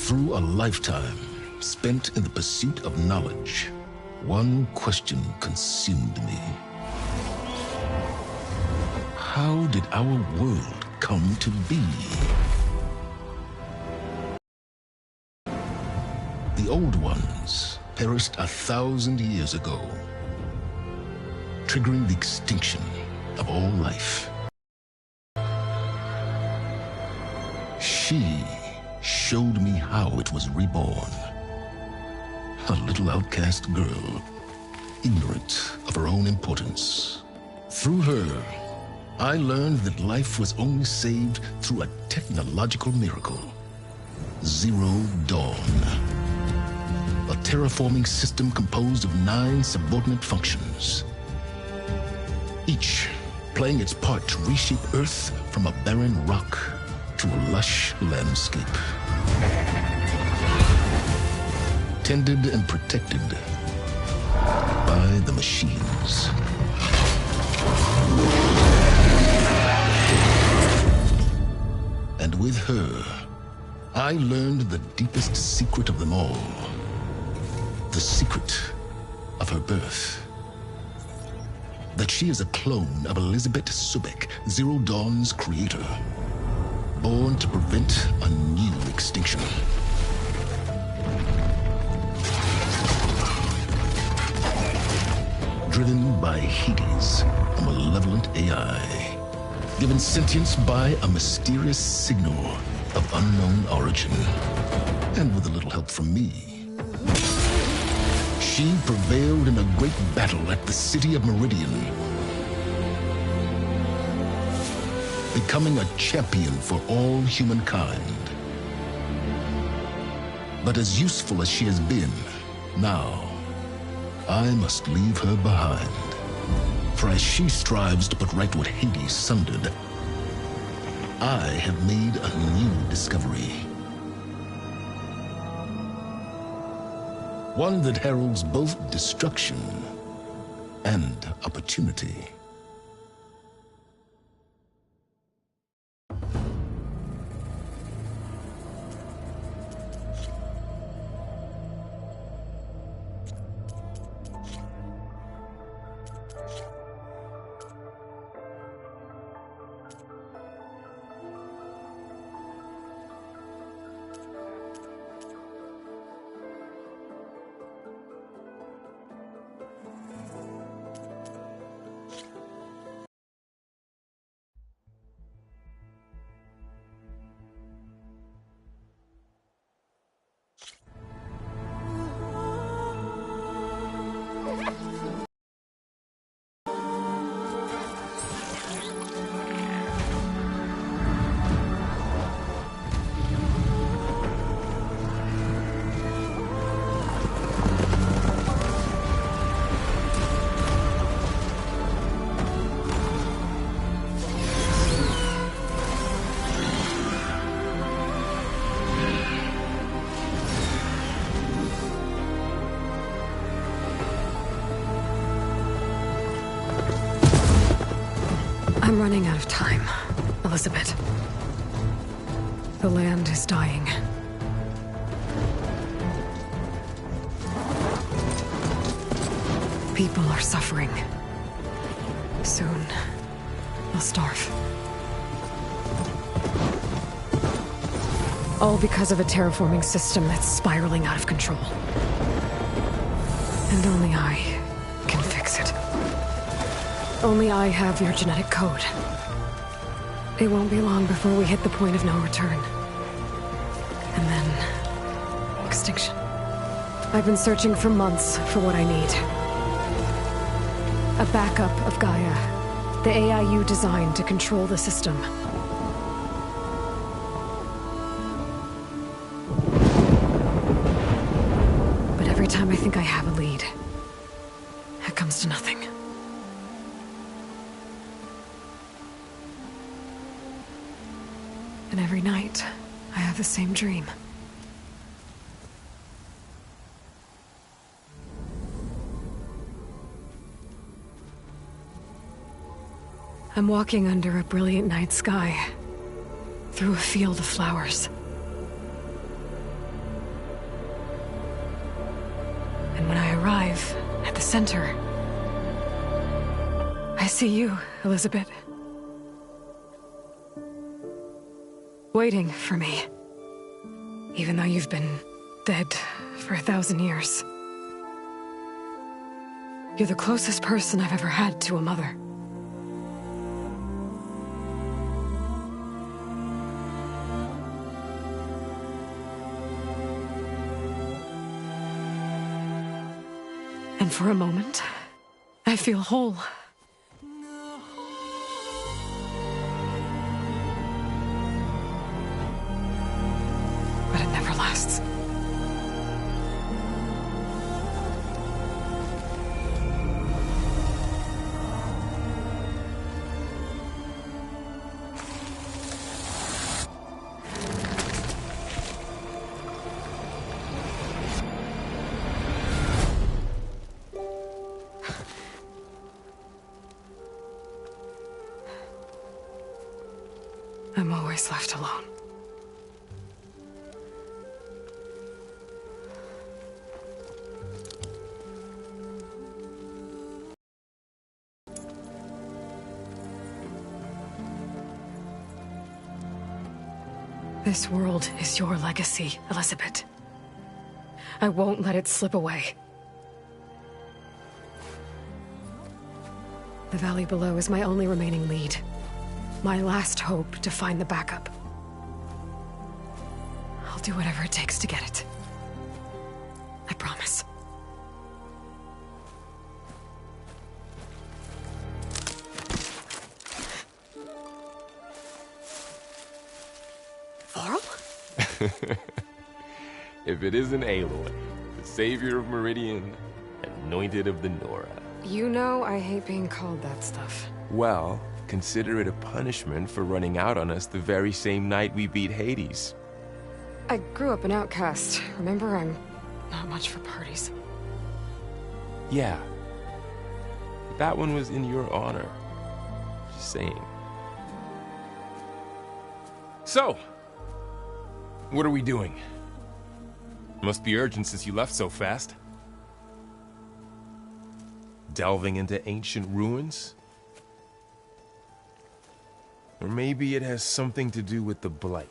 Through a lifetime spent in the pursuit of knowledge, one question consumed me. How did our world come to be? The old ones perished 1,000 years ago, triggering the extinction of all life. She showed me how it was reborn. A little outcast girl, ignorant of her own importance. Through her, I learned that life was only saved through a technological miracle. Zero Dawn. A terraforming system composed of 9 subordinate functions, each playing its part to reshape Earth from a barren rock to a lush landscape. Tended and protected by the machines. And with her, I learned the deepest secret of them all. The secret of her birth. That she is a clone of Elizabeth Subek, Zero Dawn's creator. Born to prevent a new extinction. Driven by Hades, a malevolent AI. Given sentience by a mysterious signal of unknown origin. And with a little help from me, she prevailed in a great battle at the city of Meridian, becoming a champion for all humankind. But as useful as she has been, now, I must leave her behind. For as she strives to put right what Hades sundered, I have made a new discovery. One that heralds both destruction and opportunity. I'm running out of time, Elizabeth. The land is dying. People are suffering. Soon, they'll starve. All because of a terraforming system that's spiraling out of control. And only I can fix it. Only I have your genetic code. It won't be long before we hit the point of no return. And then... extinction. I've been searching for months for what I need. A backup of Gaia. The AI you designed to control the system. But every time I think I have a lead, it comes to nothing. And every night, I have the same dream. I'm walking under a brilliant night sky, through a field of flowers. center. I see you, Elizabeth. Waiting for me. Even though you've been dead for 1,000 years. You're the closest person I've ever had to a mother. And for a moment, I feel whole. But it never lasts. I'm always left alone. This world is your legacy, Elizabeth. I won't let it slip away. The valley below is my only remaining lead. My last hope to find the backup. I'll do whatever it takes to get it. I promise. Varl? If it isn't Aloy, the savior of Meridian, anointed of the Nora. You know I hate being called that stuff. Well, consider it a punishment for running out on us the very same night we beat Hades. I grew up an outcast. Remember, I'm not much for parties. Yeah. But that one was in your honor. Just saying. So, what are we doing? Must be urgent since you left so fast. Delving into ancient ruins? Or maybe it has something to do with the Blight.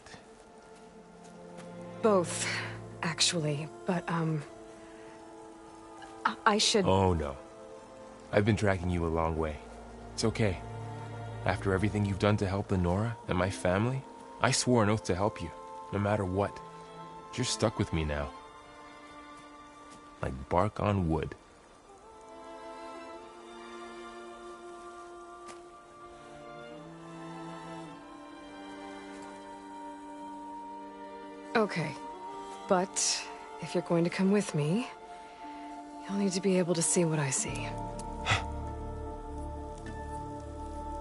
Both, actually, but, I should... Oh, no. I've been tracking you a long way. It's okay. After everything you've done to help the Nora and my family, I swore an oath to help you, no matter what. You're stuck with me now. Like bark on wood. Okay, but if you're going to come with me, you'll need to be able to see what I see.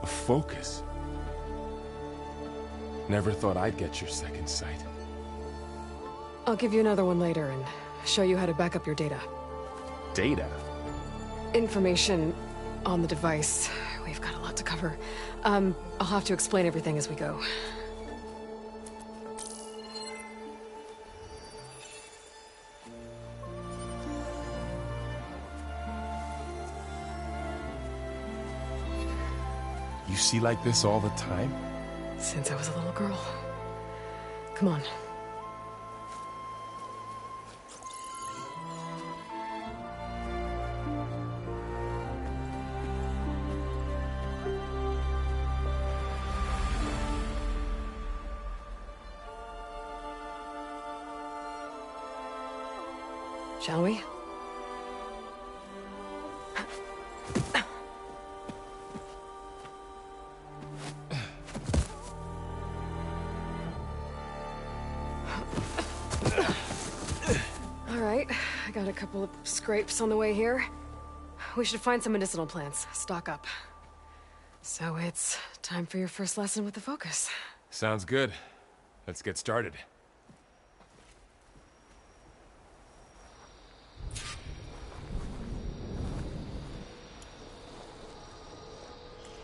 A focus? Never thought I'd get your second sight. I'll give you another one later and show you how to back up your data. Data? Information on the device. We've got a lot to cover. I'll have to explain everything as we go. You see like this all the time? Since I was a little girl. Come on. Shall we? Alright, I got a couple of scrapes on the way here. We should find some medicinal plants, stock up. So it's time for your first lesson with the focus. Sounds good. Let's get started.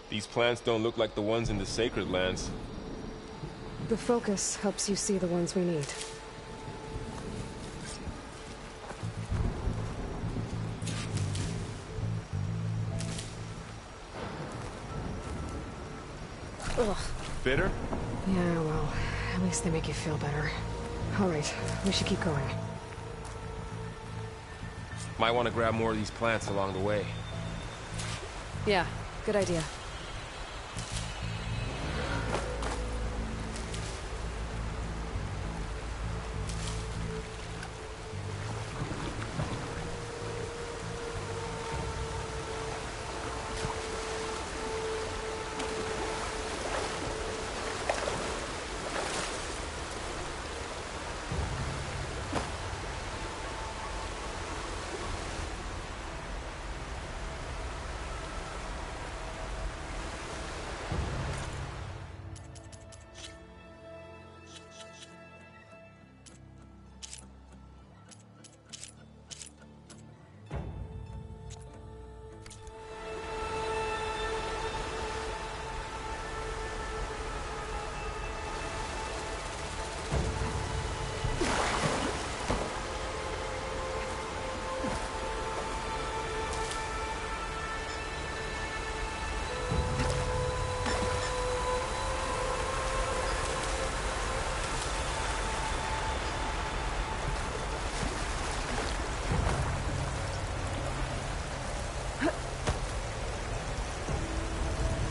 These plants don't look like the ones in the Sacred Lands. The focus helps you see the ones we need. bitter? Yeah, well, at least they make you feel better. All right, we should keep going. Might want to grab more of these plants along the way. Yeah, good idea.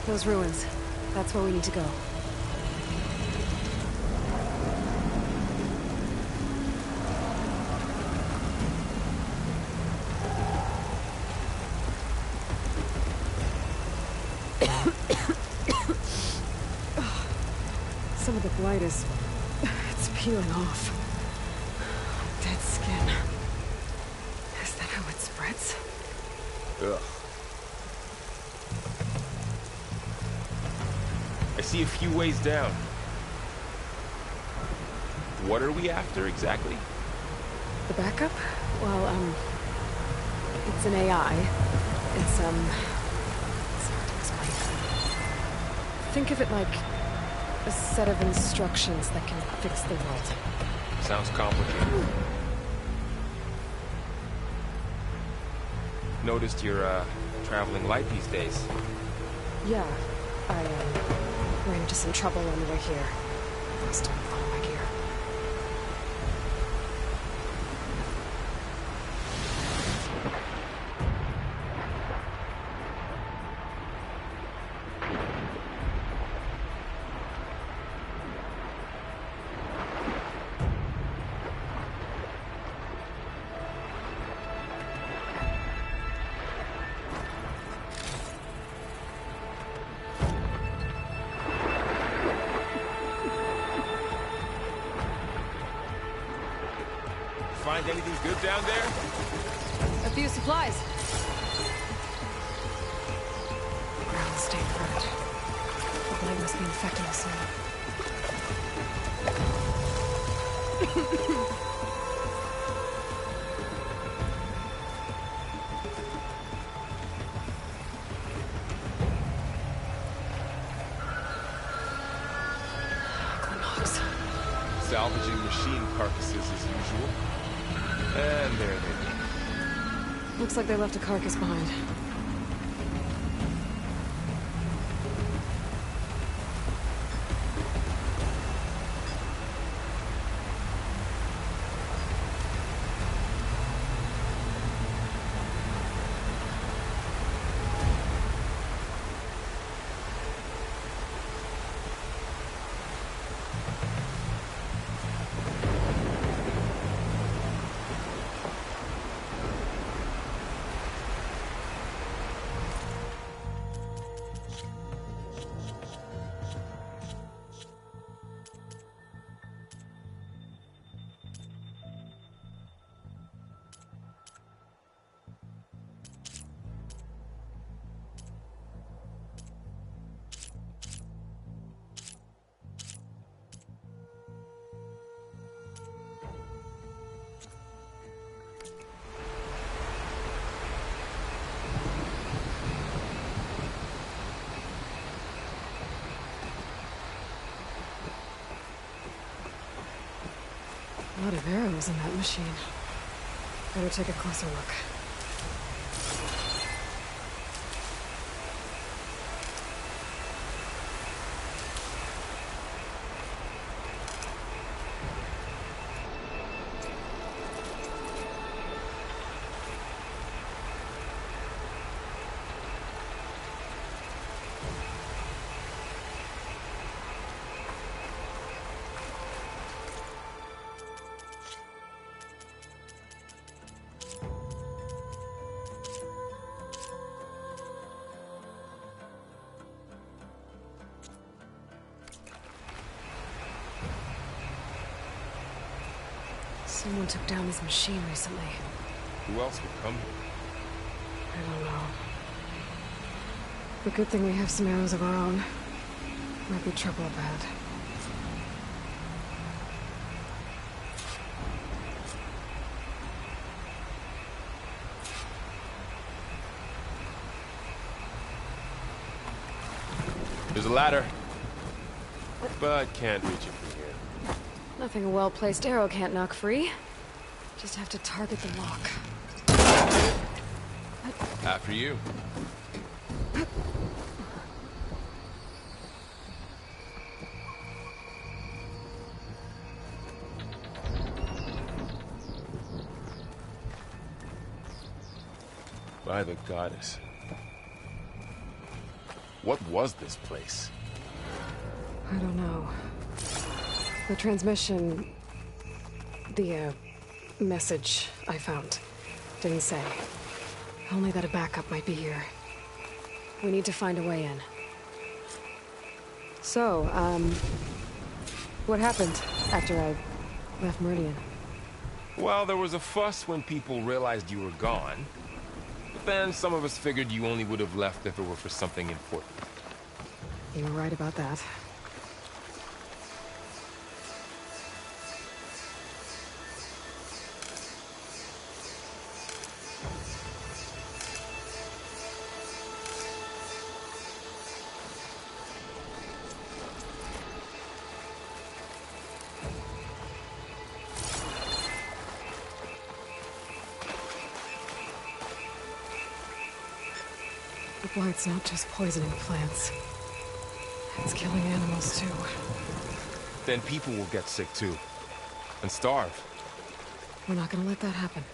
Those ruins. That's where we need to go. Some of the blight is... it's peeling off. Dead skin. Is that how it spreads? Ugh. I see a few ways down. What are we after exactly? The backup? Well, it's an AI. It's hard to explain. Think of it like a set of instructions that can fix the world. Sounds complicated. Noticed you're, traveling light these days. Yeah, I, ran into some trouble on the way here. Lost time to follow my gear. Find anything good down there? A few supplies. Ground stained red. The blight must be infecting the soil. Salvaging machine carcasses as usual. And there they go. Looks like they left a carcass behind. A lot of arrows in that machine. Better take a closer look. Someone took down this machine recently. Who else would come? I don't know. The good thing we have some arrows of our own. Might be trouble ahead. There's a ladder. But can't reach it from here. Nothing a well-placed arrow can't knock free. Just have to target the lock. After you. By the goddess. What was this place? I don't know. The transmission... The, message I found. Didn't say. Only that a backup might be here. We need to find a way in. So, what happened after I left Meridian? Well, there was a fuss when people realized you were gone. But then some of us figured you only would have left if it were for something important. You were right about that. The blight's not just poisoning plants. It's killing animals, too. Then people will get sick, too. And starve. We're not gonna let that happen.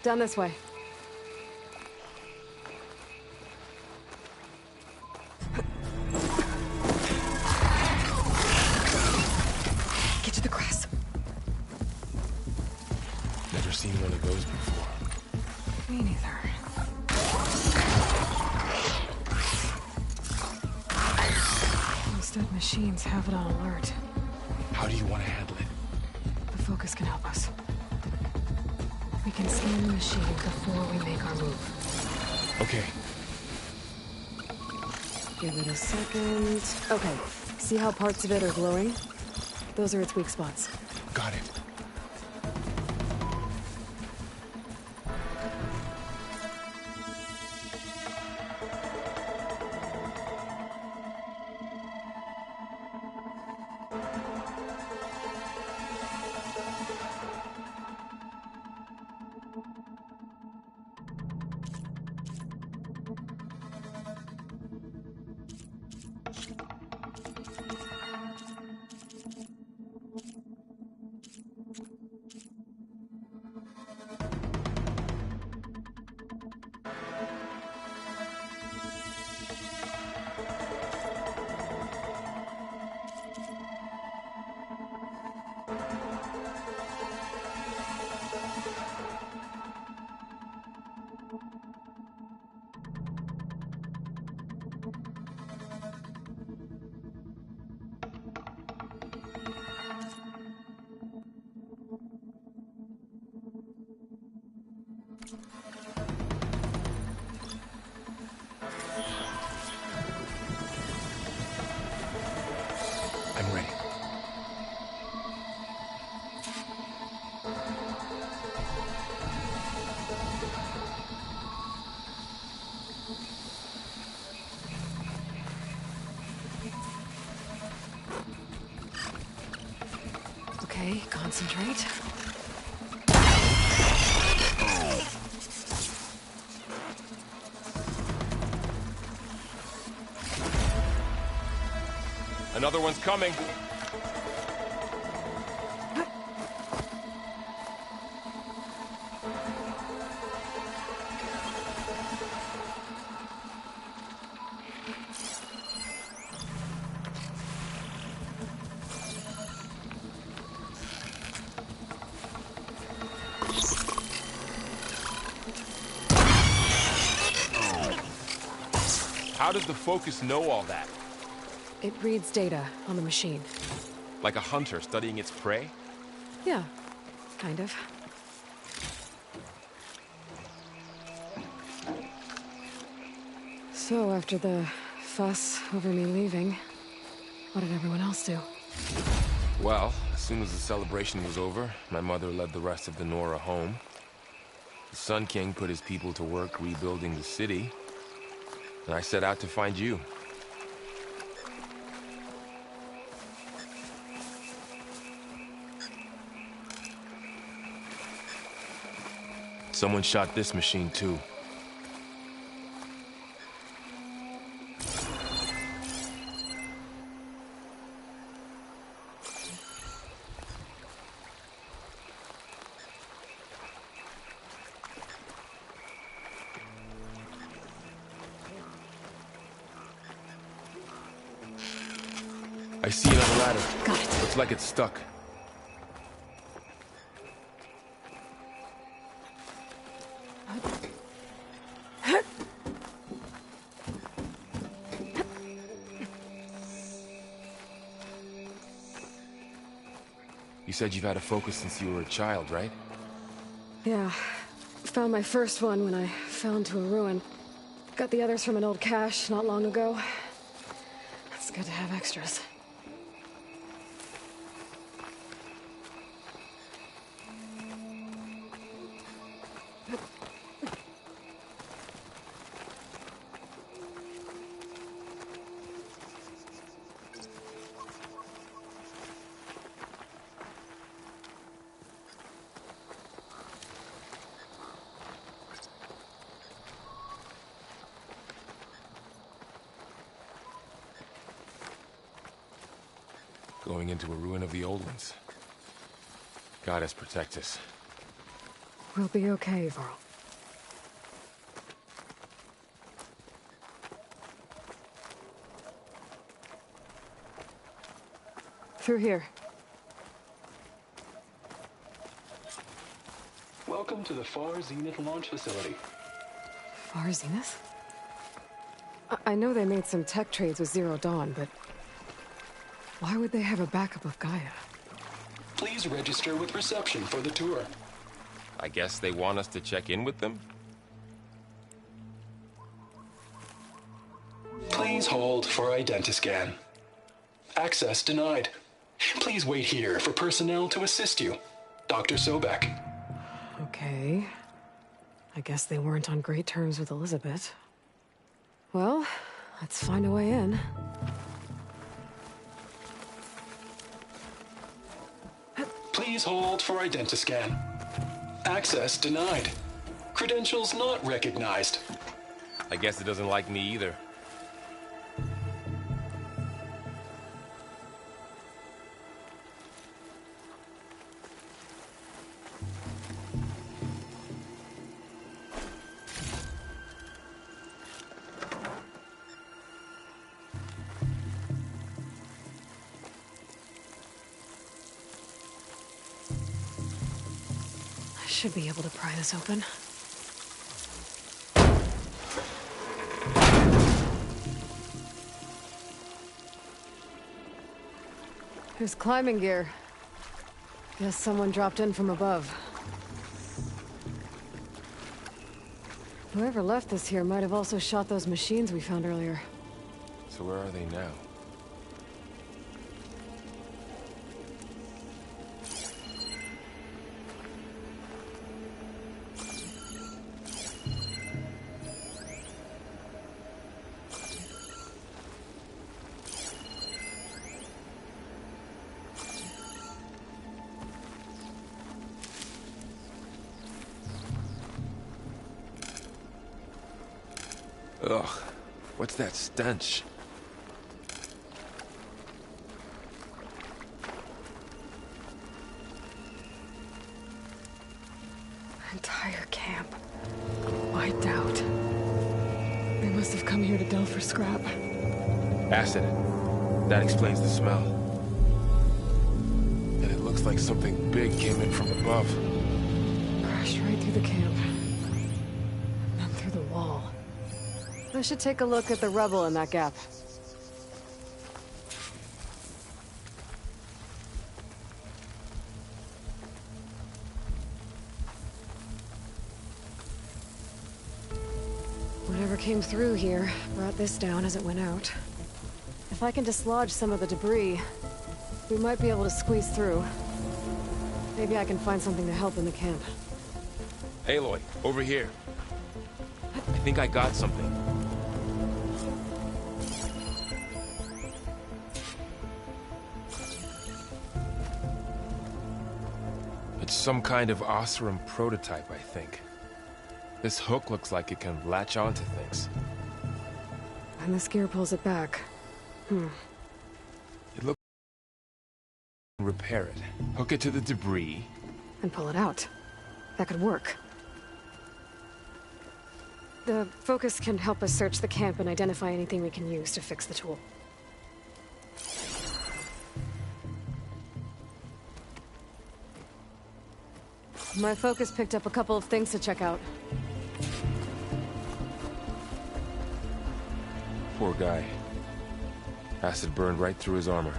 Down this way. Get to the grass. Never seen one of those before. Me neither. Those dead machines have it on alert. How do you want to handle it? The focus can help us. We can scan the machine before we make our move. Okay. Give it a second. Okay. See how parts of it are glowing? Those are its weak spots. Got it. concentrate. Another one's coming. How does the focus know all that? It reads data on the machine. Like a hunter studying its prey? Yeah, kind of. So, after the fuss over me leaving, what did everyone else do? Well, as soon as the celebration was over, my mother led the rest of the Nora home. The Sun King put his people to work rebuilding the city, and I set out to find you. Someone shot this machine too. I see another ladder. Got it. Looks like it's stuck. You said you've had a focus since you were a child, right? Yeah. Found my first one when I fell into a ruin. Got the others from an old cache not long ago. It's good to have extras. Going into a ruin of the old ones. Goddess protect us. We'll be okay, Varl. Through here. Welcome to the Far Zenith launch facility. Far Zenith? I know they made some tech trades with Zero Dawn, but why would they have a backup of Gaia? Please register with reception for the tour. I guess they want us to check in with them? Please hold for identiscan. Access denied. Please wait here for personnel to assist you. Dr. Sobek. Okay. I guess they weren't on great terms with Elizabeth. Well, let's find a way in. Please hold for identiscan. Access denied. Credentials not recognized. I guess it doesn't like me either. I should be able to pry this open. There's climbing gear. Guess someone dropped in from above. Whoever left this here might have also shot those machines we found earlier. So where are they now? Ugh, what's that stench? Entire camp. Wiped out. They must have come here to delve for scrap. Acid. That explains the smell. And it looks like something big came in from above. Crashed right through the camp. Then through the wall. I should take a look at the rubble in that gap. Whatever came through here brought this down as it went out. If I can dislodge some of the debris, we might be able to squeeze through. Maybe I can find something to help in the camp. Aloy, over here. I think I got something. It's some kind of Oseram prototype, I think. This hook looks like it can latch onto things. And this gear pulls it back. It looks... Repair it. Hook it to the debris. And pull it out. That could work. The focus can help us search the camp and identify anything we can use to fix the tool. My focus picked up a couple of things to check out. Poor guy. Acid burned right through his armor.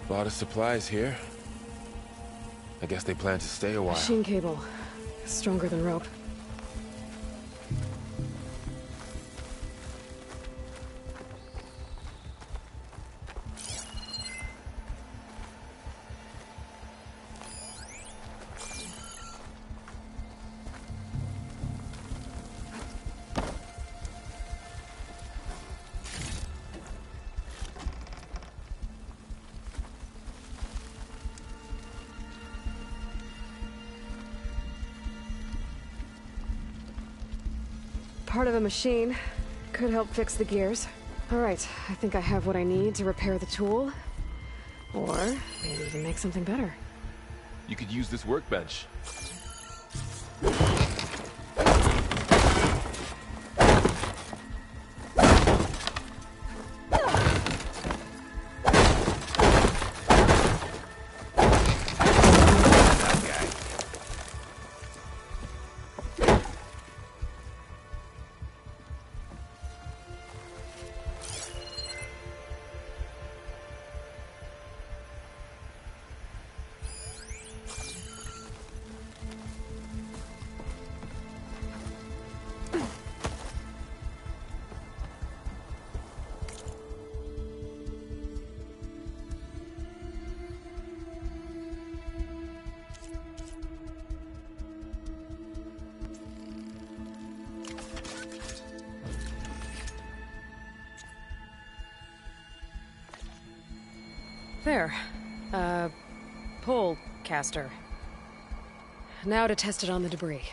A lot of supplies here. I guess they plan to stay a while. Machine cable. Stronger than rope. Part of a machine. Could help fix the gears. Alright, I think I have what I need to repair the tool. Or maybe even make something better. You could use this workbench. There. Pole caster. Now to test it on the debris.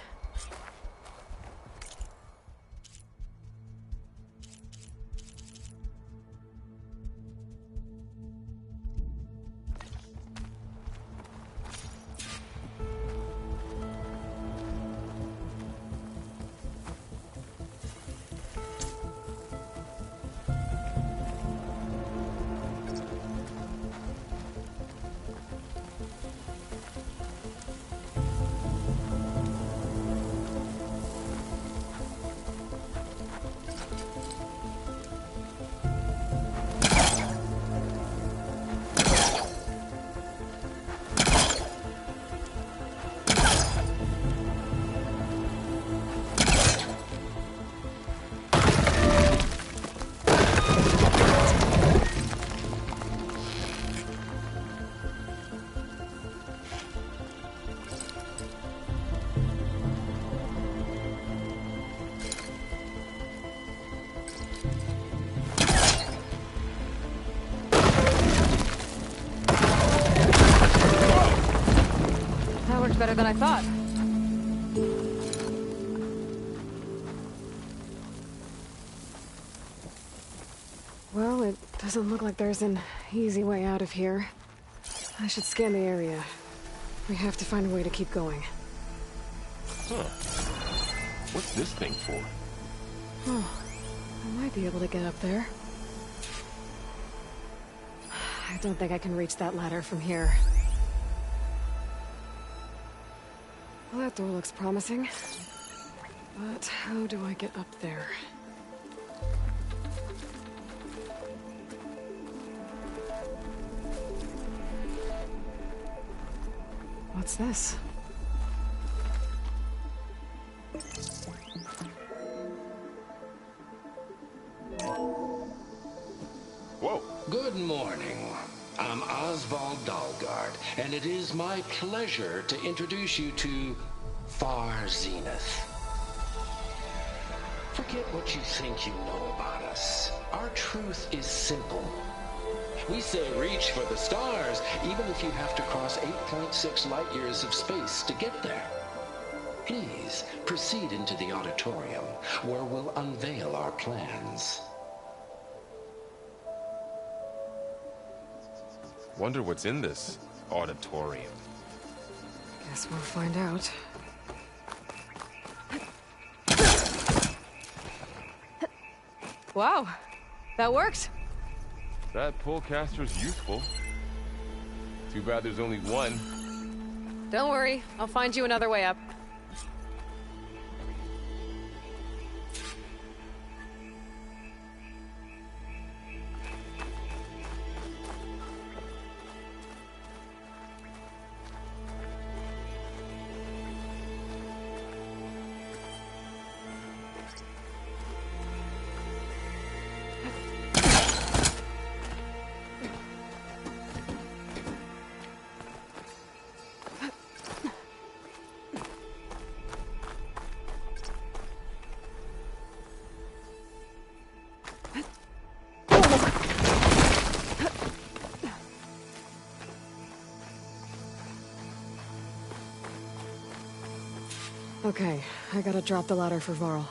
better than I thought. Well, it doesn't look like there's an easy way out of here. I should scan the area. We have to find a way to keep going. Huh. What's this thing for? Oh, I might be able to get up there. I don't think I can reach that ladder from here. Well, that door looks promising. But how do I get up there? What's this? Whoa. Good morning. I'm Oswald Dalgard, and it is my pleasure to introduce you to Far Zenith. Forget what you think you know about us. Our truth is simple. We say reach for the stars, even if you have to cross 8.6 light years of space to get there. Please proceed into the auditorium, where we'll unveil our plans. Wonder what's in this auditorium. Guess we'll find out. Wow, that worked. That pullcaster's useful. Too bad there's only one. Don't worry, I'll find you another way up. Okay, I gotta drop the ladder for Varl.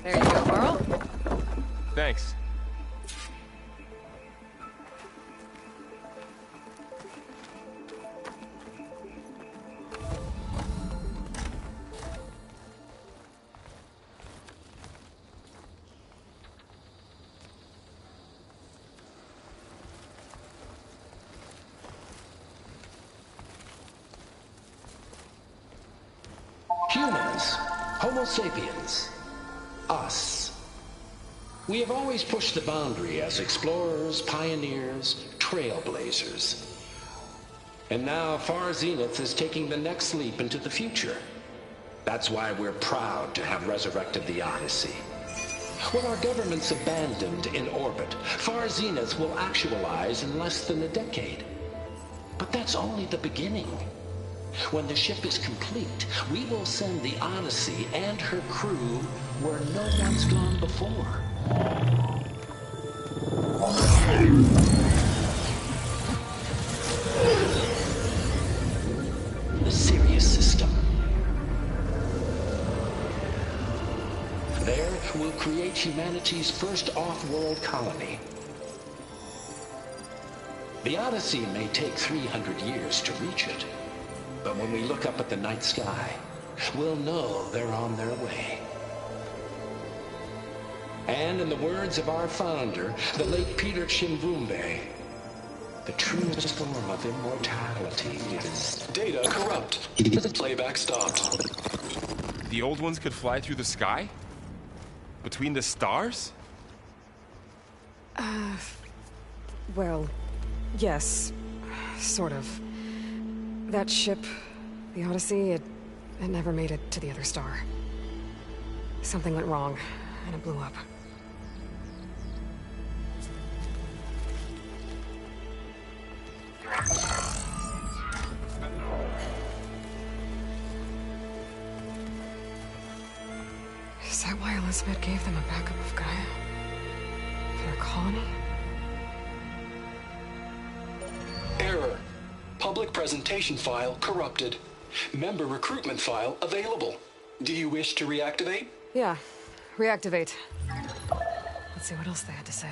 There you go, Varl. Thanks. Humans, Homo sapiens, us. We have always pushed the boundary as explorers, pioneers, trailblazers. And now Far Zenith is taking the next leap into the future. That's why we're proud to have resurrected the Odyssey. When our government's abandoned in orbit, Far Zenith will actualize in less than a decade. But that's only the beginning. When the ship is complete, we will send the Odyssey and her crew where no one's gone before. The Sirius system. There, we'll create humanity's first off-world colony. The Odyssey may take 300 years to reach it. But when we look up at the night sky, we'll know they're on their way. And in the words of our founder, the late Peter Chimbumbe, the truest form of immortality is... Data corrupt. Playback stopped. The old ones could fly through the sky? Between the stars? Well, yes, sort of. That ship, the Odyssey, it never made it to the other star. Something went wrong, and it blew up. Is that why Elizabeth gave them a backup of Gaia? For their colony? Error. Public presentation file corrupted. Member recruitment file available. Do you wish to reactivate? Yeah. Reactivate. Let's see what else they had to say.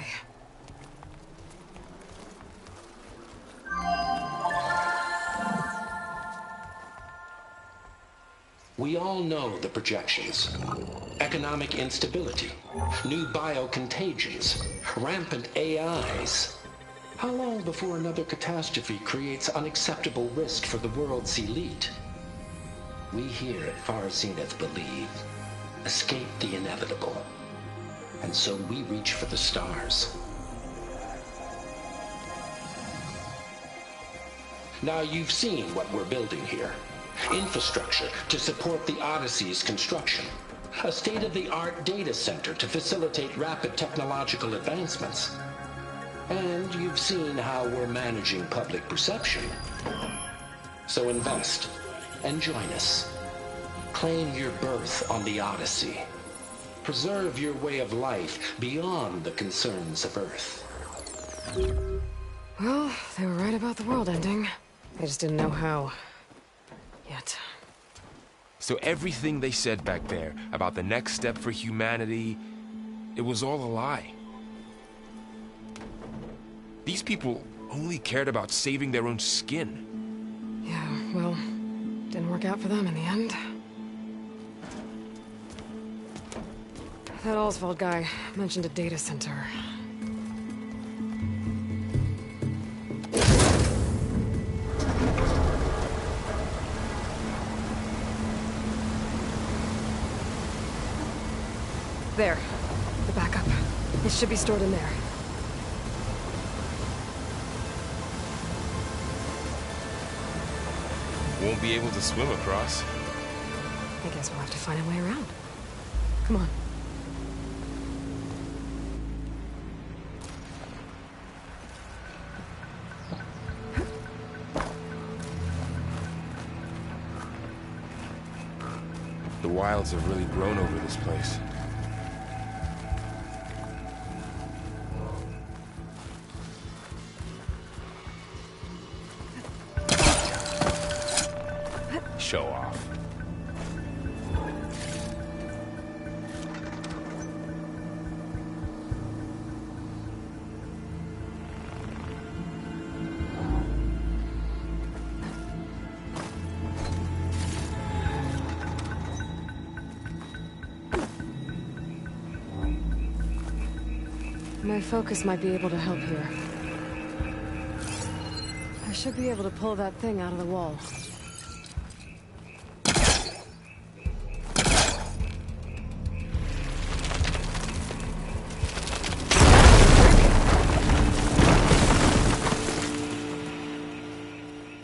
We all know the projections. Economic instability, new biocontagions, rampant AIs. How long before another catastrophe creates unacceptable risk for the world's elite? We here at Far Zenith believe, escape the inevitable. And so we reach for the stars. Now you've seen what we're building here. Infrastructure to support the Odyssey's construction. A state-of-the-art data center to facilitate rapid technological advancements. And you've seen how we're managing public perception. So invest and join us. Claim your berth on the Odyssey. Preserve your way of life beyond the concerns of Earth. Well, they were right about the world ending. I just didn't know how. Yet. So everything they said back there about the next step for humanity, it was all a lie. These people only cared about saving their own skin. Yeah, well, didn't work out for them in the end. That Oswald guy mentioned a data center. There. The backup. It should be stored in there. Won't be able to swim across. I guess we'll have to find a way around. Come on. The wilds have really grown over this place. Show off. My focus might be able to help here. I should be able to pull that thing out of the wall.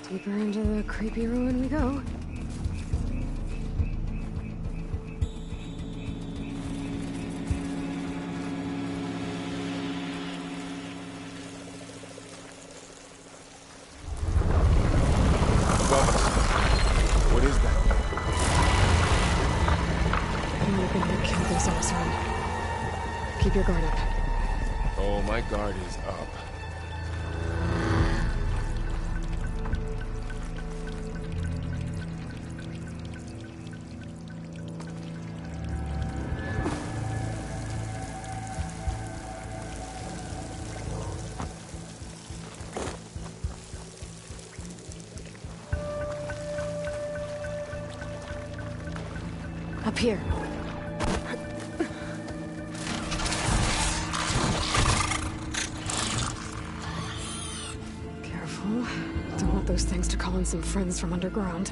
Deeper into the creepy ruin we go. What is that? I'm hoping to kill this Osran. Keep your guard up. Oh, my guard is up. Up here. Careful. Don't want those things to call in some friends from underground.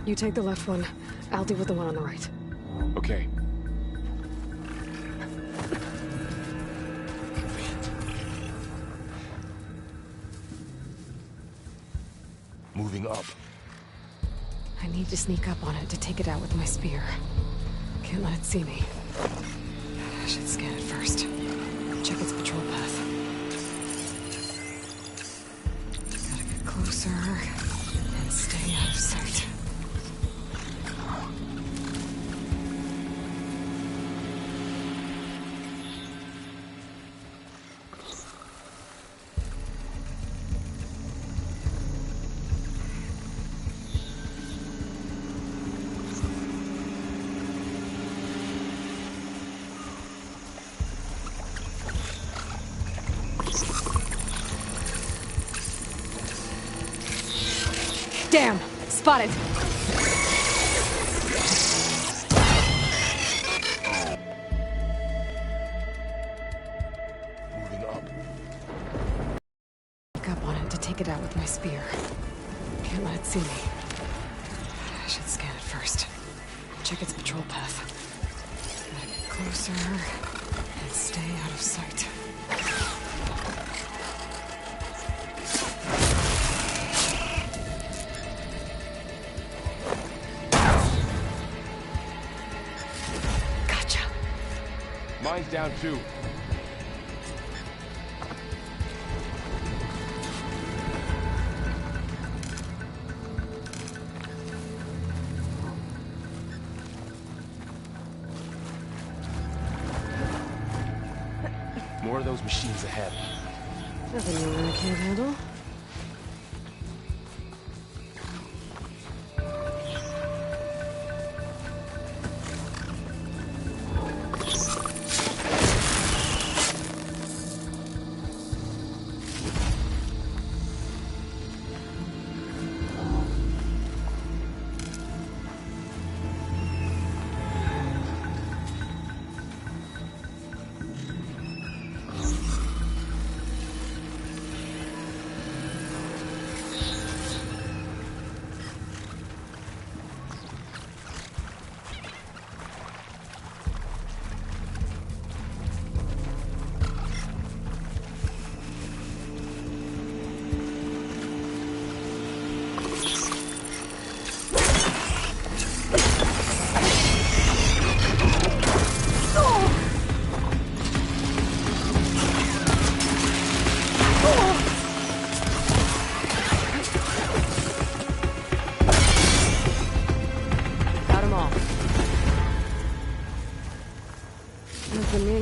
You take the left one. I'll deal with the one on the right. Okay. Moving up. I need to sneak up on it to take it out with my spear. Can't let it see me. I should scan it first. Check its patrol path. Gotta get closer and stay out of sight. Damn! Spotted! Moving up. Pick up on it to take it out with my spear. Can't let it see me. I should scan it first. Check its patrol path. Gotta get closer and stay out of sight. Gotcha. Mine's down too. More of those machines ahead. Nothing I can't handle.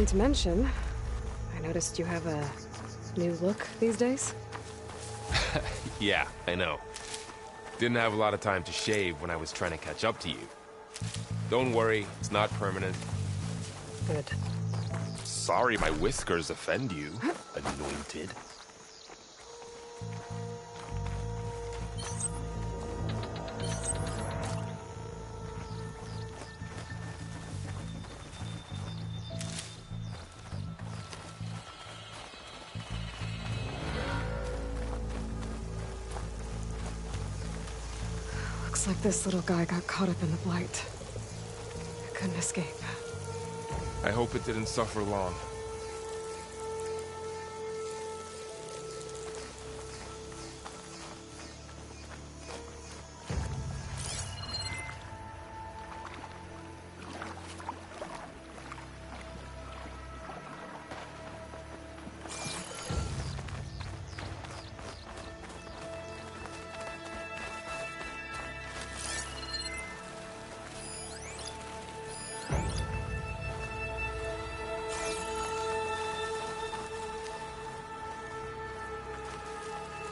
To mention, I noticed you have a new look these days. Yeah, I know. Didn't have a lot of time to shave when I was trying to catch up to you. Don't worry, it's not permanent. Good. Sorry my whiskers offend you, anointed. Looks like this little guy got caught up in the blight. Couldn't escape. I hope it didn't suffer long.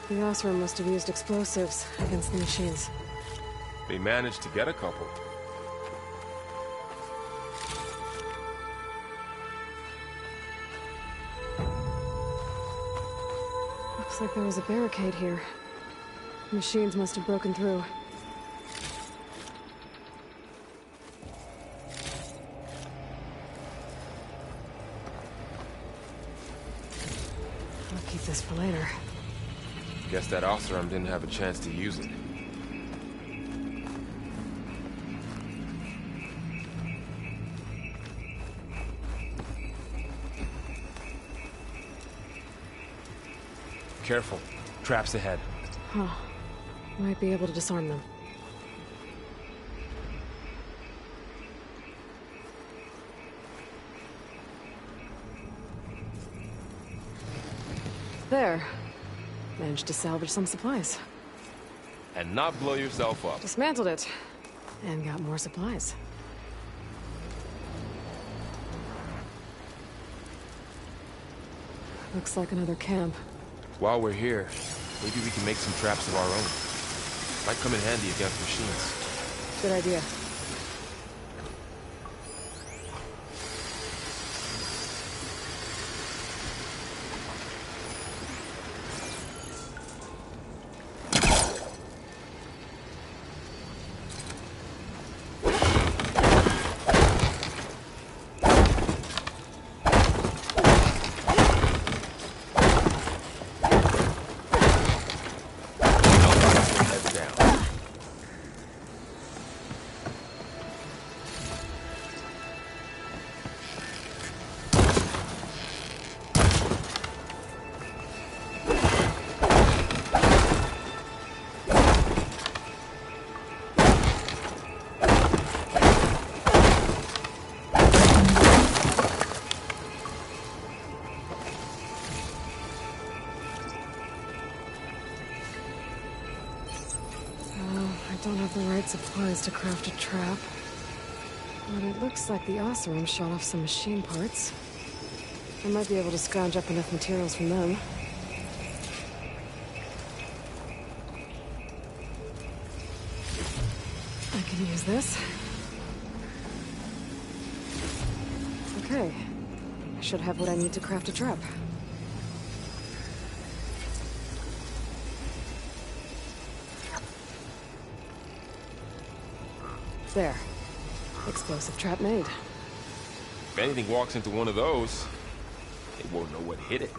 The Osram must have used explosives against the machines. They managed to get a couple. Looks like there was a barricade here. Machines must have broken through. I'll keep this for later. Guess that Osram didn't have a chance to use it. Careful. Traps ahead. Huh. Might be able to disarm them. There. Managed to salvage some supplies. And not blow yourself up. Dismantled it. And got more supplies. Looks like another camp. While we're here, maybe we can make some traps of our own. Might come in handy against machines. Good idea. right supplies to craft a trap. But it looks like the Oseram shot off some machine parts. I might be able to scrounge up enough materials from them. I can use this. Okay. I should have what I need to craft a trap. There. Explosive trap made. If anything walks into one of those, they won't know what hit it.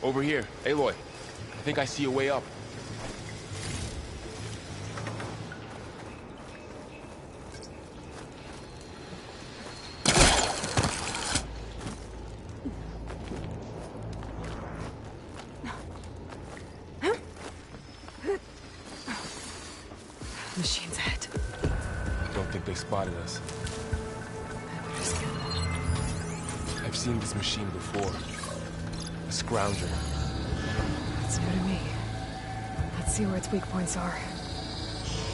Over here, Aloy. I think I see a way up. Machine's ahead. Don't think they spotted us. I better scan them. I've seen this machine before. A scrounger. That's new to me. Let's see where its weak points are.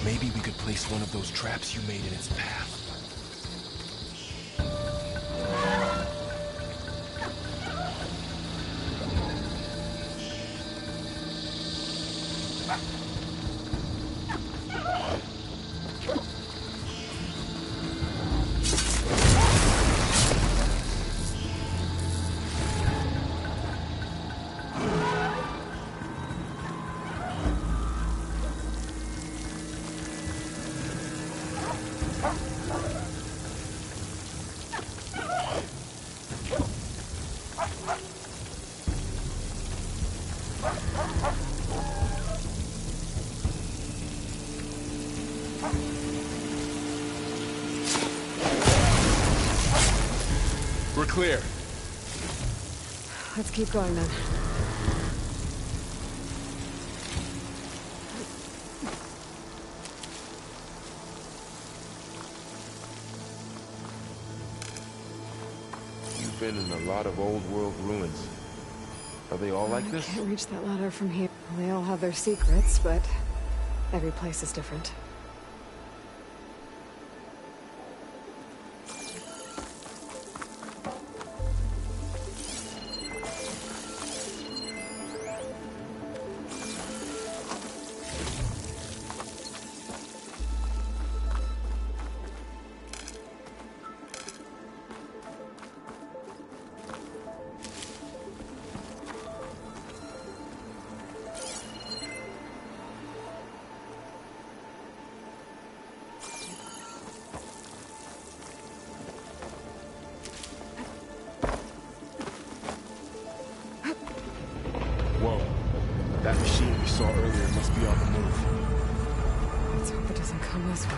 Maybe we could place one of those traps you made in its path. We're clear. Let's keep going then. You've been in a lot of old world ruins. Are they all like I this? can't reach that ladder from here. They all have their secrets, but every place is different. Whoa. That machine we saw earlier must be on the move. Let's hope it doesn't come this way.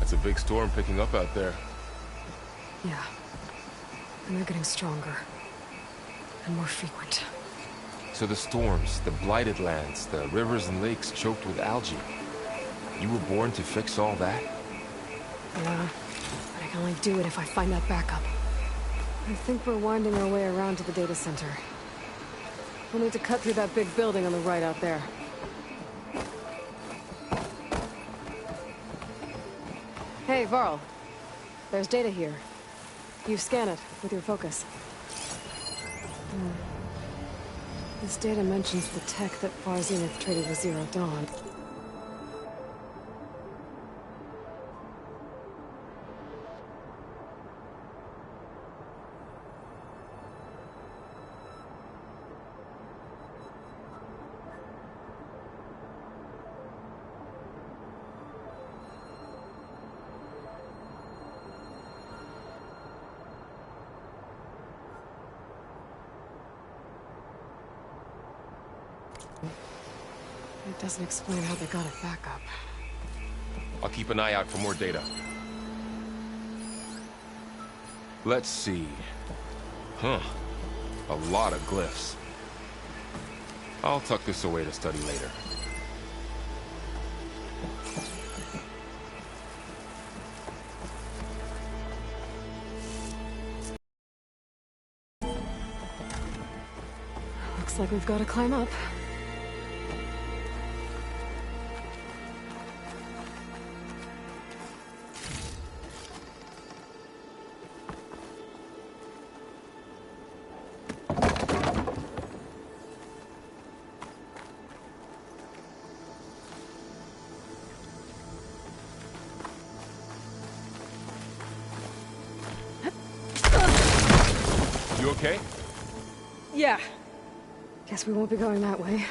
It's a big storm picking up out there. Yeah. And they're getting stronger. And more frequent. So the storms, the blighted lands, the rivers and lakes choked with algae. You were born to fix all that? Yeah. But I can only do it if I find that backup. I think we're winding our way around to the data center. We'll need to cut through that big building on the right out there. Hey, Varl. There's data here. You scan it with your focus. This data mentions the tech that Far Zenith traded with Zero Dawn. It doesn't explain how they got it back up. I'll keep an eye out for more data. Let's see. Huh. A lot of glyphs. I'll tuck this away to study later. Looks like we've got to climb up. You okay? Yeah. Guess we won't be going that way.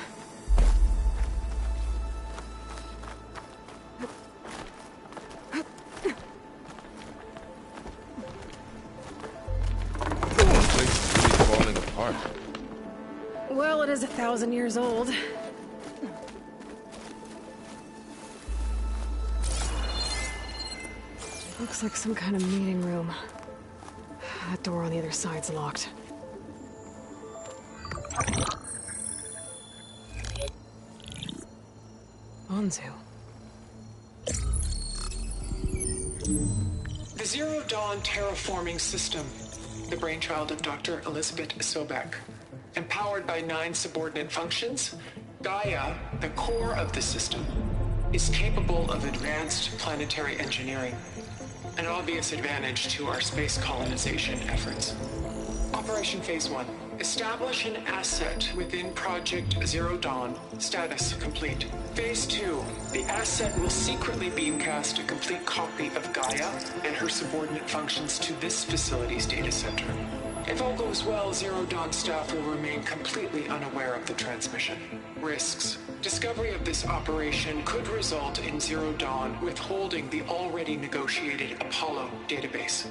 This place is really falling apart. Well, it is 1,000 years old. Looks like some kind of meeting room. That door on the other side's locked. Anzu. The Zero Dawn terraforming system, the brainchild of Dr. Elizabeth Sobek. Empowered by 9 subordinate functions, Gaia, the core of the system, is capable of advanced planetary engineering, an obvious advantage to our space colonization efforts. Operation Phase 1. Establish an asset within Project Zero Dawn. Status complete. Phase 2. The asset will secretly beamcast a complete copy of Gaia and her subordinate functions to this facility's data center. If all goes well, Zero Dawn staff will remain completely unaware of the transmission. Risks. Discovery of this operation could result in Zero Dawn withholding the already negotiated Apollo database.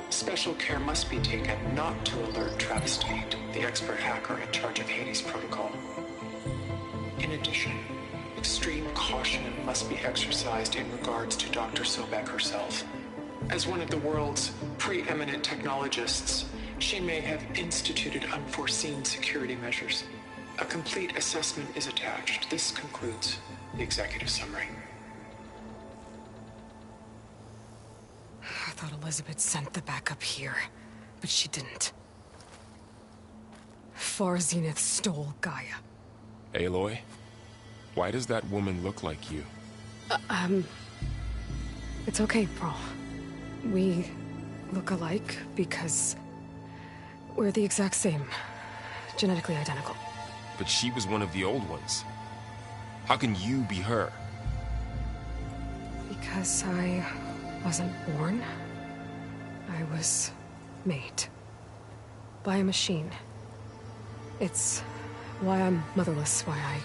Special care must be taken not to alert Travis Tate, the expert hacker in charge of Hades Protocol. In addition, extreme caution must be exercised in regards to Dr. Sobek herself. As one of the world's preeminent technologists, she may have instituted unforeseen security measures. A complete assessment is attached. This concludes the executive summary. I thought Elizabeth sent the backup here, but she didn't. Far Zenith stole Gaia. Aloy? Why does that woman look like you? It's okay, Pearl. We look alike because we're the exact same. Genetically identical. But she was one of the old ones. How can you be her? Because I wasn't born. I was made. By a machine. It's why I'm motherless, why I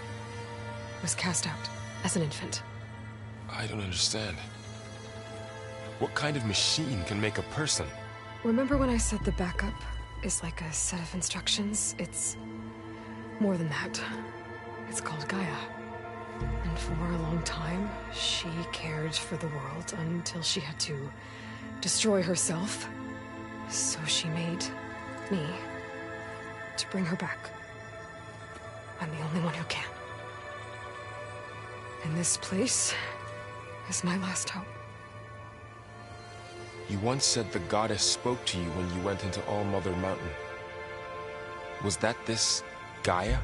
was cast out as an infant. I don't understand. What kind of machine can make a person? Remember when I said the backup is like a set of instructions? It's more than that. It's called Gaia. And for a long time, she cared for the world until she had to destroy herself. So she made me to bring her back. I'm the only one who can. And this place is my last hope. You once said the goddess spoke to you when you went into All Mother Mountain. Was that this Gaia?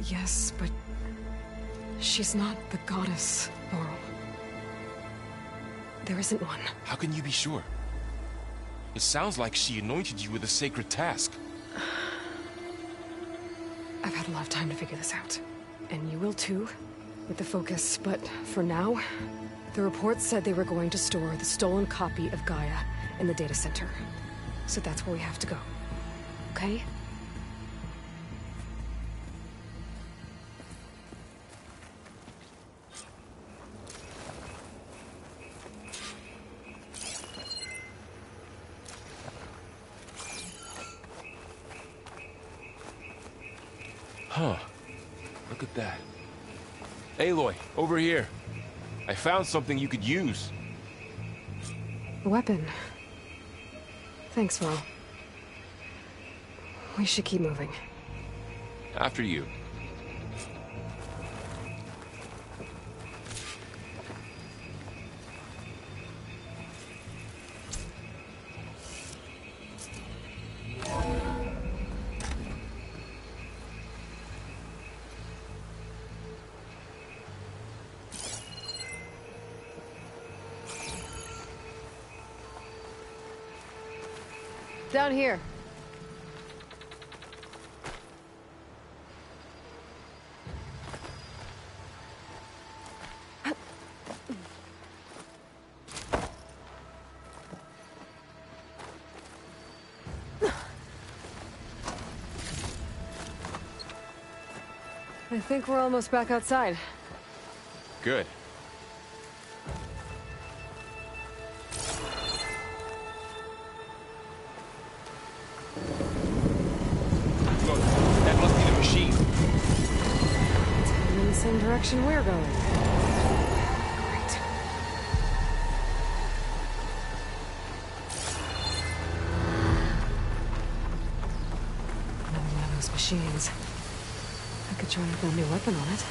Yes, but she's not the goddess, Laurel. There isn't one. How can you be sure? It sounds like she anointed you with a sacred task. I've had a lot of time to figure this out. And you will too, with the focus. But for now, the reports said they were going to store the stolen copy of Gaia in the data center. So that's where we have to go. Okay? Huh. Look at that. Aloy, over here. I found something you could use. A weapon. Thanks, Val. We should keep moving. After you. Down here. I think we're almost back outside. Good. Look, that must be the machine. It's heading in the same direction we're going. Great. Another one of those machines. I could try out a new weapon on it.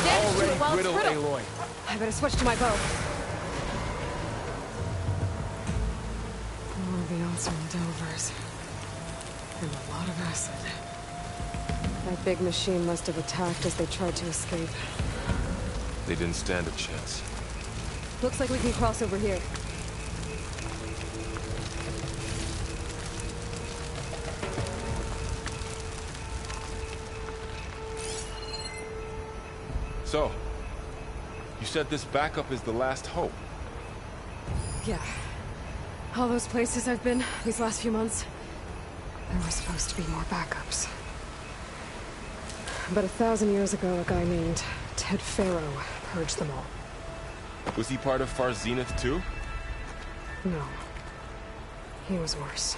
Already brittle, Aloy. I better switch to my bow. More of the awesome Delvers. And a lot of acid. That big machine must have attacked as they tried to escape. They didn't stand a chance. Looks like we can cross over here. So, you said this backup is the last hope. Yeah. All those places I've been these last few months, there were supposed to be more backups. But 1,000 years ago, a guy named Ted Faro purged them all. Was he part of Far Zenith too? No. He was worse.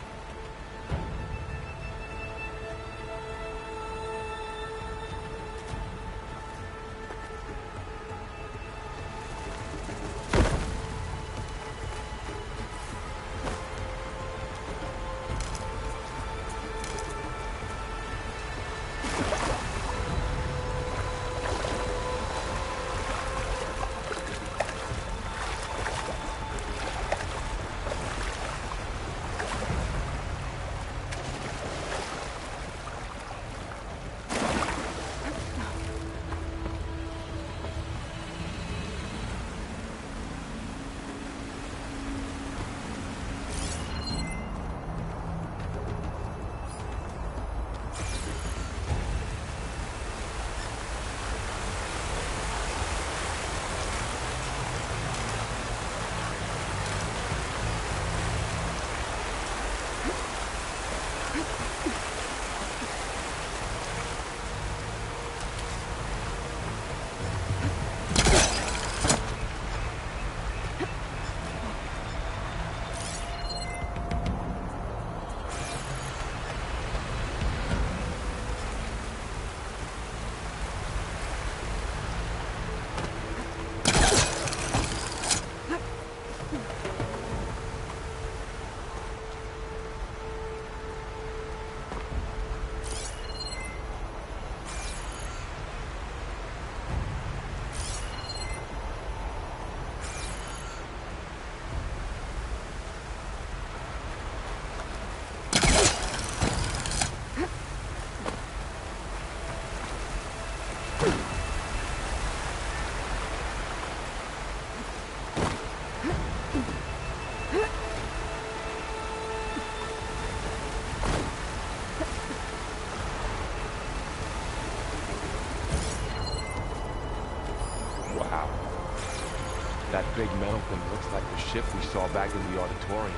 That big metal thing looks like the ship we saw back in the auditorium.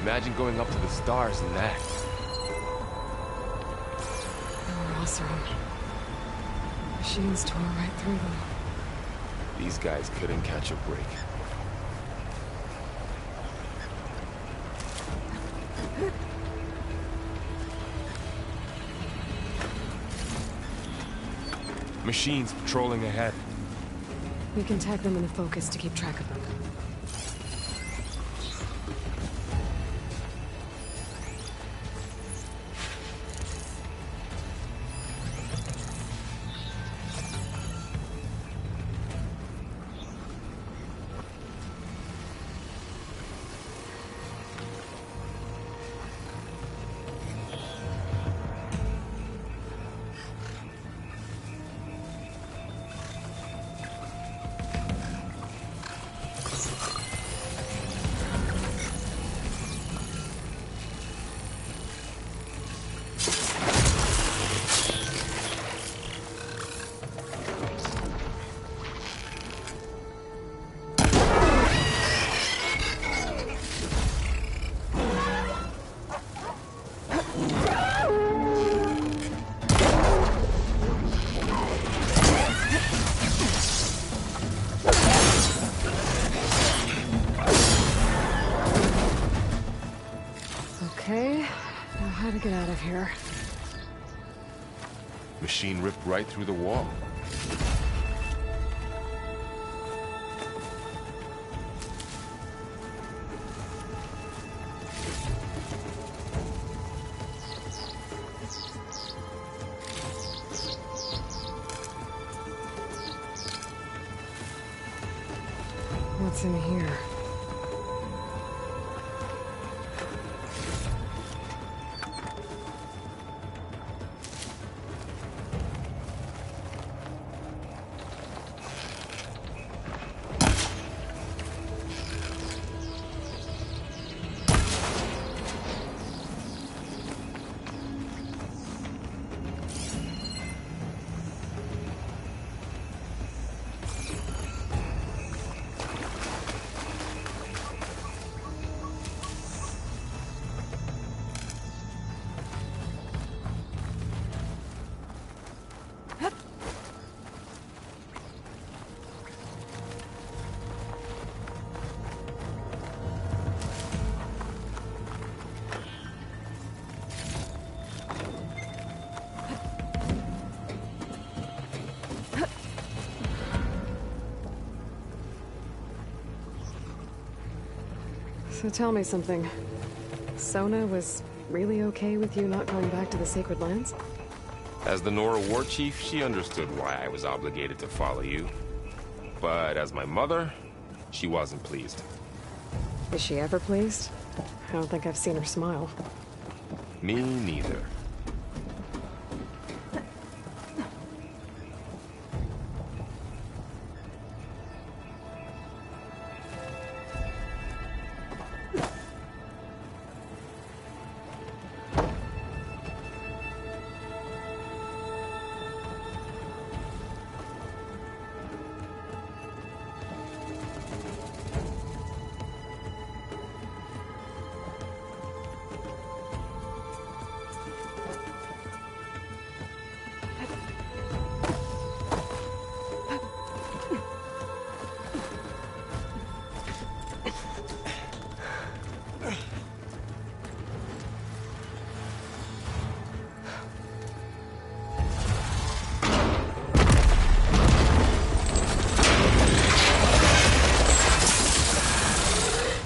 Imagine going up to the stars in that. There were Oseram. Machines tore right through them. These guys couldn't catch a break. Machines patrolling ahead. We can tag them in the focus to keep track of them. Okay, now how to get out of here? Machine ripped right through the wall. What's in here? So tell me something. Sona was really okay with you not going back to the Sacred Lands? As the Nora war chief, she understood why I was obligated to follow you. But as my mother, she wasn't pleased. Is she ever pleased? I don't think I've seen her smile. Me neither.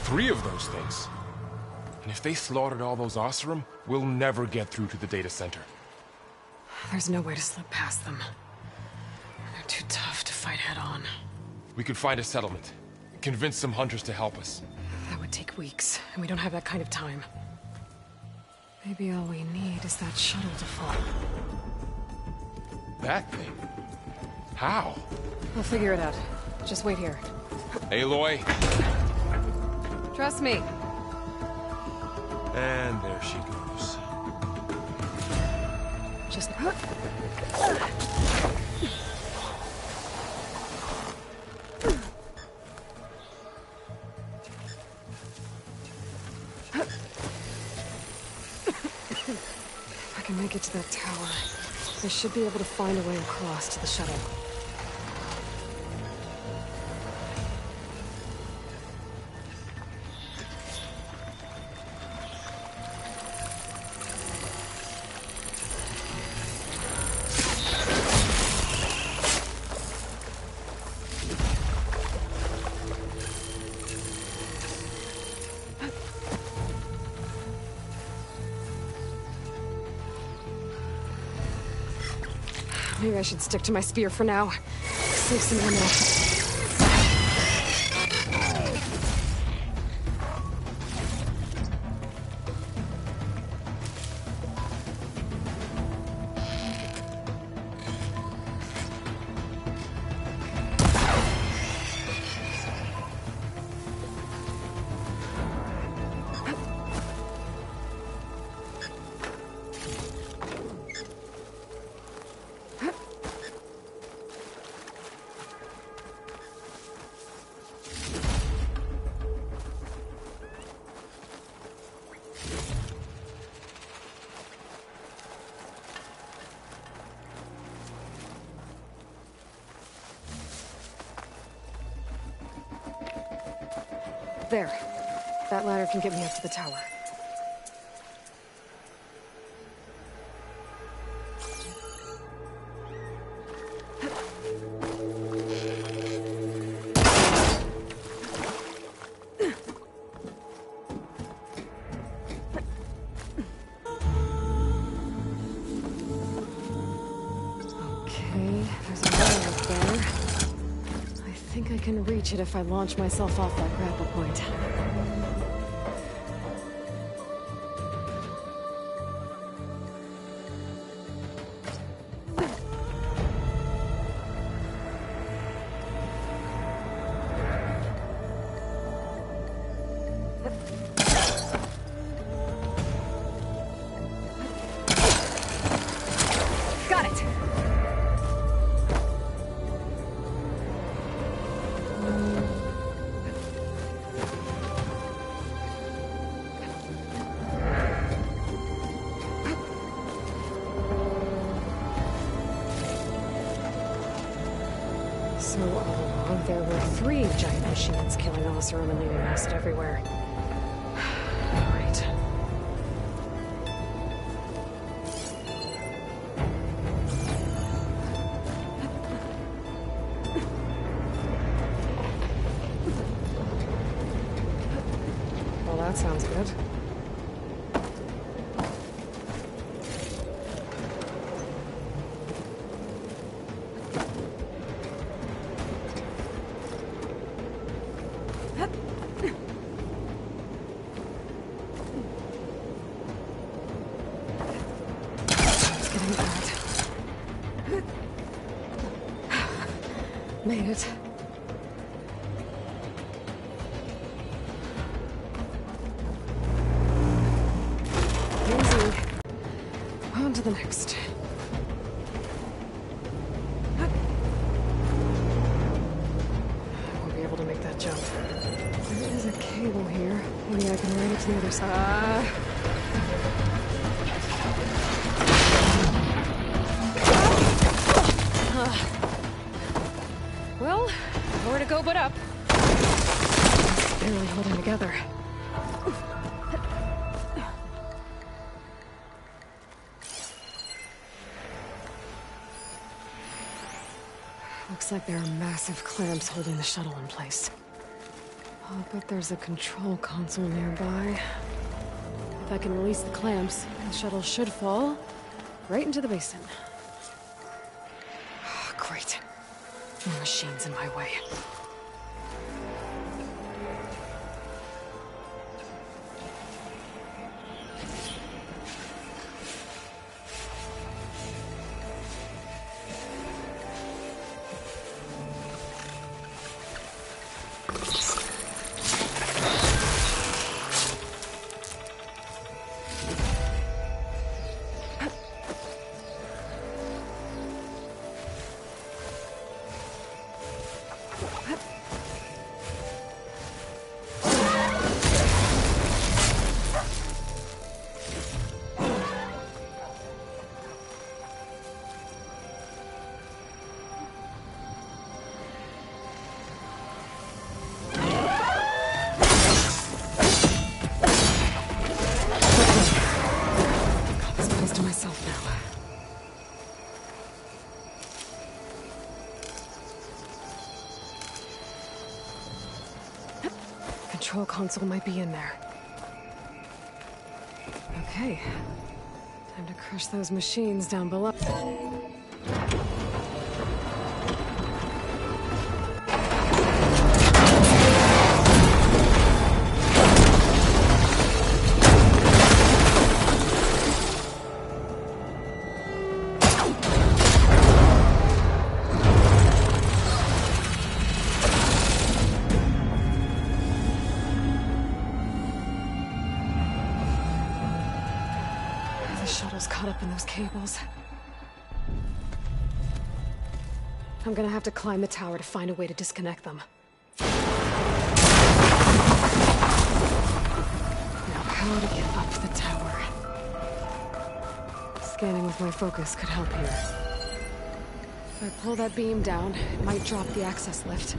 Three of those things. And if they slaughtered all those Oseram, we'll never get through to the data center. There's no way to slip past them. They're too tough to fight head-on. We could find a settlement. Convince some hunters to help us. That would take weeks, and we don't have that kind of time. Maybe all we need is that shuttle to fall. That thing? How? We'll figure it out. Just wait here. Aloy. Trust me. And there she goes. Just... I can make it to that tower. I should be able to find a way across to the shuttle. Maybe I should stick to my spear for now. Save some ammo. There. That ladder can get me up to the tower. Okay, there's a ladder up there. I think I can reach it if I launch myself off that grapple point. Got it! So all along, there were 3 giant machines killing Oseram and leaving acid everywhere. Right. Well, that sounds good. Made it. Easy. On to the next. I won't be able to make that jump. There is a cable here. Maybe I can ride it to the other side. Well, nowhere to go but up. It's barely holding together. Looks like there are massive clamps holding the shuttle in place. I'll bet there's a control console nearby. If I can release the clamps, the shuttle should fall right into the basin. Great. More machines in my way. control console might be in there. Okay. Time to crush those machines down below. Cables. I'm gonna have to climb the tower to find a way to disconnect them. Now, how to get up the tower? Scanning with my focus could help here. If I pull that beam down, it might drop the access lift.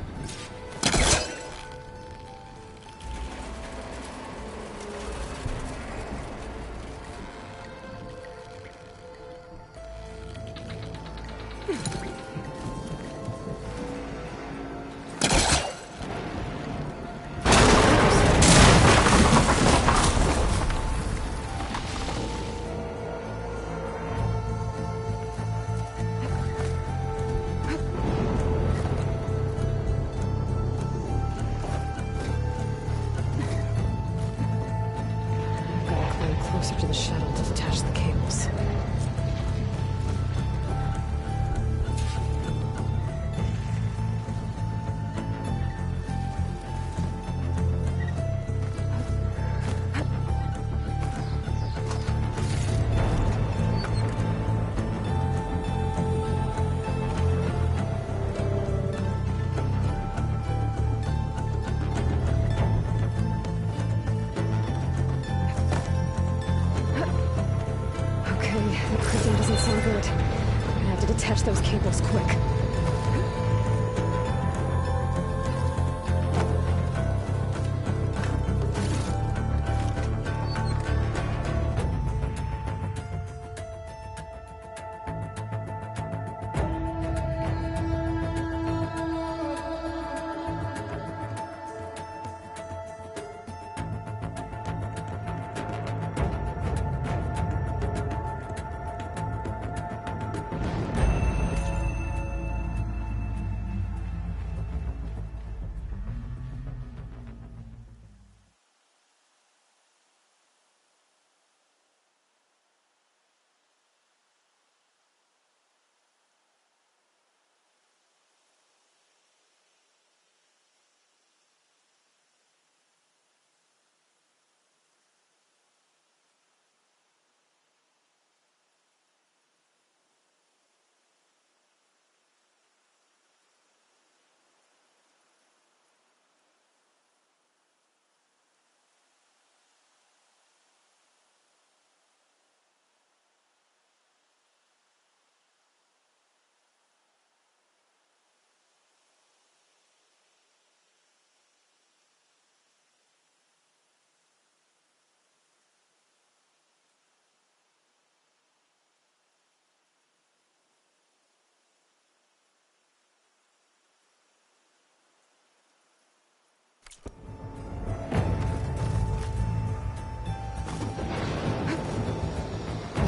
Closer to the shuttle to detach the cables. Detach those cables quick.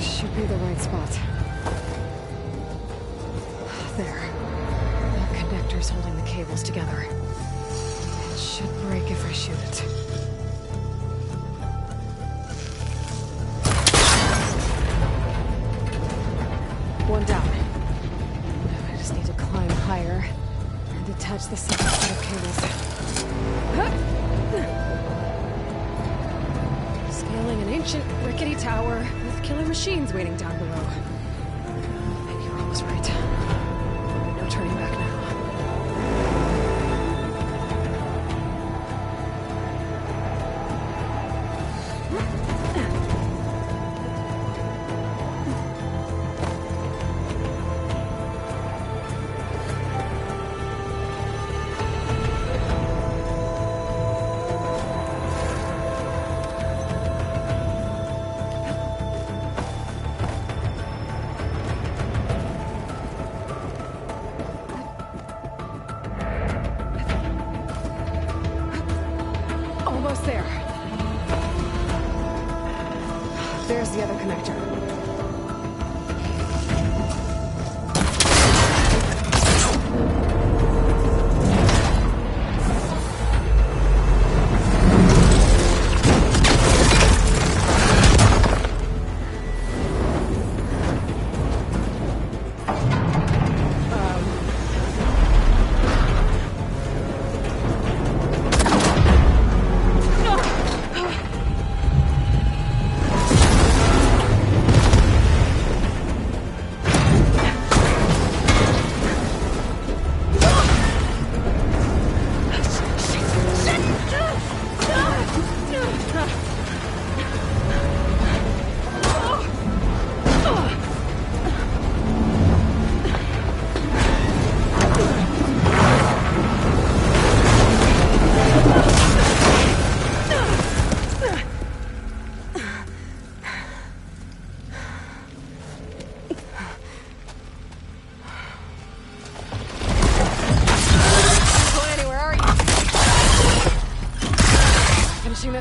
Should be the right spot. There. The connector's holding the cables together. It should break if I shoot it. One down. Now I just need to climb higher and detach the second set of cables. Scaling an ancient, rickety tower with killer machines waiting down below. Maybe Ron was right. No turning back now.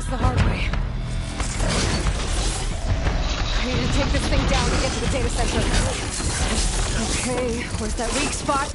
this the hard way. I need to take this thing down to get to the data center. Okay, where's that weak spot?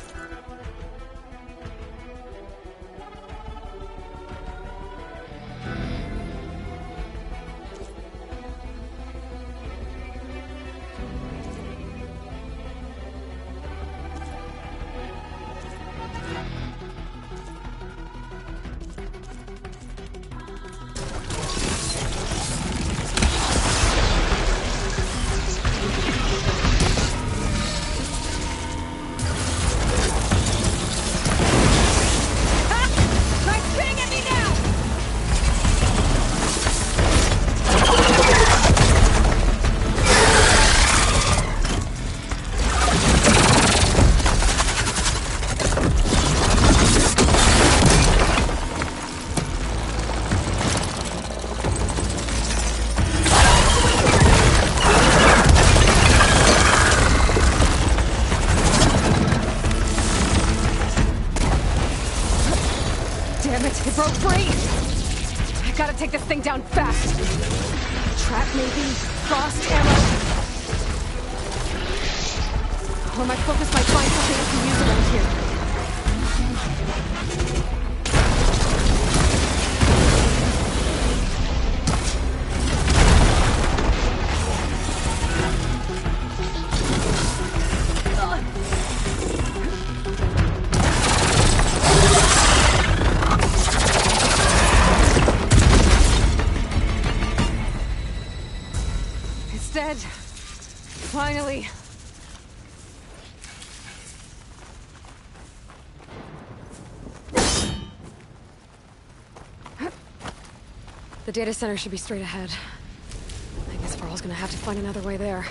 Take this thing down fast. Trap maybe? Frost ammo? Or my focus might find something I can use around here. Dead. Finally. The data center should be straight ahead. I guess Varl's gonna have to find another way there.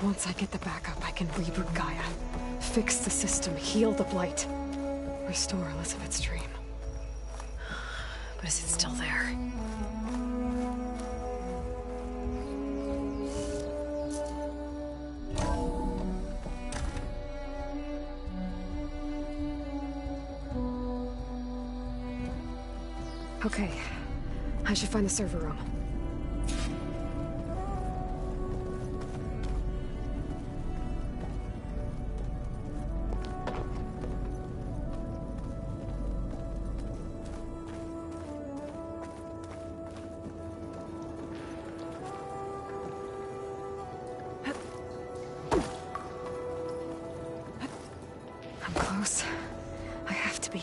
Once I get the backup, I can reboot Gaia. Fix the system, heal the Blight. Restore Elizabeth's dream. But is it still there? Okay. I should find the server room. I'm close. I have to be.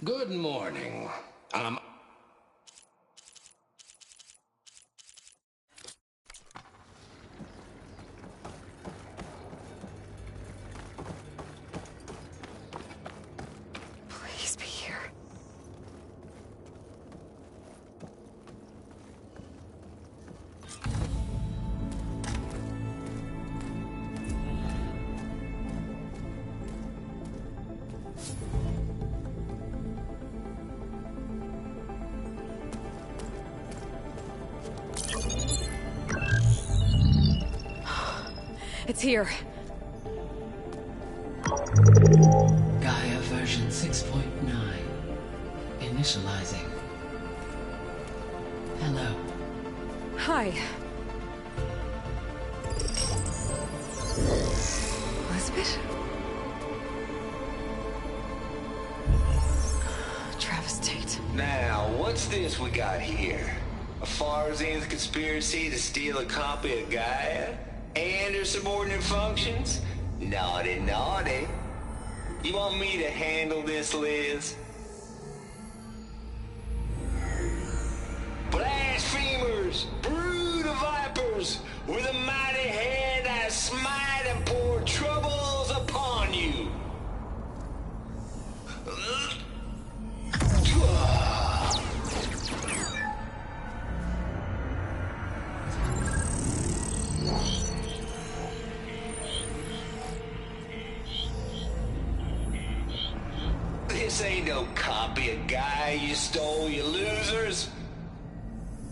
Good morning. It's here. Gaia version 6.9. Initializing. Hello. Hi. Elizabeth? Travis Tate. Now, what's this we got here? A Farzian's conspiracy to steal a copy of Gaia? And her subordinate functions? Naughty, naughty. You want me to handle this, Liz? Blasphemers! Brood of vipers! With a mighty hand I smite and pour troubles upon you! This ain't no copy of Gaia you stole, you losers.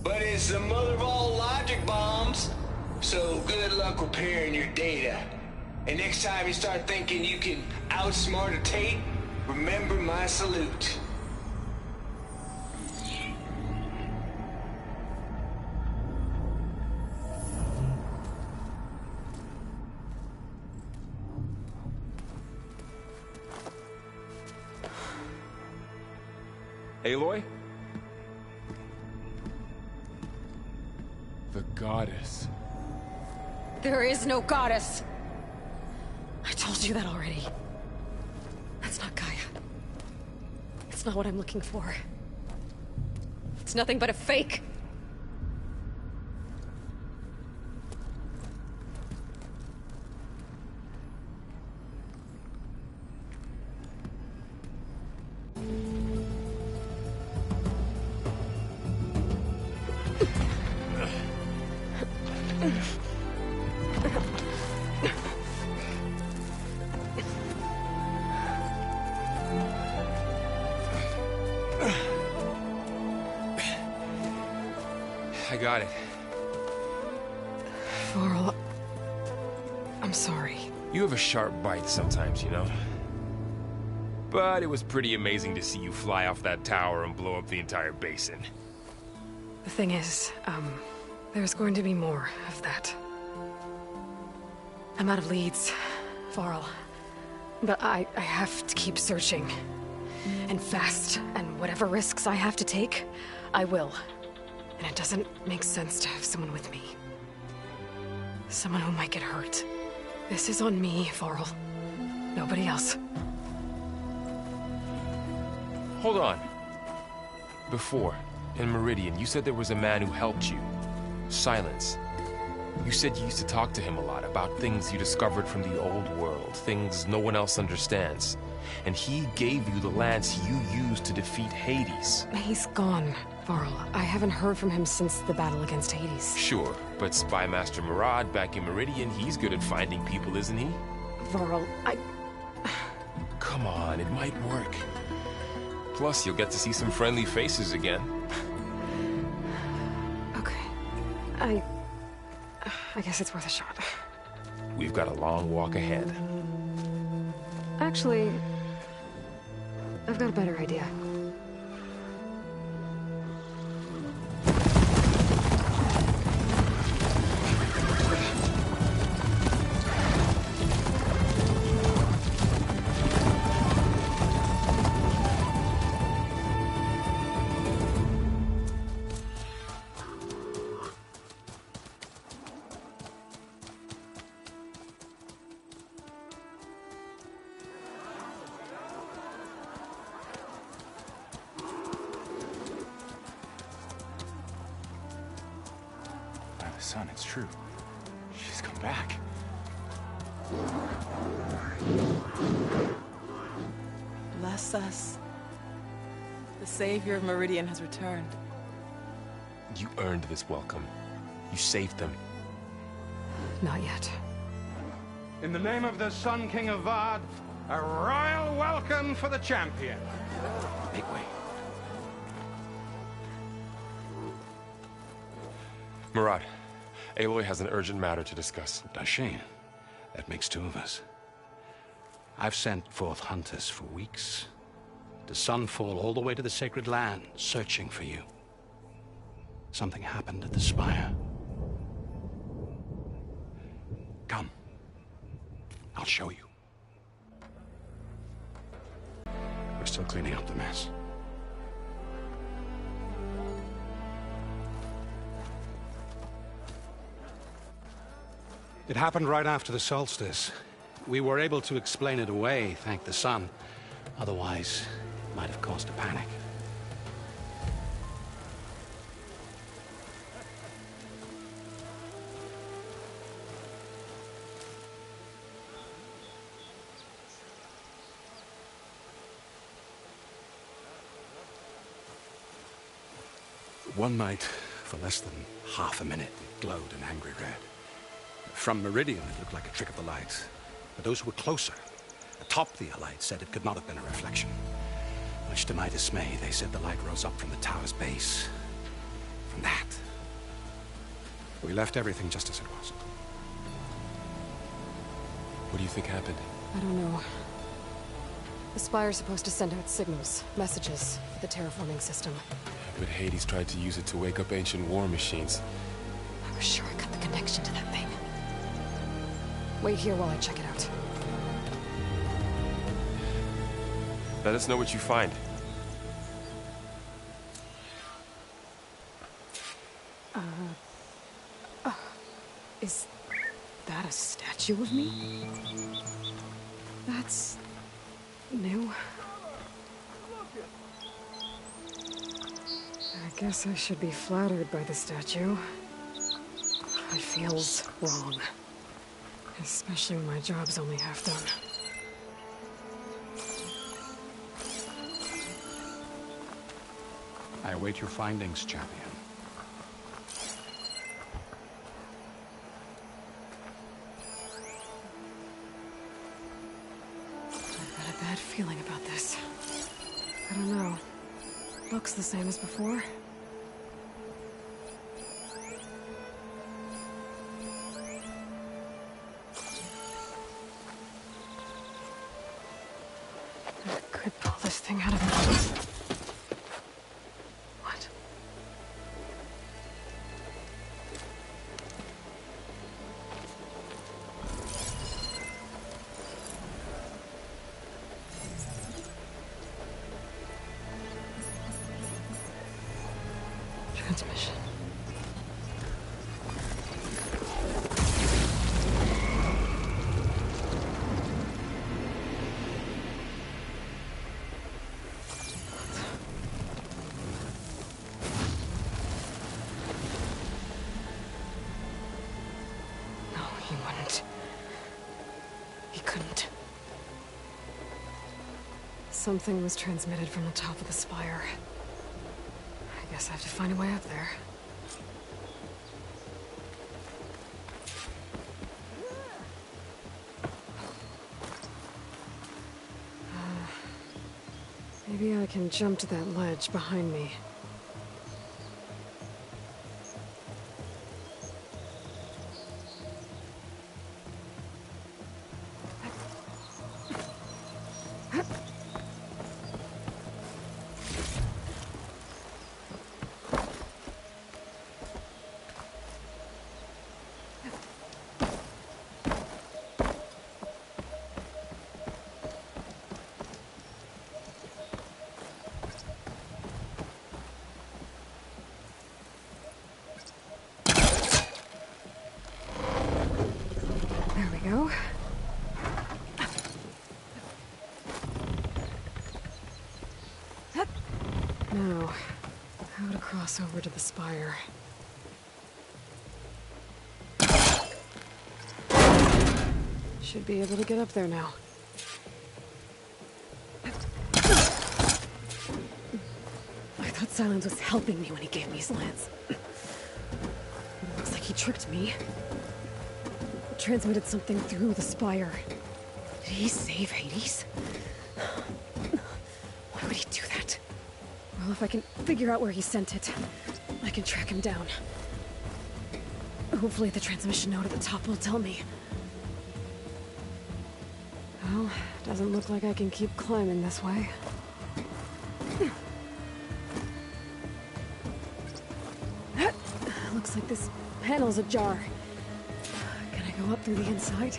But it's the mother of all logic bombs. So good luck repairing your data. And next time you start thinking you can outsmart a Tate, remember my salute. Aloy? The goddess. There is no goddess. I told you that already. That's not Gaia. It's not what I'm looking for. It's nothing but a fake. I got it. Varl, I'm sorry. You have a sharp bite sometimes, you know? But it was pretty amazing to see you fly off that tower and blow up the entire basin. The thing is, there's going to be more of that. I'm out of leads, Varl. But I have to keep searching. And fast, and whatever risks I have to take, I will. And it doesn't make sense to have someone with me. Someone who might get hurt. This is on me, Varl. Nobody else. Hold on. Before, in Meridian, you said there was a man who helped you. Silence. You said you used to talk to him a lot about things you discovered from the old world, things no one else understands. And he gave you the lance you used to defeat Hades. He's gone, Varl. I haven't heard from him since the battle against Hades. Sure, but Spy Master Murad back in Meridian, he's good at finding people, isn't he? Varl, Come on, it might work. Plus, you'll get to see some friendly faces again. Okay. I guess it's worth a shot. We've got a long walk ahead. Actually, I've got a better idea. Son, it's true. She's come back. Bless us. The savior of Meridian has returned. You earned this welcome. You saved them. Not yet. In the name of the Sun King of Vard, a royal welcome for the champion. Make way. Murad, Aloy has an urgent matter to discuss. Dashane, That makes two of us. I've sent forth hunters for weeks, to Sunfall all the way to the Sacred Land, searching for you. Something happened at the Spire. Come. I'll show you. We're still cleaning up the mess. It happened right after the solstice. We were able to explain it away, thank the sun. Otherwise, it might have caused a panic. One night, for less than half a minute, it glowed an angry red. From Meridian, it looked like a trick of the light. But those who were closer, atop the light, said it could not have been a reflection. Much to my dismay, they said the light rose up from the tower's base. From that. We left everything just as it was. What do you think happened? I don't know. The Spire's supposed to send out signals, messages, for the terraforming system. But Hades tried to use it to wake up ancient war machines. I was sure I got the connection to that thing. Wait here while I check it out. Let us know what you find. Is that a statue of me? That's new. I guess I should be flattered by the statue. It feels wrong. Especially when my job's only half done. I await your findings, champion. I've got a bad feeling about this. I don't know. Looks the same as before. I could pull this thing out of me. What? Transmission. No, he wouldn't. He couldn't. Something was transmitted from the top of the spire. I guess I have to find a way up there. Maybe I can jump to that ledge behind me. There we go. Now, how to cross over to the spire. Should be able to get up there now. I thought Silence was helping me when he gave me slants. Looks like he tricked me. Transmitted something through the spire. Did he save Hades? Why would he do that? Well, if I can figure out where he sent it, I can track him down. Hopefully the transmission node at the top will tell me. Well, doesn't look like I can keep climbing this way. Looks like this panel's ajar. Can I go up through the inside?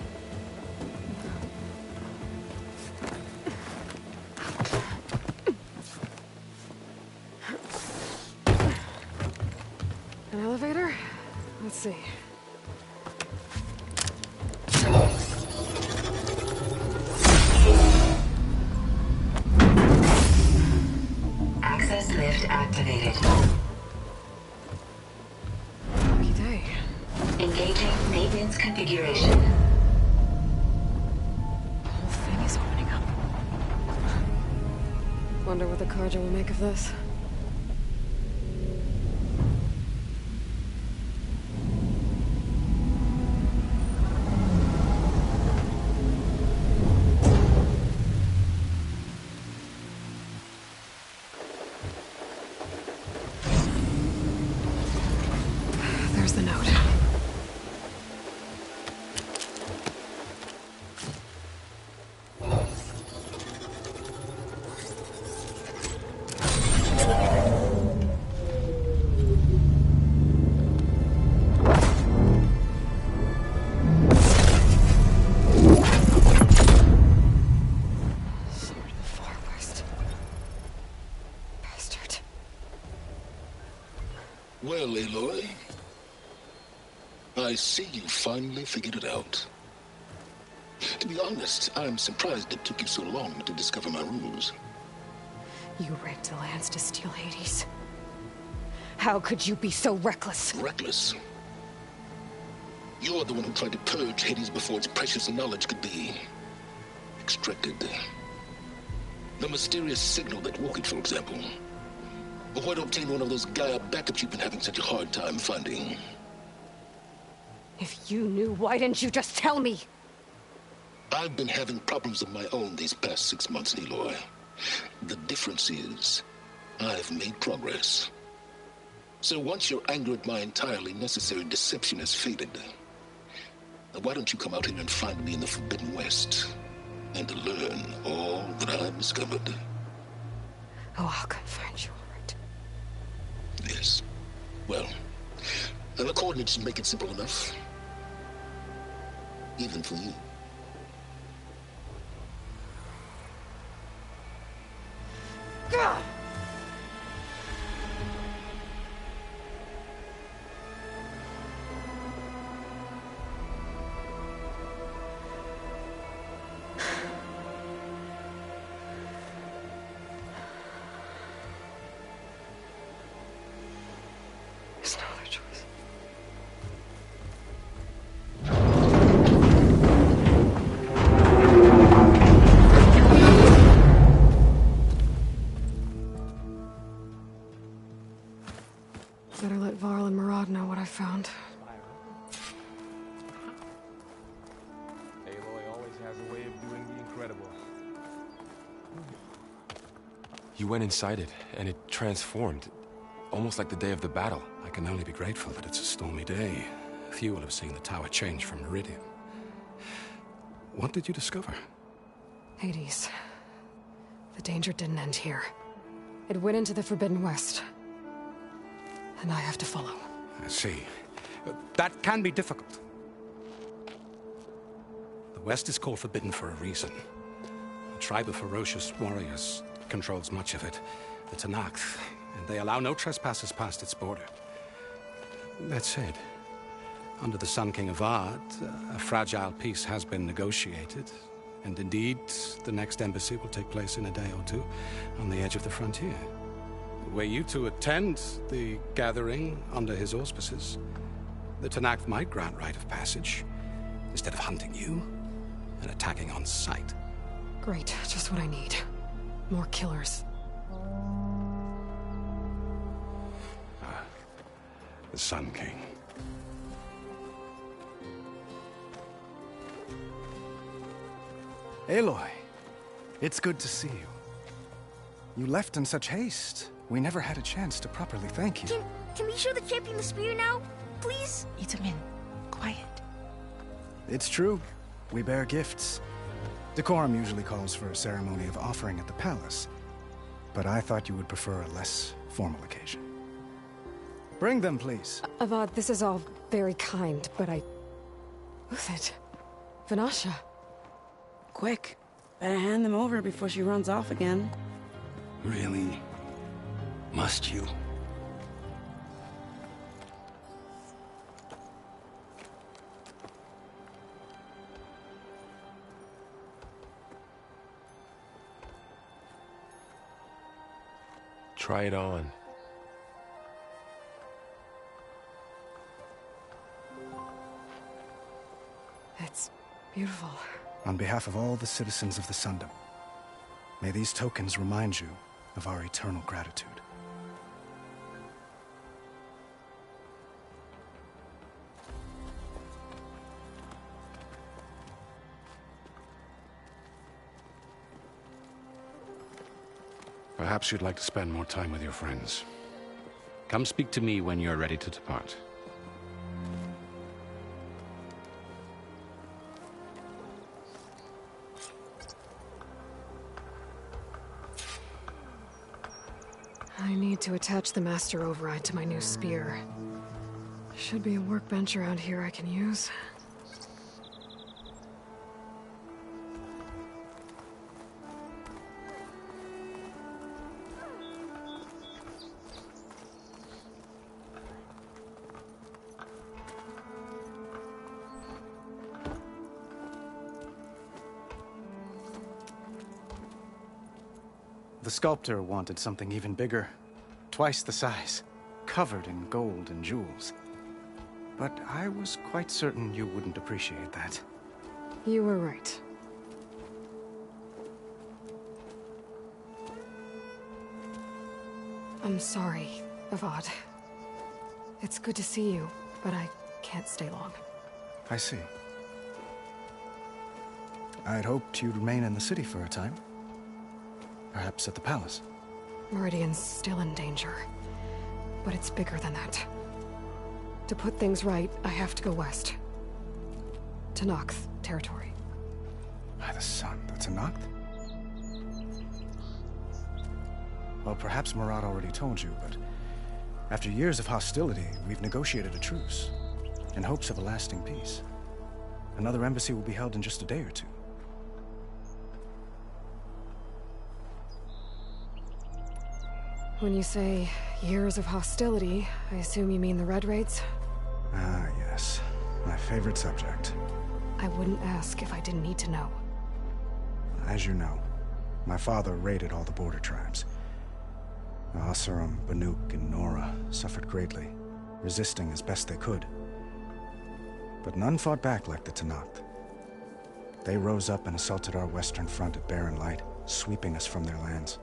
An elevator? Let's see. Access lift activated. Lucky day. Engaging maintenance configuration. The whole thing is opening up. Wonder what the Carja will make of this. There's the note. Sword of the Far West. Bastard. Well, Aloy, I see you finally figured it out. To be honest, I'm surprised it took you so long to discover my rules. You raked the lands to steal Hades. How could you be so reckless? Reckless? You're the one who tried to purge Hades before its precious knowledge could be extracted. The mysterious signal that woke it, for example. Or why to obtain one of those Gaia backups you've been having such a hard time finding. If you knew, why didn't you just tell me? I've been having problems of my own these past 6 months, Aloy. The difference is, I've made progress. So once your anger at my entirely necessary deception has faded, why don't you come out here and find me in the Forbidden West, and learn all that I've discovered? Oh, I'll come find you, all right. Yes. Well, the coordinates should make it simple enough. Even for you. Gah! There's no other choice. Better let Varl and Murad know what I found. Aloy always has a way of doing the incredible. You went inside it, and it transformed. Almost like the day of the battle. I can only be grateful that it's a stormy day. Few will have seen the tower change from Meridian. What did you discover? Hades. The danger didn't end here. It went into the Forbidden West. And I have to follow. I see. That can be difficult. The West is called Forbidden for a reason. A tribe of ferocious warriors controls much of it. The Tenakth, and they allow no trespassers past its border. That said, under the Sun King Avad, a fragile peace has been negotiated. And indeed, the next embassy will take place in a day or two on the edge of the frontier. Were you to attend the gathering under his auspices, the Tenakth might grant right of passage, instead of hunting you and attacking on sight. Great, just what I need. More killers. The Sun King. Aloy, it's good to see you. You left in such haste. We never had a chance to properly thank you. Can we show the champion the spear now? Please? Itamin, quiet. It's true. We bear gifts. Decorum usually calls for a ceremony of offering at the palace, but I thought you would prefer a less formal occasion. Bring them, please. Avad, this is all very kind, but Who's it? Vanasha. Quick. Better hand them over before she runs off again. Really? Must you? Try it on. It's beautiful. On behalf of all the citizens of the Sundom, may these tokens remind you of our eternal gratitude. Perhaps you'd like to spend more time with your friends. Come speak to me when you're ready to depart. I need to attach the master override to my new spear. Should be a workbench around here I can use. The sculptor wanted something even bigger, twice the size, covered in gold and jewels. But I was quite certain you wouldn't appreciate that. You were right. I'm sorry, Avad. It's good to see you, but I can't stay long. I see. I'd hoped you'd remain in the city for a time. Perhaps at the palace. Meridian's still in danger, but it's bigger than that. To put things right, I have to go west. To Nox territory. By the sun, that's a Nox? Well, perhaps Murad already told you, but after years of hostility, we've negotiated a truce, in hopes of a lasting peace. Another embassy will be held in just a day or two. When you say years of hostility, I assume you mean the Red Raids? Ah, yes. My favorite subject. I wouldn't ask if I didn't need to know. As you know, my father raided all the border tribes. The Asurum, Banuk, and Nora suffered greatly, resisting as best they could. But none fought back like the Tenakth. They rose up and assaulted our western front at Barren Light, sweeping us from their lands.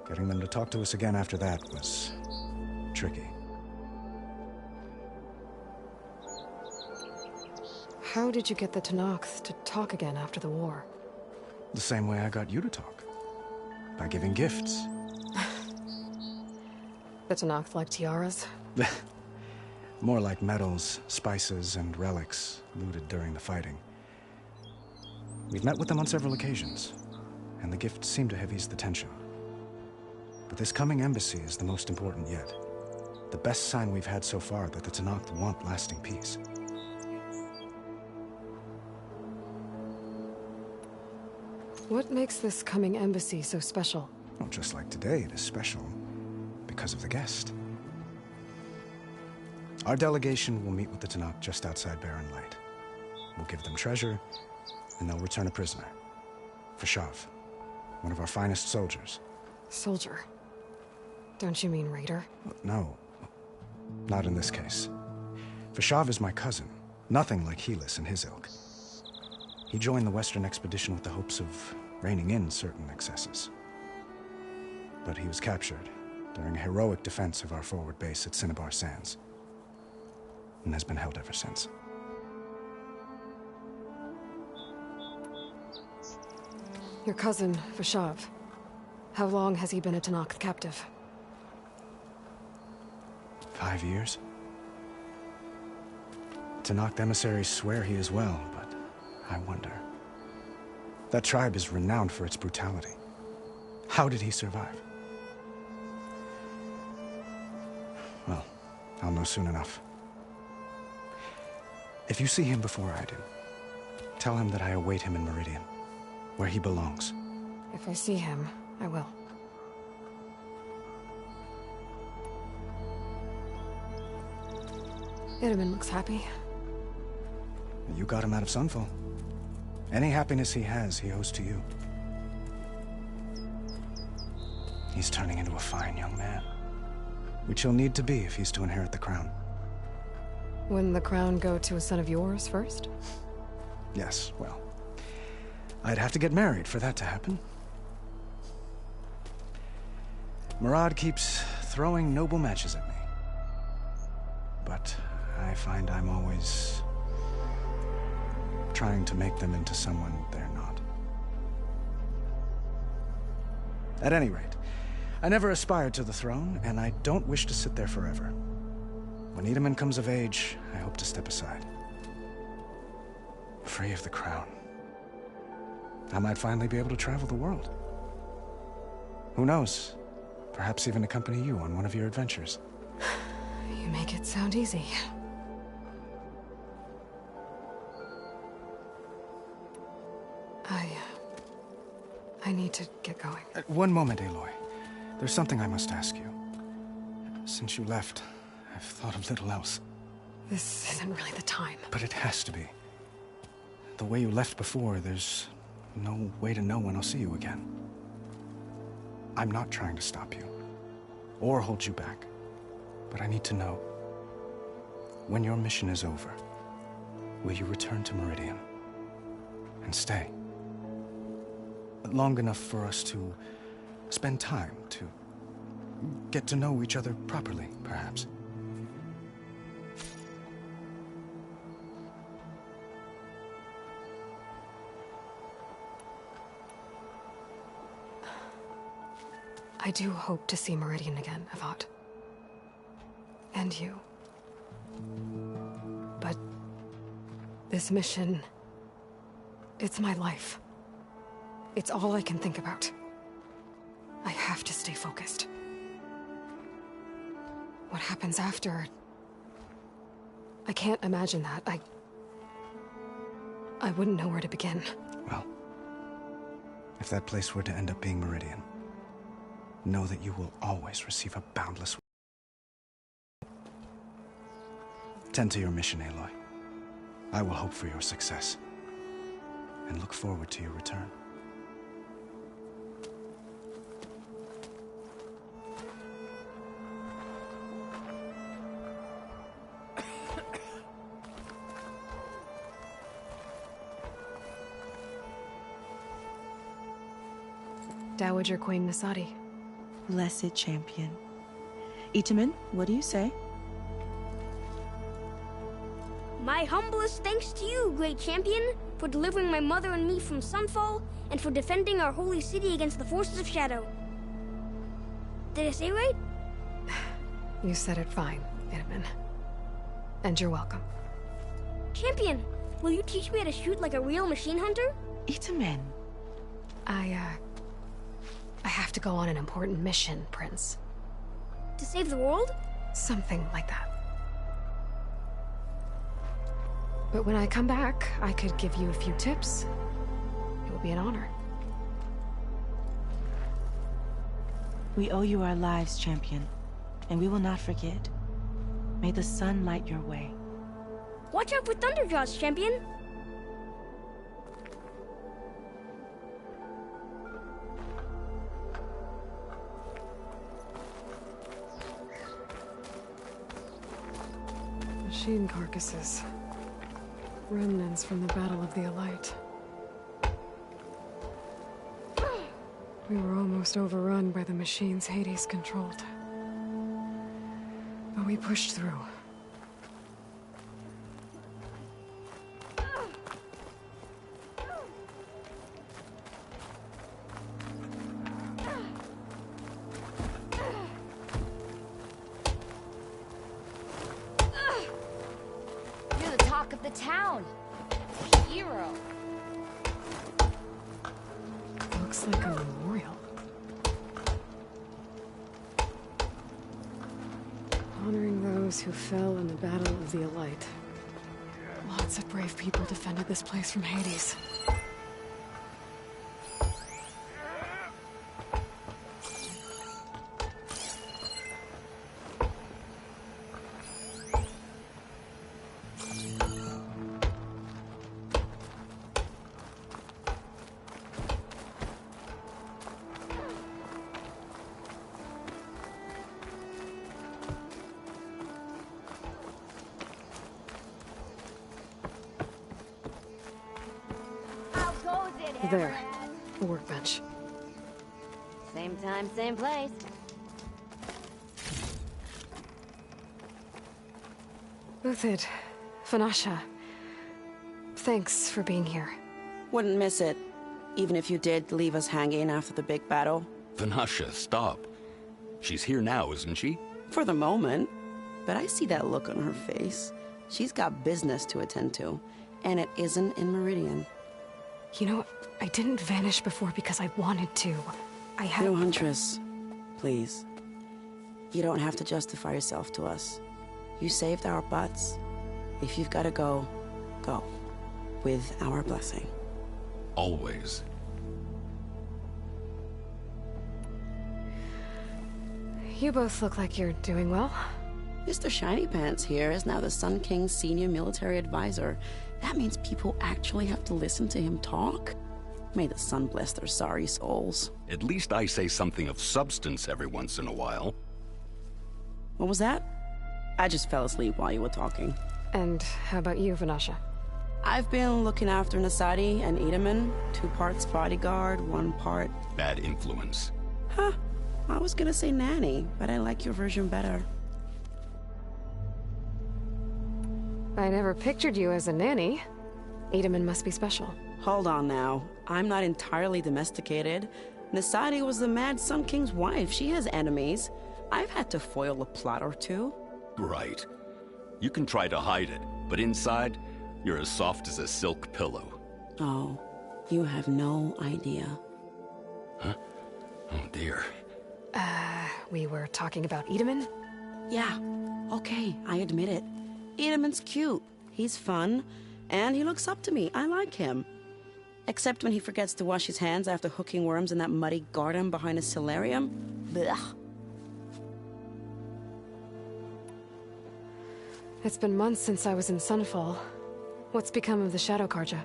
Getting them to talk to us again after that was tricky. How did you get the Tenakth to talk again after the war? The same way I got you to talk. By giving gifts. The Tenakth like tiaras? More like medals, spices, and relics looted during the fighting. We've met with them on several occasions, and the gifts seem to have eased the tension. But this coming embassy is the most important yet. The best sign we've had so far that the Tenakth want lasting peace. What makes this coming embassy so special? Well, just like today, it is special because of the guest. Our delegation will meet with the Tenakth just outside Barren Light. We'll give them treasure, and they'll return a prisoner. Fashav, one of our finest soldiers. Soldier? Don't you mean raider? No. Not in this case. Fashav is my cousin. Nothing like Helis and his ilk. He joined the Western expedition with the hopes of reining in certain excesses. But he was captured during a heroic defense of our forward base at Cinnabar Sands, and has been held ever since. Your cousin, Fashav. How long has he been a Tenakth captive? 5 years. Tenakth emissaries swear he is well, but I wonder. That tribe is renowned for its brutality. How did he survive? Well, I'll know soon enough. If you see him before I do, tell him that I await him in Meridian, where he belongs. If I see him, I will. Itaman looks happy. You got him out of Sunfall. Any happiness he has, he owes to you. He's turning into a fine young man, which he'll need to be if he's to inherit the crown. Wouldn't the crown go to a son of yours first? Yes, well, I'd have to get married for that to happen. Murad keeps throwing noble matches at me. But I find I'm always trying to make them into someone they're not. At any rate, I never aspired to the throne, and I don't wish to sit there forever. When Itaman comes of age, I hope to step aside. Free of the crown. I might finally be able to travel the world. Who knows? Perhaps even accompany you on one of your adventures. You make it sound easy. I need to get going. One moment, Aloy. There's something I must ask you. Since you left, I've thought of little else. This isn't really the time. But it has to be. The way you left before, there's no way to know when I'll see you again. I'm not trying to stop you, or hold you back. But I need to know, when your mission is over, will you return to Meridian and stay? Long enough for us to spend time, to get to know each other properly, perhaps. I do hope to see Meridian again, Avad. And you. But this mission, it's my life. It's all I can think about. I have to stay focused. What happens after? I can't imagine that. I wouldn't know where to begin. Well, if that place were to end up being Meridian, know that you will always receive a boundless... Tend to your mission, Aloy. I will hope for your success, and look forward to your return. Dowager Queen Nasadi. Blessed champion. Itaman, what do you say? My humblest thanks to you, great champion, for delivering my mother and me from Sunfall, and for defending our holy city against the forces of Shadow. Did I say right? You said it fine, Itaman. And you're welcome. Champion, will you teach me how to shoot like a real machine hunter? Itaman. I have to go on an important mission, Prince. To save the world? Something like that. But when I come back, I could give you a few tips. It would be an honor. We owe you our lives, champion, and we will not forget. May the sun light your way. Watch out for Thunderjaws, champion! Machine carcasses. Remnants from the Battle of the Elite. We were almost overrun by the machines Hades controlled. But we pushed through. You're the talk of the town. Hero. Looks like a memorial. Honoring those who fell in the Battle of the Elite. Lots of brave people defended this place from Hades. There. A workbench. Same time, same place. Uthid, Vanasha. Thanks for being here. Wouldn't miss it. Even if you did leave us hanging after the big battle. Vanasha, stop. She's here now, isn't she? For the moment. But I see that look on her face. She's got business to attend to. And it isn't in Meridian. You know, I didn't vanish before because I wanted to. I had... No, Huntress. Please. You don't have to justify yourself to us. You saved our butts. If you've got to go, go. With our blessing. Always. You both look like you're doing well. Mr. Shiny Pants here is now the Sun King's senior military advisor. That means people actually have to listen to him talk? May the sun bless their sorry souls. At least I say something of substance every once in a while. What was that? I just fell asleep while you were talking. And how about you, Vanasha? I've been looking after Nasadi and Edaman. 2 parts bodyguard, 1 part... Bad influence. Huh. I was gonna say nanny, but I like your version better. I never pictured you as a nanny. Edaman must be special. Hold on now. I'm not entirely domesticated. Nasadi was the Mad Sun King's wife. She has enemies. I've had to foil a plot or 2. Right. You can try to hide it, but inside, you're as soft as a silk pillow. Oh, you have no idea. Huh? Oh dear. We were talking about Edaman? Yeah. Okay, I admit it. Edaman's cute. He's fun. And he looks up to me. I like him. Except when he forgets to wash his hands after hooking worms in that muddy garden behind a solarium. Blech. It's been months since I was in Sunfall. What's become of the Shadow Karja?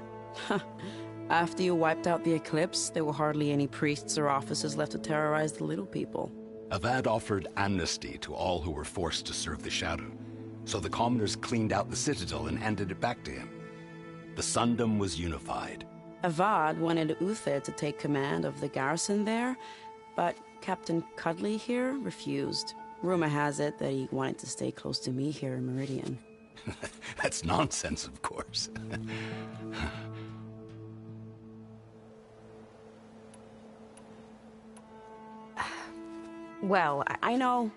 After you wiped out the eclipse, there were hardly any priests or officers left to terrorize the little people. Avad offered amnesty to all who were forced to serve the Shadow. So the commoners cleaned out the citadel and handed it back to him. The Sundom was unified. Avad wanted Uthid to take command of the garrison there, but Captain Cuddly here refused. Rumor has it that he wanted to stay close to me here in Meridian. That's nonsense, of course. Well, I know.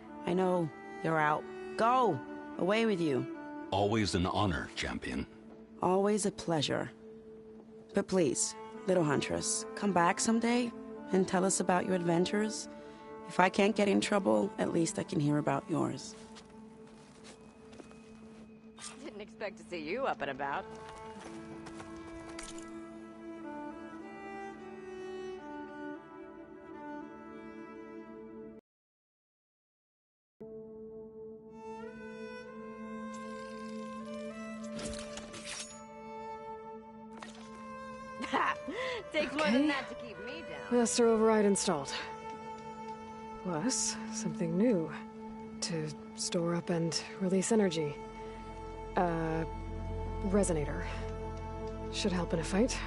You're out. Go! Away with you. Always an honor, champion. Always a pleasure. But please, little Huntress, come back someday and tell us about your adventures. If I can't get in trouble, at least I can hear about yours. Didn't expect to see you up and about. Takes more than that to keep me down. Master override installed. Plus, something new. To store up and release energy. Resonator. Should help in a fight.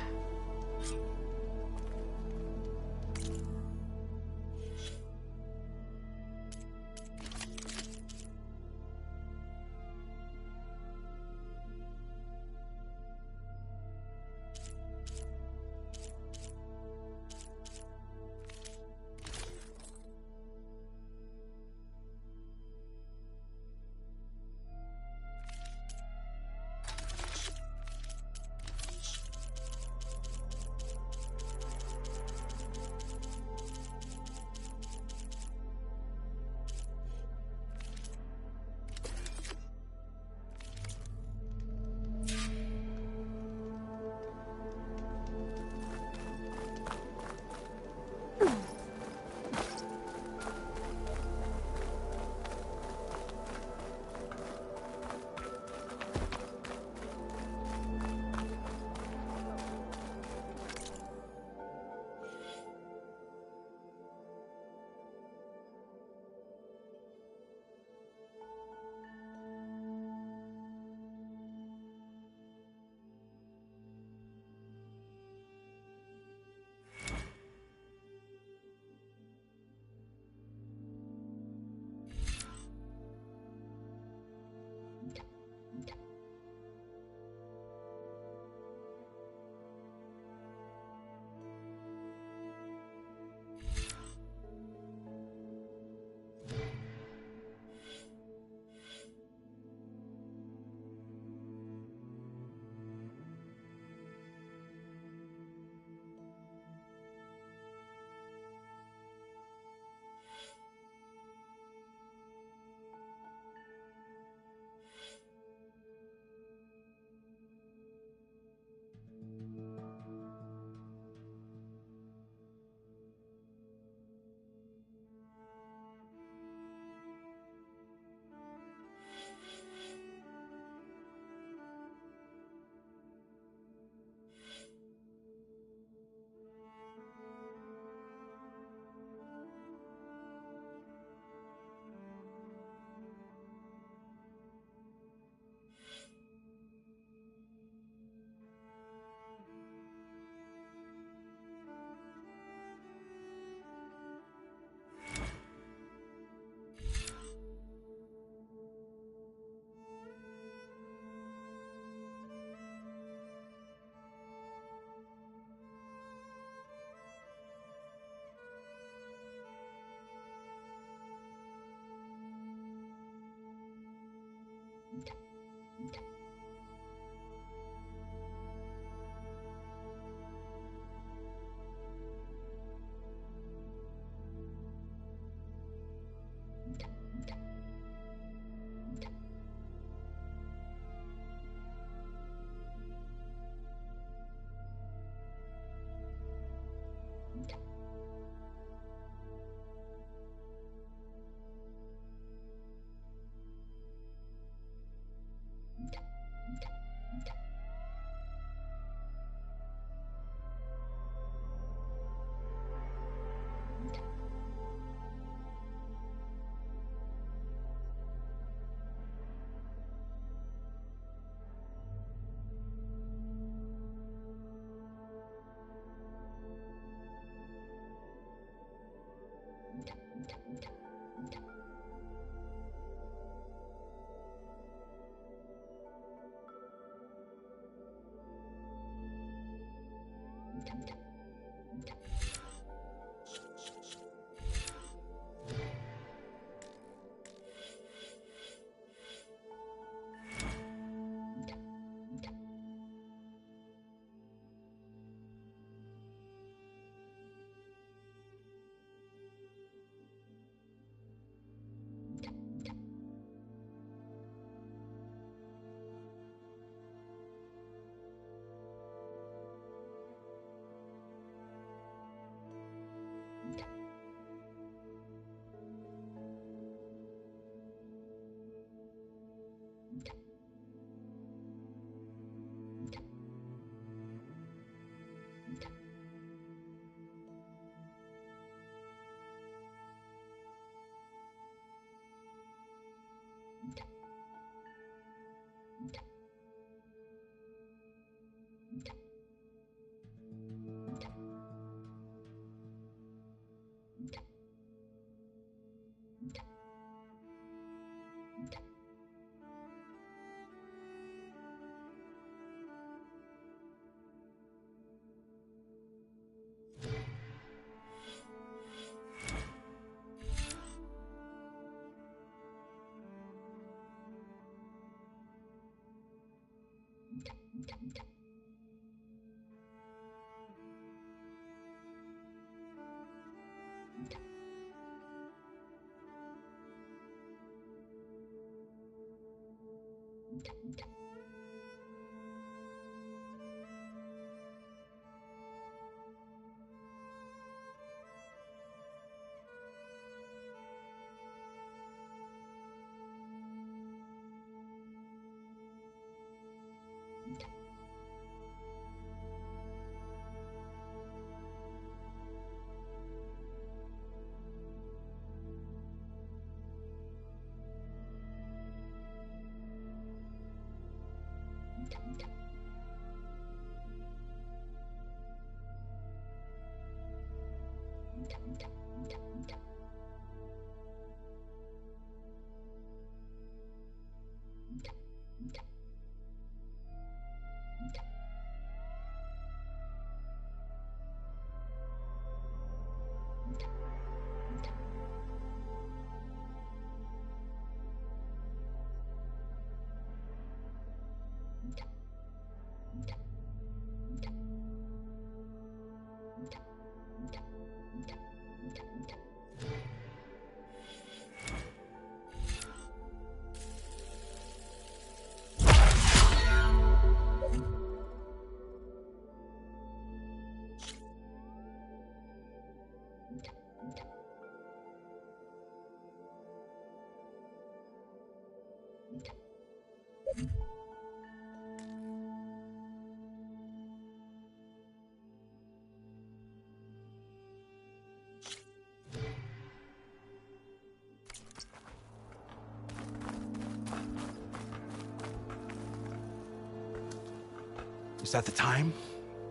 Is that the time?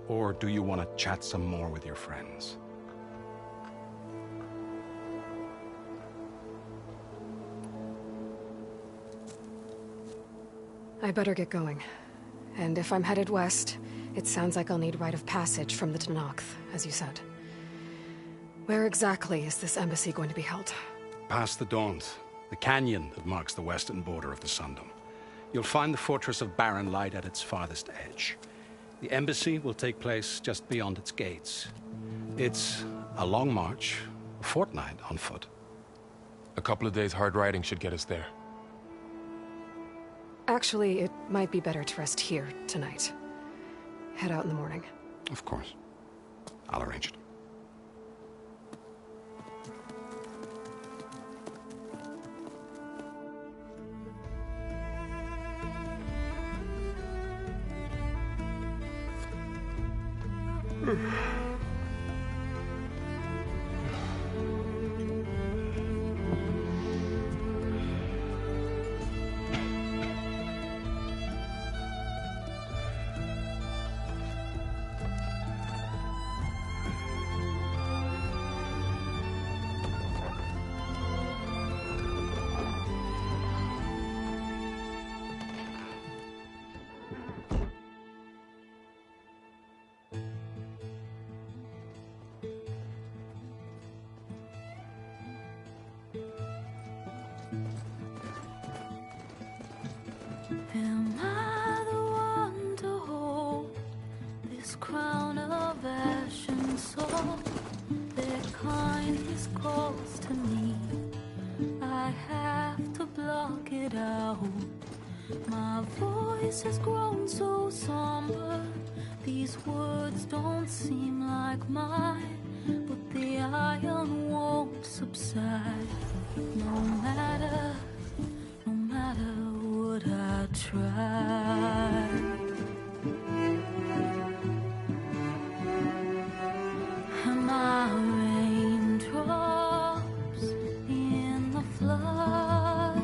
Or do you want to chat some more with your friends? I better get going. And if I'm headed west, it sounds like I'll need rite of passage from the Tenakth, as you said. Where exactly is this embassy going to be held? Past the Daunt, the canyon that marks the western border of the Sundom. You'll find the fortress of Barren Light at its farthest edge. The embassy will take place just beyond its gates. It's a long march, a fortnight on foot. A couple of days hard riding should get us there. Actually, it might be better to rest here tonight. Head out in the morning. Of course. I'll arrange it. Am I the one to hold this crown of ash and salt? Their kindness calls to me. I have to block it out. My voice has grown so somber. These words don't seem like mine, but the iron won't subside. No matter what I try. Am I raindrops in the flood?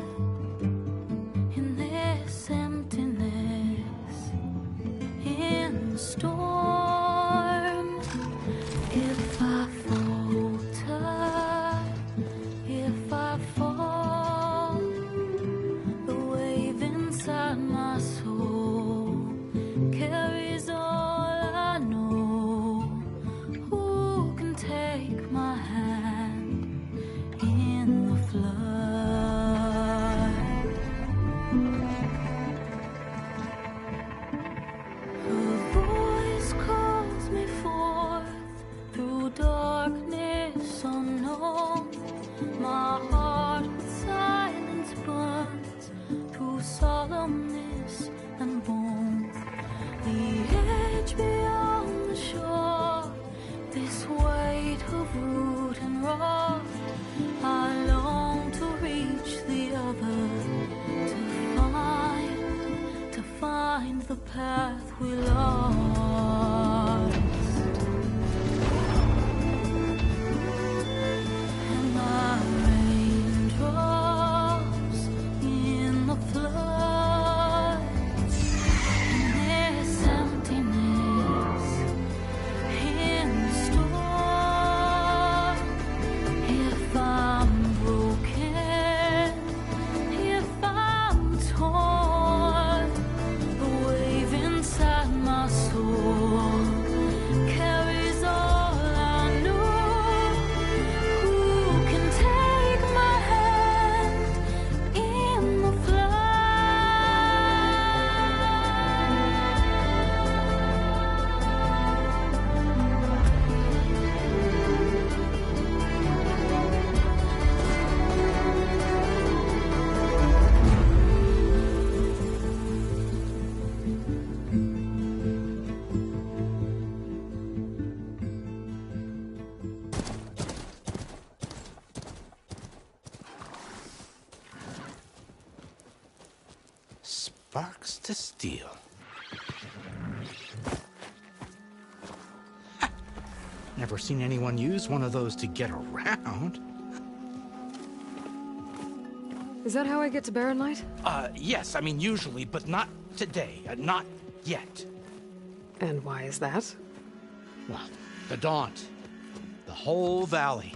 In this emptiness, in the storm. If I falter, if I fall, the wave inside my soul carries all I know. Who can take my hand in the flood? Sparks to steel. Never seen anyone use one of those to get around. Is that how I get to Barren Light? Yes, I mean usually, but not today. Not yet. And why is that? Well, the Daunt. The whole valley.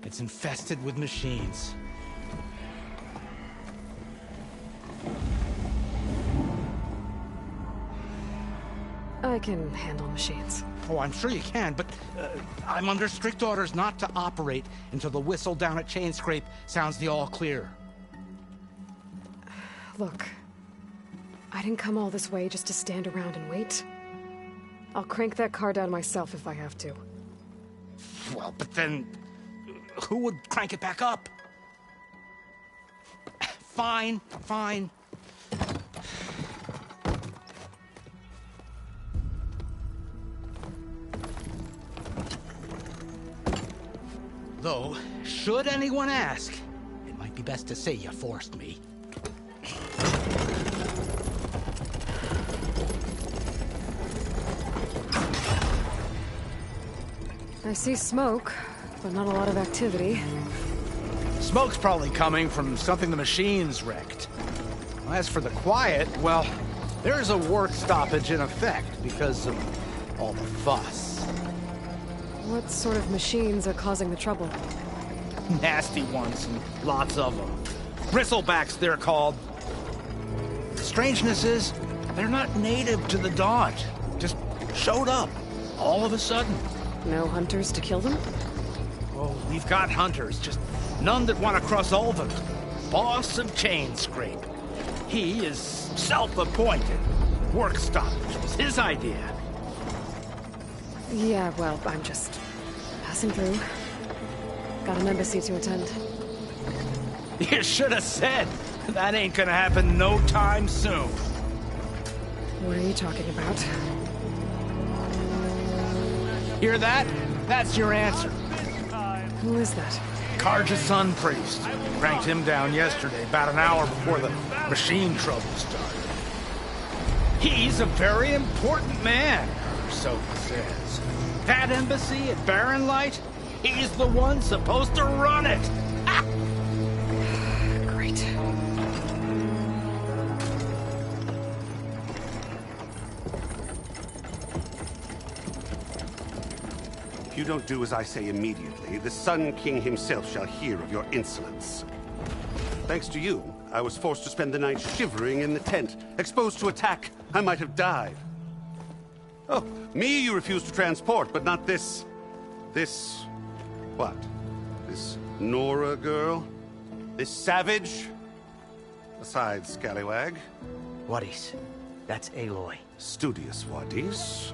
It's infested with machines. I can handle machines. Oh, I'm sure you can, but I'm under strict orders not to operate until the whistle down at Chainscrape sounds the all clear. Look, I didn't come all this way just to stand around and wait. I'll crank that car down myself if I have to. Well, but then who would crank it back up? Fine, fine. Though, should anyone ask, it might be best to say you forced me. I see smoke, but not a lot of activity. Smoke's probably coming from something the machines wrecked. As for the quiet, well, there's a work stoppage in effect because of all the fuss. What sort of machines are causing the trouble? Nasty ones, and lots of them. Bristlebacks, they're called. The strangeness is, they're not native to the Daunt. Just showed up, all of a sudden. No hunters to kill them? Oh, we've got hunters, just none that want to cross over. Boss of Chainscrape. He is self-appointed. Work stoppage was his idea. Yeah, well, I'm just passing through. Got an embassy to attend. You should have said. That ain't gonna happen no time soon. What are you talking about? Hear that? That's your answer. Who is that? Karja's Sun Priest. Cranked him down yesterday, about an hour before the machine trouble started. He's a very important man, or so he says. That embassy at Barren Light, he's the one supposed to run it. Ah! Great. If you don't do as I say immediately, the Sun King himself shall hear of your insolence. Thanks to you, I was forced to spend the night shivering in the tent, exposed to attack. I might have died. Oh, me you refuse to transport, but not this... what? This Nora girl? This savage? Besides, scallywag. Wadis. That's Aloy. Studious Wadis.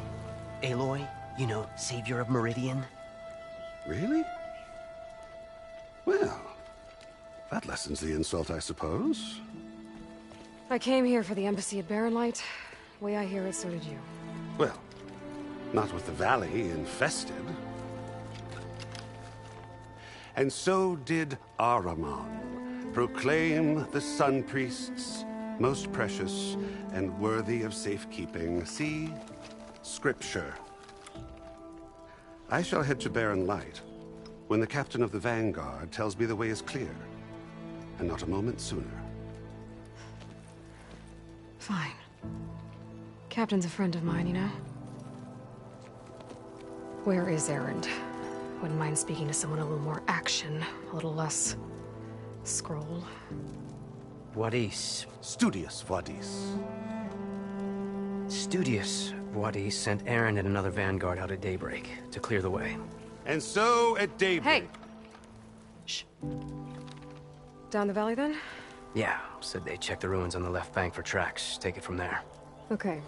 Aloy, you know, savior of Meridian. Really? Well, that lessens the insult, I suppose. I came here for the embassy at Barren Light. Way I hear it, so did you. Well, not with the valley infested. And so did Ahriman, proclaim the Sun Priests most precious and worthy of safekeeping. See? Scripture. I shall head to Barren Light when the captain of the Vanguard tells me the way is clear, and not a moment sooner. Fine. Captain's a friend of mine, you know? Where is Erend? Wouldn't mind speaking to someone a little more action, a little less... scroll. Wadis. Studious Wadis. Studious Wadis sent Aaron and another Vanguard out at daybreak to clear the way. And so at daybreak... Hey! Shh. Down the valley, then? Yeah, said they checked the ruins on the left bank for tracks. Take it from there. Okay.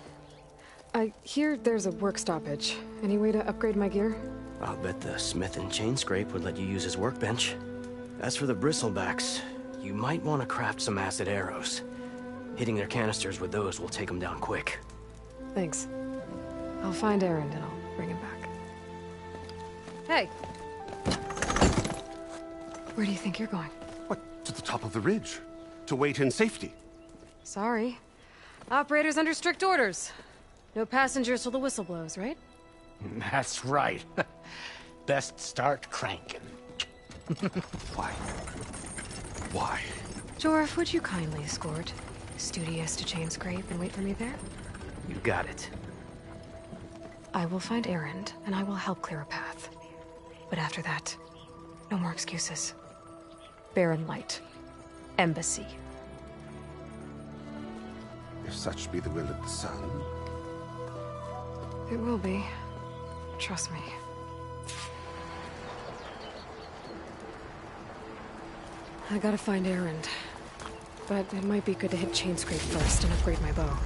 I hear there's a work stoppage. Any way to upgrade my gear? I'll bet the smith in Chainscrape would let you use his workbench. As for the bristlebacks, you might want to craft some acid arrows. Hitting their canisters with those will take them down quick. Thanks. I'll find Erend and I'll bring him back. Hey! Where do you think you're going? What, to the top of the ridge? To wait in safety. Sorry. Operator's under strict orders. No passengers till the whistle blows, right? That's right. Best start cranking. Why? Why? Jorf, would you kindly escort Studious to Chainscrape and wait for me there? You got it. I will find Erend, and I will help clear a path. But after that, no more excuses. Barren Light. Embassy. If such be the will of the sun. It will be. Trust me. I gotta find Erend. But it might be good to hit Chainscrape first and upgrade my bow.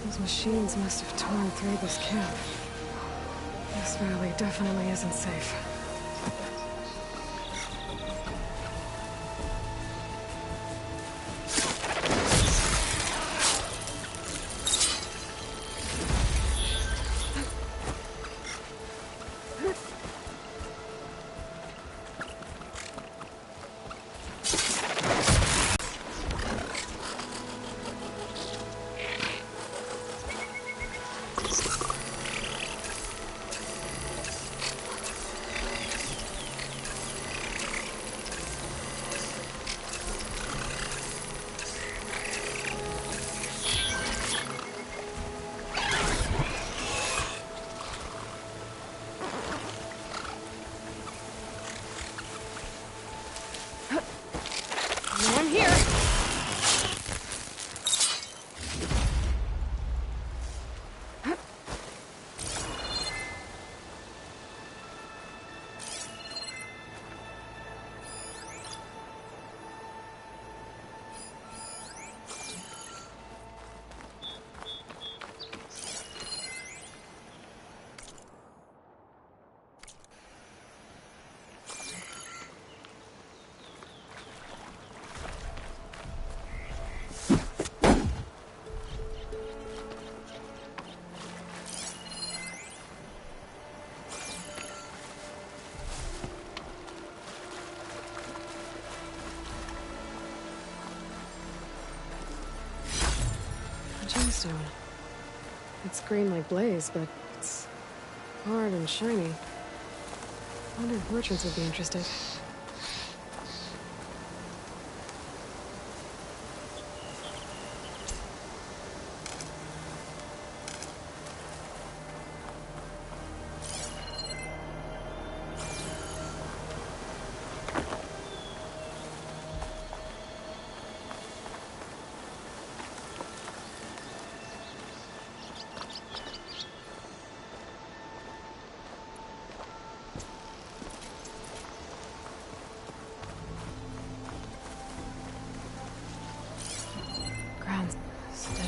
Those machines must have torn through this camp. This valley definitely isn't safe. I'm here. Gemstone. It's green like blaze, but it's hard and shiny. I wonder if merchants would be interested.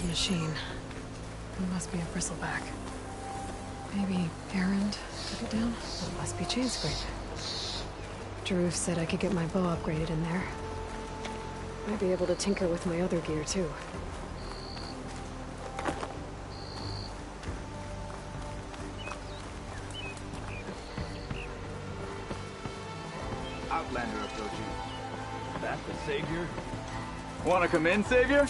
Machine. It must be a bristleback. Maybe Erend took it down? It must be Chainscrape. Drew said I could get my bow upgraded in there. Might be able to tinker with my other gear, too. Outlander approaching. That the Savior? Wanna come in, Savior?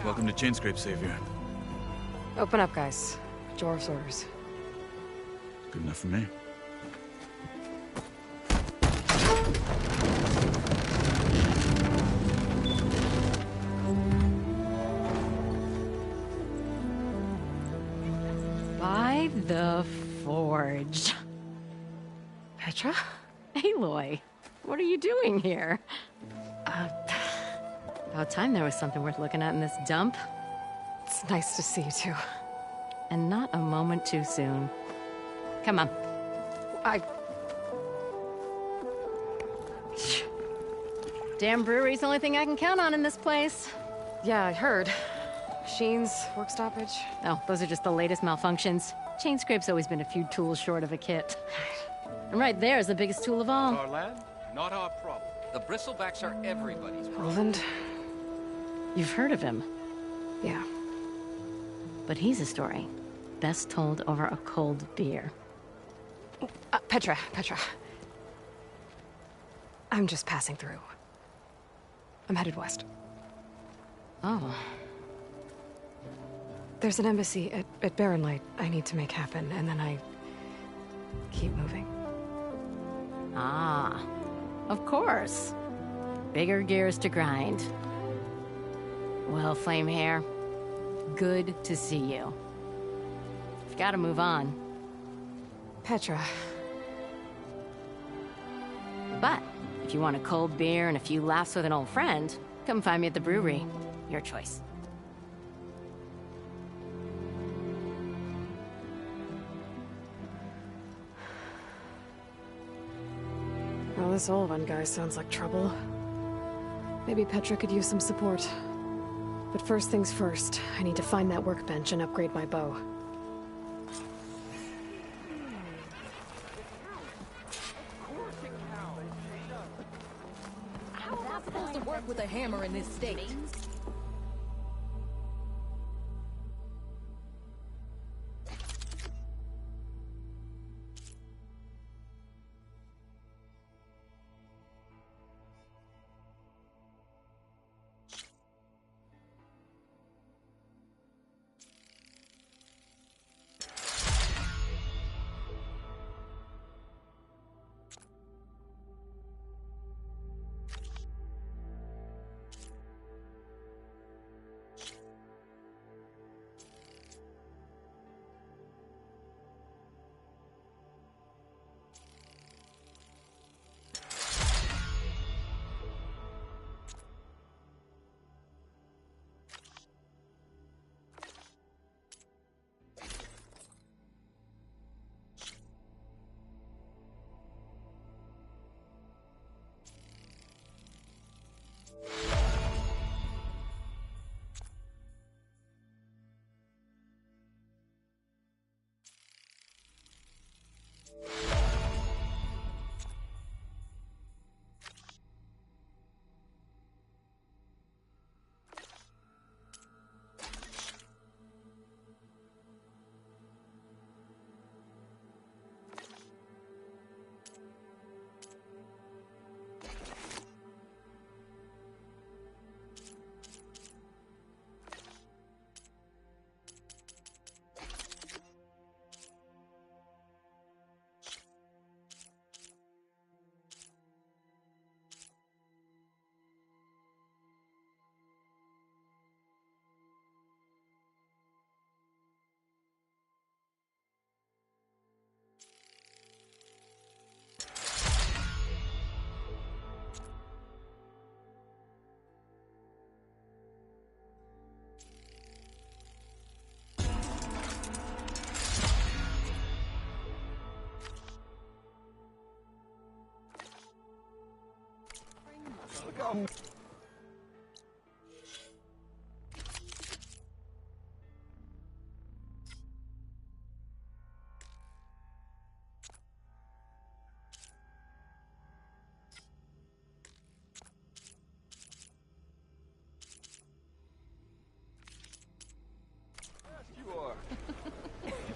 Welcome to Chainscrape, Savior. Open up, guys. Jorv's orders. Good enough for me. By the Forge. Petra? Aloy, what are you doing here? About time there was something worth looking at in this dump. It's nice to see you, too. And not a moment too soon. Come on. Damn brewery's the only thing I can count on in this place. Yeah, I heard. Machines, work stoppage. Oh, those are just the latest malfunctions. Chainscrape's always been a few tools short of a kit. And right there is the biggest tool of all. Our land, not our problem. The bristlebacks are everybody's problem. Roland? You've heard of him. Yeah. But he's a story best told over a cold beer. Petra. I'm just passing through. I'm headed west. Oh. There's an embassy at Barren Light I need to make happen, and then I keep moving. Ah, of course. Bigger gears to grind. Well, Flamehair, good to see you. You've got to move on. Petra. But if you want a cold beer and a few laughs with an old friend, come find me at the brewery. Your choice. Well, this Olvan guy sounds like trouble. Maybe Petra could use some support. But first things first, I need to find that workbench and upgrade my bow. How am I supposed to work with a hammer in this state?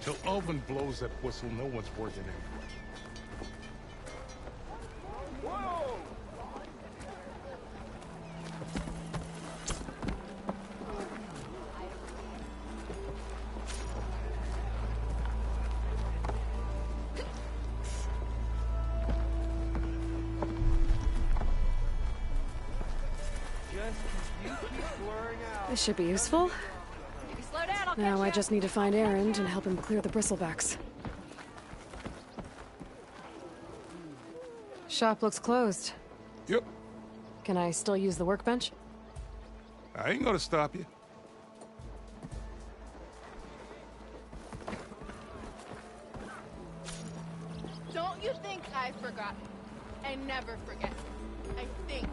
Till Ulvin blows that whistle, no one's working anyway. Whoa! This should be useful. Slow down, I'll Now catch I ya. just need to find Erend and help him clear the bristlebacks. Shop looks closed. Yep. Can I still use the workbench? I ain't gonna stop you. Don't you think I've forgotten? I never forget. I think.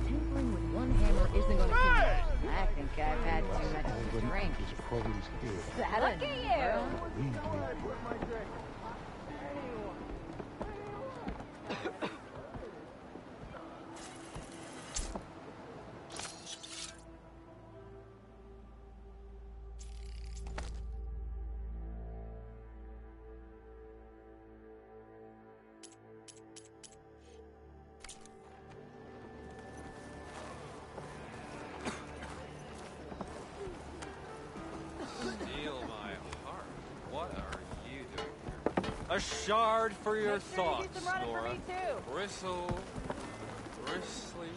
Tinkling with one hammer isn't gonna kill me. I think I've had too much to drink. Look at you! Steal my heart. What are you doing here? A shard for your thoughts, Nora. Bristle, bristly.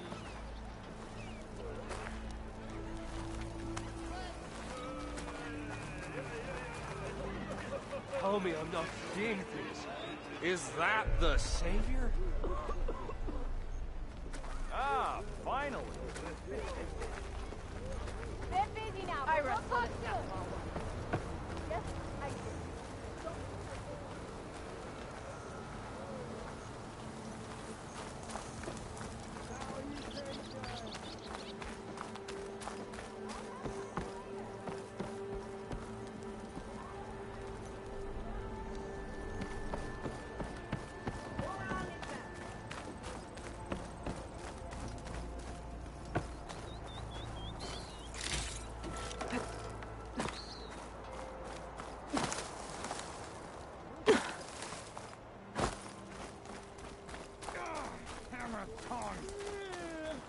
Tell me I'm not seeing things. Is that the savior? Ah, finally. They're busy now. I talk soon. Yes, I did.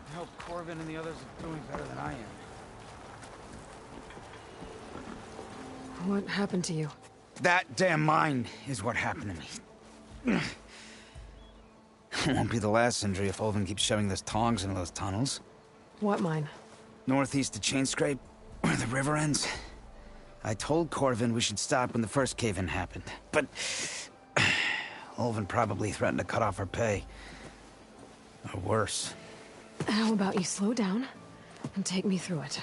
I hope Corvin and the others are doing better than I am. What happened to you? That damn mine is what happened to me. It won't be the last injury if Ulvin keeps shoving those tongs into those tunnels. What mine? Northeast of Chainscrape, where the river ends. I told Corvin we should stop when the first cave-in happened, but Ulvin probably threatened to cut off our pay. Or worse. How about you slow down and take me through it?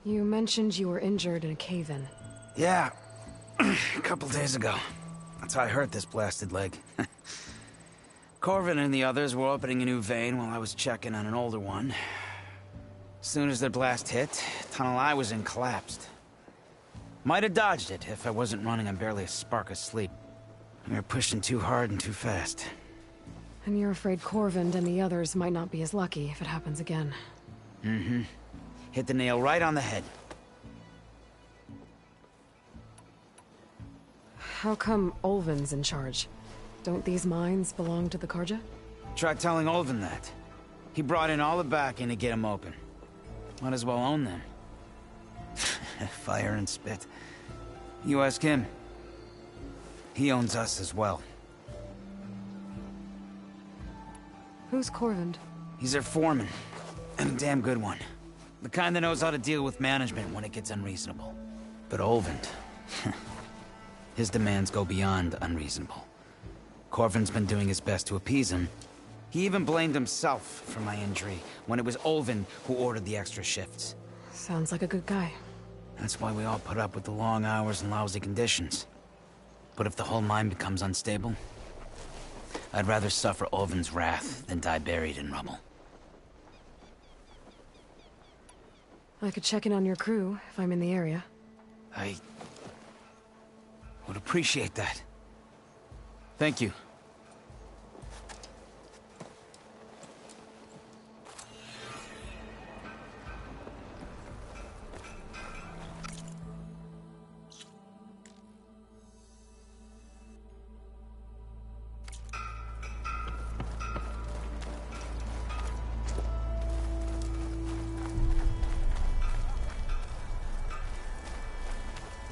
You mentioned you were injured in a cave-in. Yeah, a couple days ago. That's how I hurt this blasted leg. Corvin and the others were opening a new vein while I was checking on an older one. As soon as their blast hit, the tunnel I was in collapsed. Might have dodged it if I wasn't running on barely a spark of sleep. We were pushing too hard and too fast. And you're afraid Corvin and the others might not be as lucky if it happens again. Mm-hmm. Hit the nail right on the head. How come Olvin's in charge? Don't these mines belong to the Karja? Try telling Olvin that. He brought in all the backing to get them open. Might as well own them. Fire and spit. You ask him. He owns us as well. Who's Corvin? He's their foreman. And a damn good one. The kind that knows how to deal with management when it gets unreasonable. But Olvin... his demands go beyond unreasonable. Corvin's been doing his best to appease him. He even blamed himself for my injury when it was Olvin who ordered the extra shifts. Sounds like a good guy. That's why we all put up with the long hours and lousy conditions. But if the whole mine becomes unstable, I'd rather suffer Olvin's wrath than die buried in rubble. I could check in on your crew if I'm in the area. I would appreciate that. Thank you.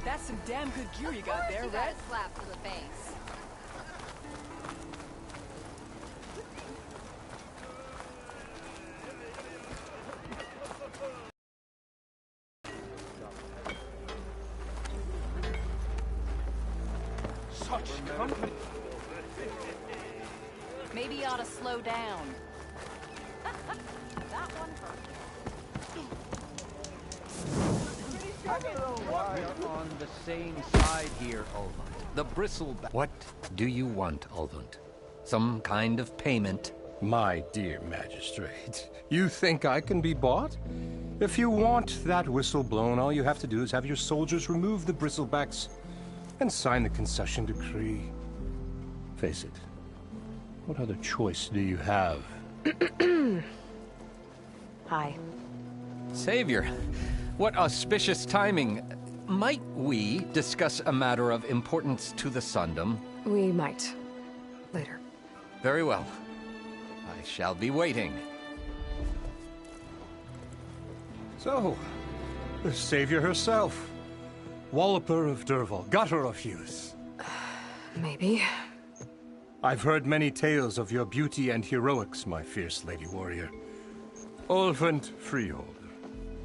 That's some damn good gear you got there, Red. Slap to the face. Such company. Maybe you ought to slow down. That one hurt. We're on the same side here, Ulvund. The bristleback. What do you want, Ulvund? Some kind of payment? My dear magistrate, you think I can be bought? If you want that whistle blown, all you have to do is have your soldiers remove the bristlebacks and sign the concession decree. Face it, what other choice do you have? Hi. Savior, what auspicious timing. Might we discuss a matter of importance to the Sundom? We might. Later. Very well. I shall be waiting. So, the Savior herself. Walloper of Derval, gutter of youth. Maybe. I've heard many tales of your beauty and heroics, my fierce lady warrior. Ulvund Freeholder,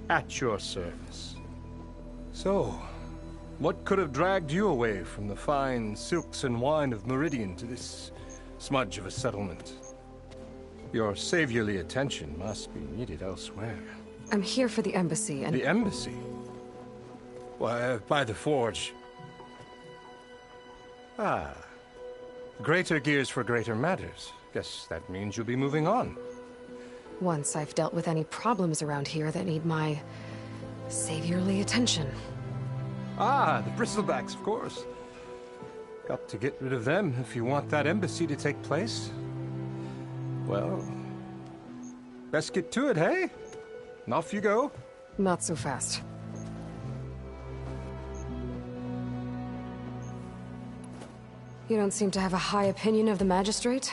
at your service. So, what could have dragged you away from the fine silks and wine of Meridian to this smudge of a settlement? Your saviorly attention must be needed elsewhere. I'm here for the embassy and... The embassy? Why, by the forge. Ah. Greater gears for greater matters. Guess that means you'll be moving on. Once I've dealt with any problems around here that need my... saviorly attention. Ah, the bristlebacks, of course. Got to get rid of them if you want that embassy to take place. Well, best get to it, hey? And off you go. Not so fast. You don't seem to have a high opinion of the magistrate?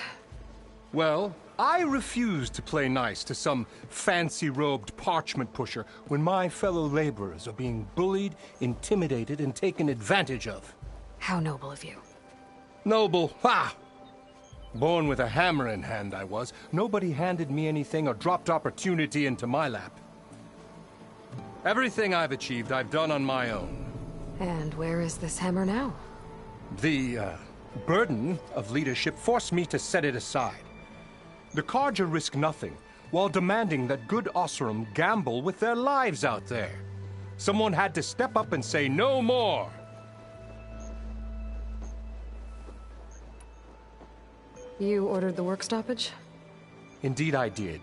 Well, I refuse to play nice to some fancy-robed parchment pusher when my fellow laborers are being bullied, intimidated, and taken advantage of. How noble of you. Noble? Ha! Born with a hammer in hand, I was. Nobody handed me anything or dropped opportunity into my lap. Everything I've achieved, I've done on my own. And where is this hammer now? The, burden of leadership forced me to set it aside. The Karja risk nothing, while demanding that good Oseram gamble with their lives out there. Someone had to step up and say no more. You ordered the work stoppage? Indeed I did.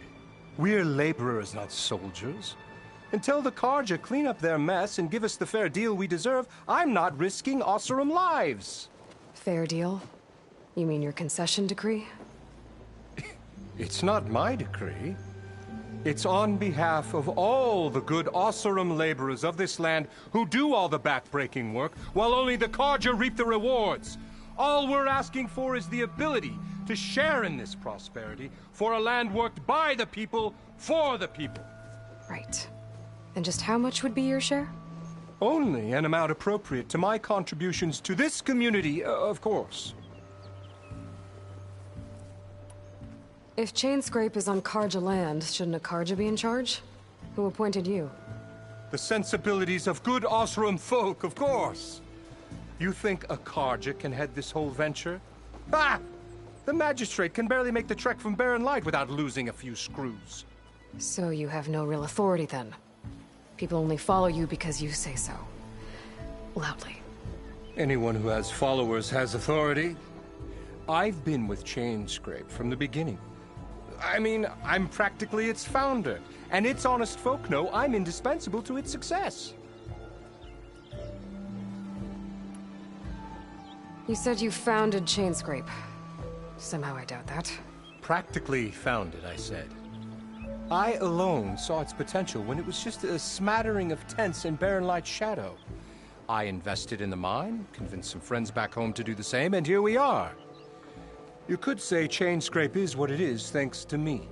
We're laborers, not soldiers. Until the Carja clean up their mess and give us the fair deal we deserve, I'm not risking Osseram lives. Fair deal? You mean your concession decree? It's not my decree. It's on behalf of all the good Osseram laborers of this land who do all the back-breaking work, while only the Carja reap the rewards. All we're asking for is the ability to share in this prosperity for a land worked by the people, for the people. Right. And just how much would be your share? Only an amount appropriate to my contributions to this community, of course. If Chainscrape is on Carja land, shouldn't a Carja be in charge? Who appointed you? The sensibilities of good Osseram folk, of course. You think a Carja can head this whole venture? Ah! The magistrate can barely make the trek from Barren Light without losing a few screws. So you have no real authority then? People only follow you because you say so. Loudly. Anyone who has followers has authority. I've been with Chainscrape from the beginning. I mean, I'm practically its founder, and its honest folk know I'm indispensable to its success. You said you founded Chainscrape. Somehow I doubt that. Practically founded, I said. I alone saw its potential when it was just a smattering of tents in Barren Light's shadow. I invested in the mine, convinced some friends back home to do the same, and here we are. You could say Chainscrape is what it is thanks to me.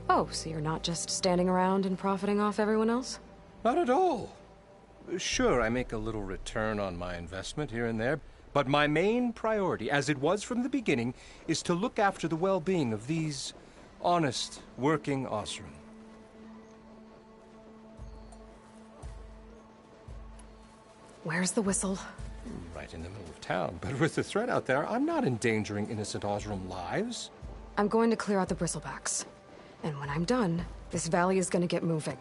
Oh, so you're not just standing around and profiting off everyone else? Not at all. Sure, I make a little return on my investment here and there, but my main priority, as it was from the beginning, is to look after the well-being of these honest, working Osseram. Where's the whistle? Right in the middle of town, but with the threat out there, I'm not endangering innocent Osseram lives. I'm going to clear out the bristlebacks. And when I'm done, this valley is going to get moving.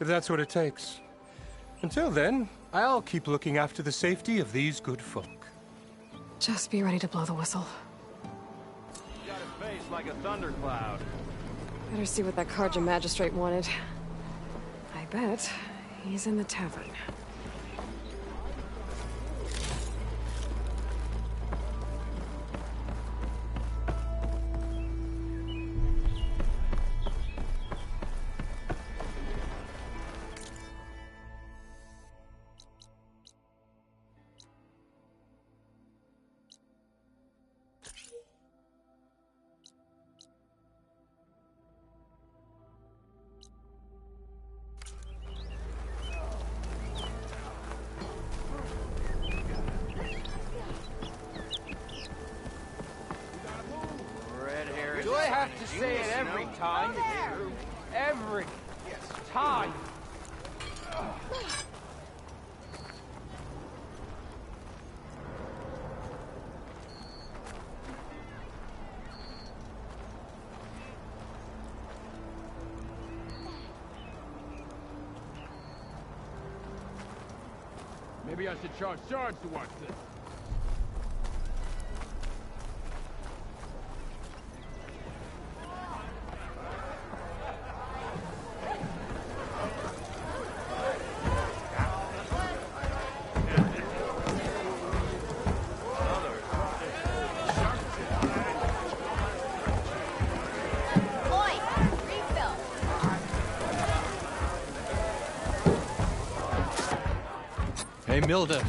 If that's what it takes. Until then, I'll keep looking after the safety of these good folk. Just be ready to blow the whistle. Got a face like a thundercloud. Better see what that Carja magistrate wanted. I bet he's in the tavern. Do I have to say it every time? Every time. Maybe I should charge Sarge to watch this. Hey, Milda.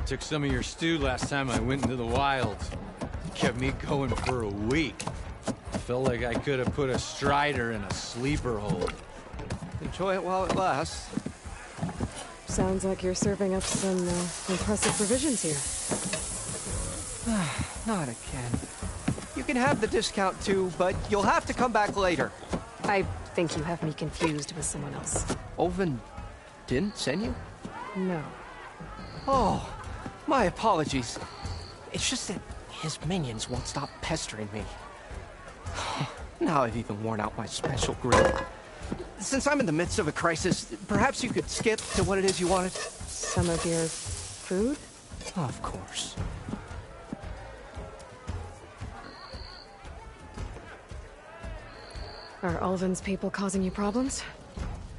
Took some of your stew last time I went into the wilds. Kept me going for a week. Felt like I could have put a strider in a sleeper hold. Enjoy it while it lasts. Sounds like you're serving up some impressive provisions here. Not again. You can have the discount too, but you'll have to come back later. I think you have me confused with someone else. Oven didn't send you? No. Oh, my apologies. It's just that his minions won't stop pestering me. Now I've even worn out my special grip. Since I'm in the midst of a crisis, perhaps you could skip to what it is you wanted? Some of your food? Of course. Are Ulvin's people causing you problems?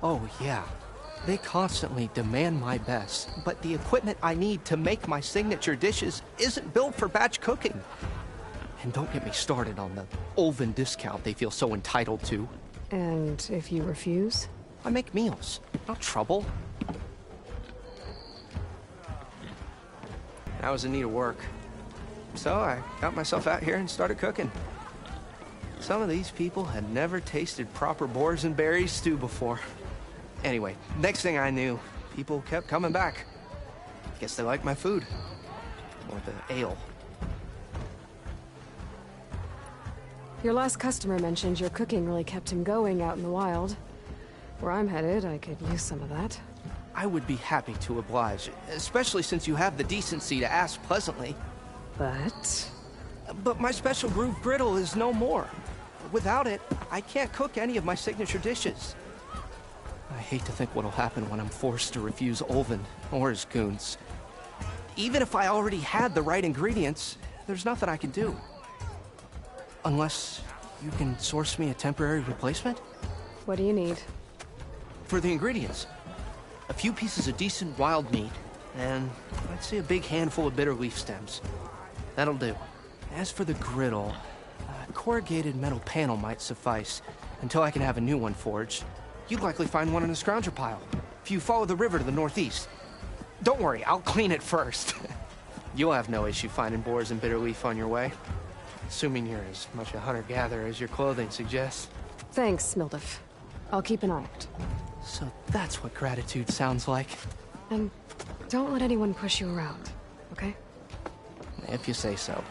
Oh, yeah. They constantly demand my best, but the equipment I need to make my signature dishes isn't built for batch cooking. And don't get me started on the Ulvin discount they feel so entitled to. And if you refuse? I make meals, not trouble. I was in need of work, so I got myself out here and started cooking. Some of these people had never tasted proper boars and berries stew before. Anyway, next thing I knew, people kept coming back. Guess they liked my food. Or the ale. Your last customer mentioned your cooking really kept him going out in the wild. Where I'm headed, I could use some of that. I would be happy to oblige, especially since you have the decency to ask pleasantly. But my special groove griddle is no more. Without it, I can't cook any of my signature dishes. I hate to think what'll happen when I'm forced to refuse Ulvin or his goons. Even if I already had the right ingredients, there's nothing I can do. Unless you can source me a temporary replacement? What do you need? For the ingredients, a few pieces of decent wild meat, and I'd say a big handful of bitter leaf stems. That'll do. As for the griddle, a corrugated metal panel might suffice until I can have a new one forged. You'd likely find one in a scrounger pile, if you follow the river to the northeast. Don't worry, I'll clean it first. You'll have no issue finding boars and bitter leaf on your way. Assuming you're as much a hunter-gatherer as your clothing suggests. Thanks, Mildif. I'll keep an eye out. So that's what gratitude sounds like. And don't let anyone push you around, okay? If you say so.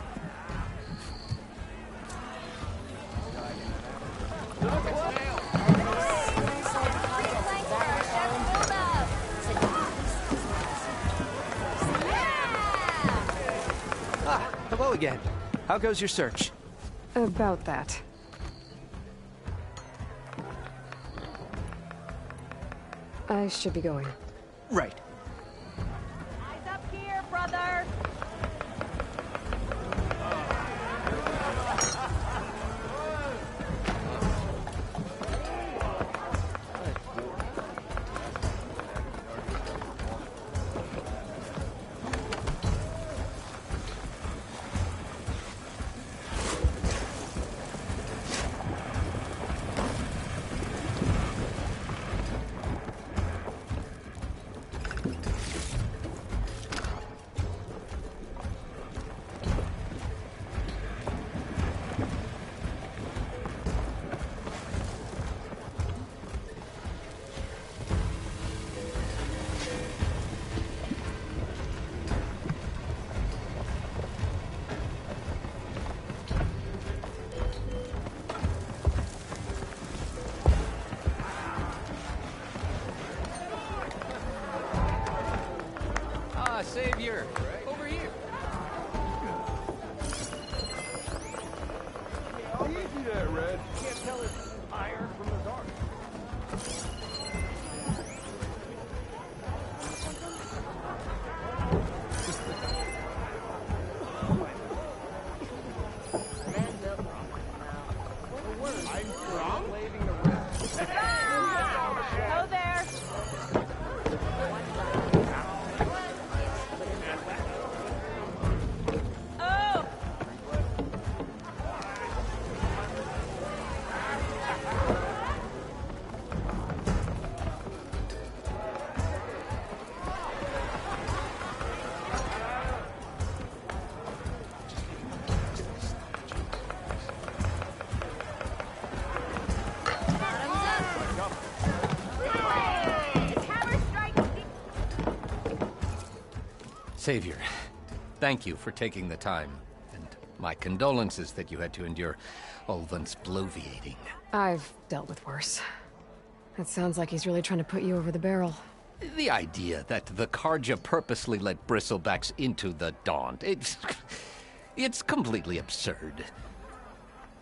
Ah, hello again. How goes your search? About that. I should be going. Right. Eyes up here, brother! Savior, over here. Easy there, Red. Can't tell it's iron from the dark. Go there! Oh! Savior, thank you for taking the time, and my condolences that you had to endure Ulvin's bloviating. I've dealt with worse. It sounds like he's really trying to put you over the barrel. The idea that the Karja purposely let bristlebacks into the Daunt, it's completely absurd.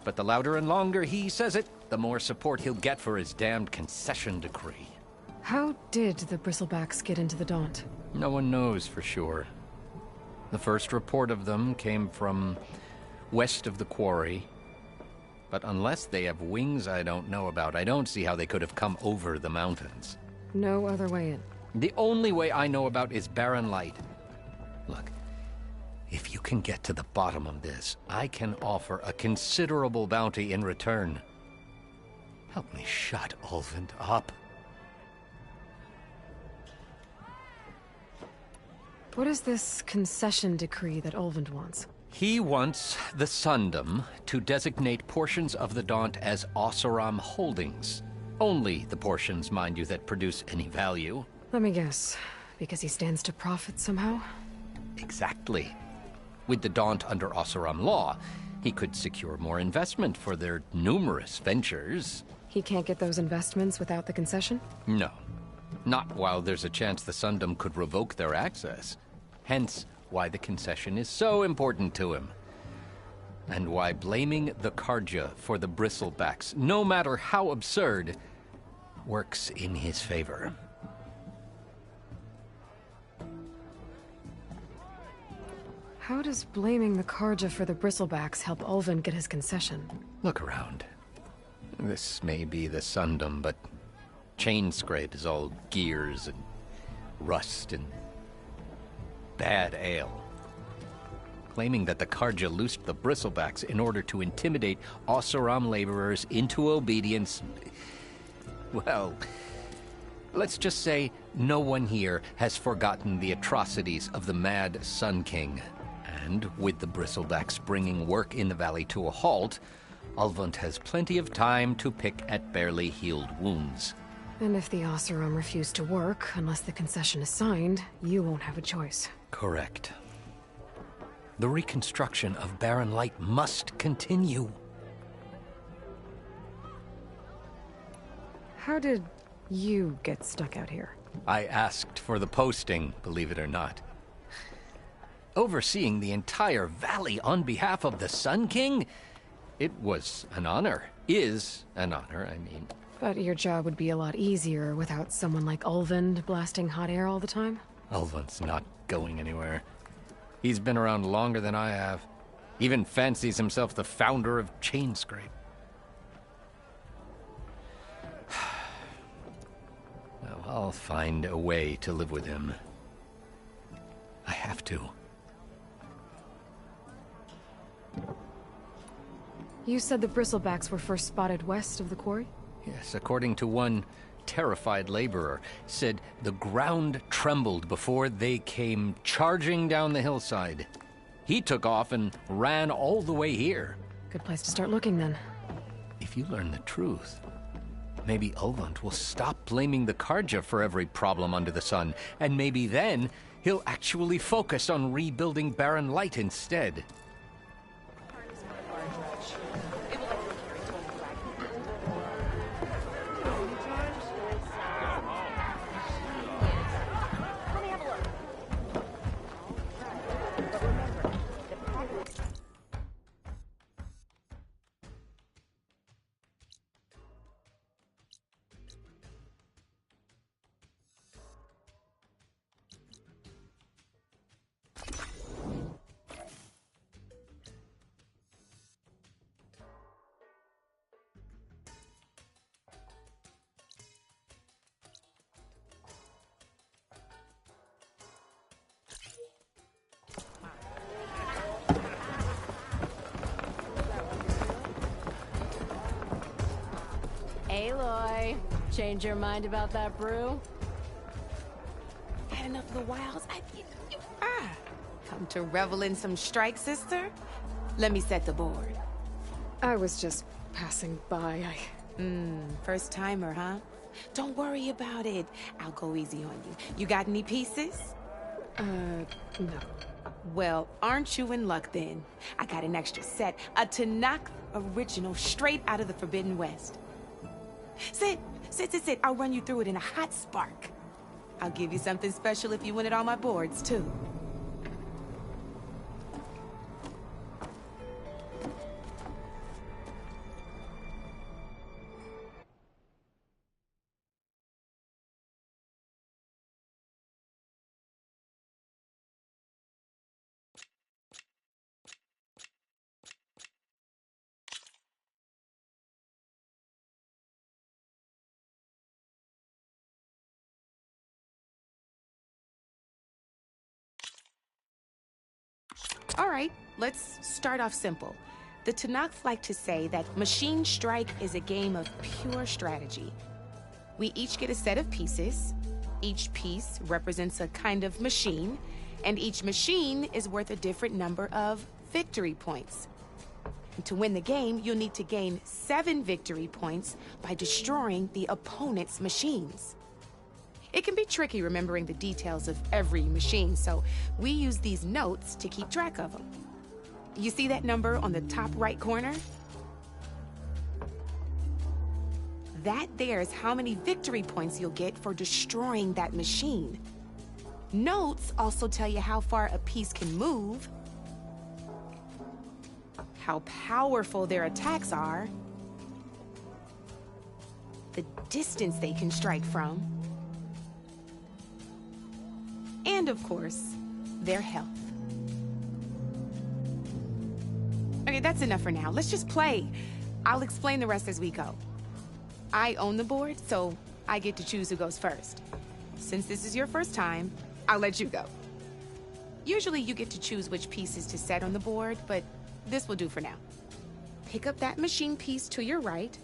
But the louder and longer he says it, the more support he'll get for his damned concession decree. How did the Bristlebacks get into the Daunt? No one knows for sure. The first report of them came from west of the quarry. But unless they have wings I don't know about, I don't see how they could have come over the mountains. No other way in. The only way I know about is Barren Light. Look, if you can get to the bottom of this, I can offer a considerable bounty in return. Help me shut Ulvund up. What is this concession decree that Ulvund wants? He wants the Sundom to designate portions of the Daunt as Oseram holdings. Only the portions, mind you, that produce any value. Let me guess. Because he stands to profit somehow? Exactly. With the Daunt under Oseram law, he could secure more investment for their numerous ventures. He can't get those investments without the concession? No. Not while there's a chance the Sundom could revoke their access. Hence, why the concession is so important to him. And why blaming the Karja for the Bristlebacks, no matter how absurd, works in his favor. How does blaming the Karja for the Bristlebacks help Ulvund get his concession? Look around. This may be the Sundom, but Chainscrape is all gears and rust and bad ale. Claiming that the Karja loosed the Bristlebacks in order to intimidate Oseram laborers into obedience. Well, let's just say no one here has forgotten the atrocities of the Mad Sun King. And with the Bristlebacks bringing work in the valley to a halt, Ulvund has plenty of time to pick at barely healed wounds. And if the Oseram refuse to work, unless the concession is signed, you won't have a choice. Correct. The reconstruction of Barren Light must continue. How did you get stuck out here? I asked for the posting, believe it or not. Overseeing the entire valley on behalf of the Sun King? It was an honor. Is an honor, I mean. But your job would be a lot easier without someone like Ulvund blasting hot air all the time? Ulvund's not going anywhere. He's been around longer than I have. Even fancies himself the founder of Chainscrape. Well, I'll find a way to live with him. I have to. You said the Bristlebacks were first spotted west of the quarry? Yes, according to one terrified laborer, said the ground trembled before they came charging down the hillside. He took off and ran all the way here. Good place to start looking, then. If you learn the truth, maybe Ulvund will stop blaming the Karja for every problem under the sun, and maybe then he'll actually focus on rebuilding Barren Light instead. Aloy, change your mind about that brew? Had enough of the wilds? Come to revel in some strike, sister? Let me set the board. I was just passing by. First timer, huh? Don't worry about it. I'll go easy on you. You got any pieces? No. Well, aren't you in luck then? I got an extra set, a Tanakh original, straight out of the Forbidden West. Sit. I'll run you through it in a hot spark. I'll give you something special if you win it on my boards, too. All right, let's start off simple. The Tanakh like to say that Machine Strike is a game of pure strategy. We each get a set of pieces. Each piece represents a kind of machine, and each machine is worth a different number of victory points. And to win the game, you'll need to gain 7 victory points by destroying the opponent's machines. It can be tricky remembering the details of every machine, so we use these notes to keep track of them. You see that number on the top right corner? That there is how many victory points you'll get for destroying that machine. Notes also tell you how far a piece can move, how powerful their attacks are, the distance they can strike from, and of course, their health. Okay, that's enough for now. Let's just play. I'll explain the rest as we go. I own the board, so I get to choose who goes first. Since this is your first time, I'll let you go. Usually you get to choose which pieces to set on the board, but this will do for now. Pick up that machine piece to your right,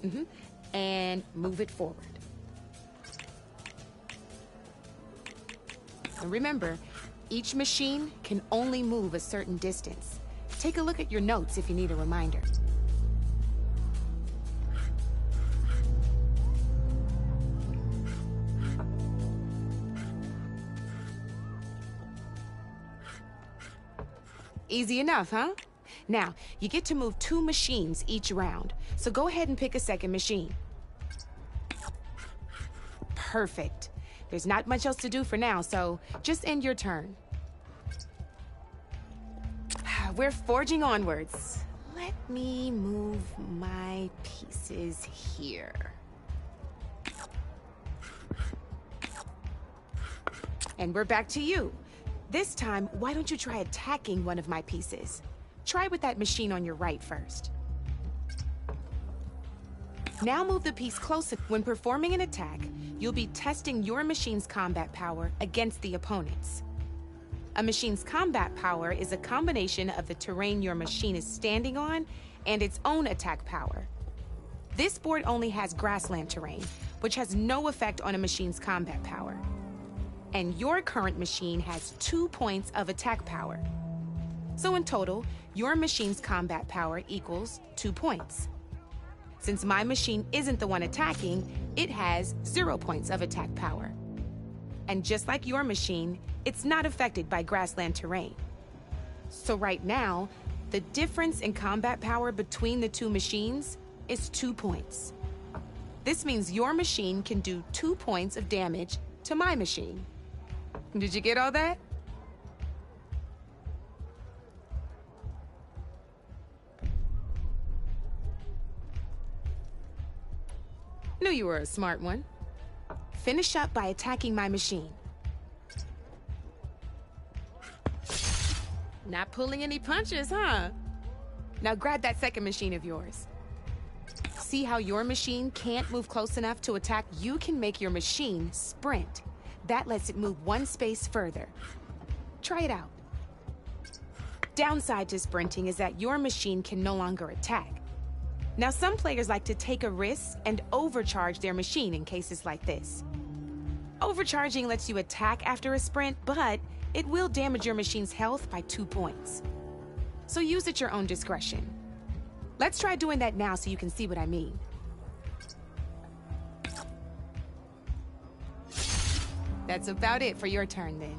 and move it forward. And remember, each machine can only move a certain distance. Take a look at your notes if you need a reminder. Easy enough, huh? Now, you get to move 2 machines each round, so go ahead and pick a second machine. Perfect. There's not much else to do for now, so just end your turn. We're forging onwards. Let me move my pieces here. And we're back to you. This time, why don't you try attacking one of my pieces? Try with that machine on your right first. Now move the piece closer. When performing an attack, you'll be testing your machine's combat power against the opponent's. A machine's combat power is a combination of the terrain your machine is standing on and its own attack power. This board only has grassland terrain, which has no effect on a machine's combat power. And your current machine has 2 points of attack power. So in total, your machine's combat power equals 2 points. Since my machine isn't the one attacking, it has 0 points of attack power. And just like your machine, it's not affected by grassland terrain. So right now, the difference in combat power between the 2 machines is 2 points. This means your machine can do 2 points of damage to my machine. Did you get all that? Knew you were a smart one. Finish up by attacking my machine. Not pulling any punches, huh? Now grab that second machine of yours. See how your machine can't move close enough to attack? You can make your machine sprint. That lets it move 1 space further. Try it out. Downside to sprinting is that your machine can no longer attack. Now, some players like to take a risk and overcharge their machine in cases like this. Overcharging lets you attack after a sprint, but it will damage your machine's health by 2 points. So use at your own discretion. Let's try doing that now so you can see what I mean. That's about it for your turn, then.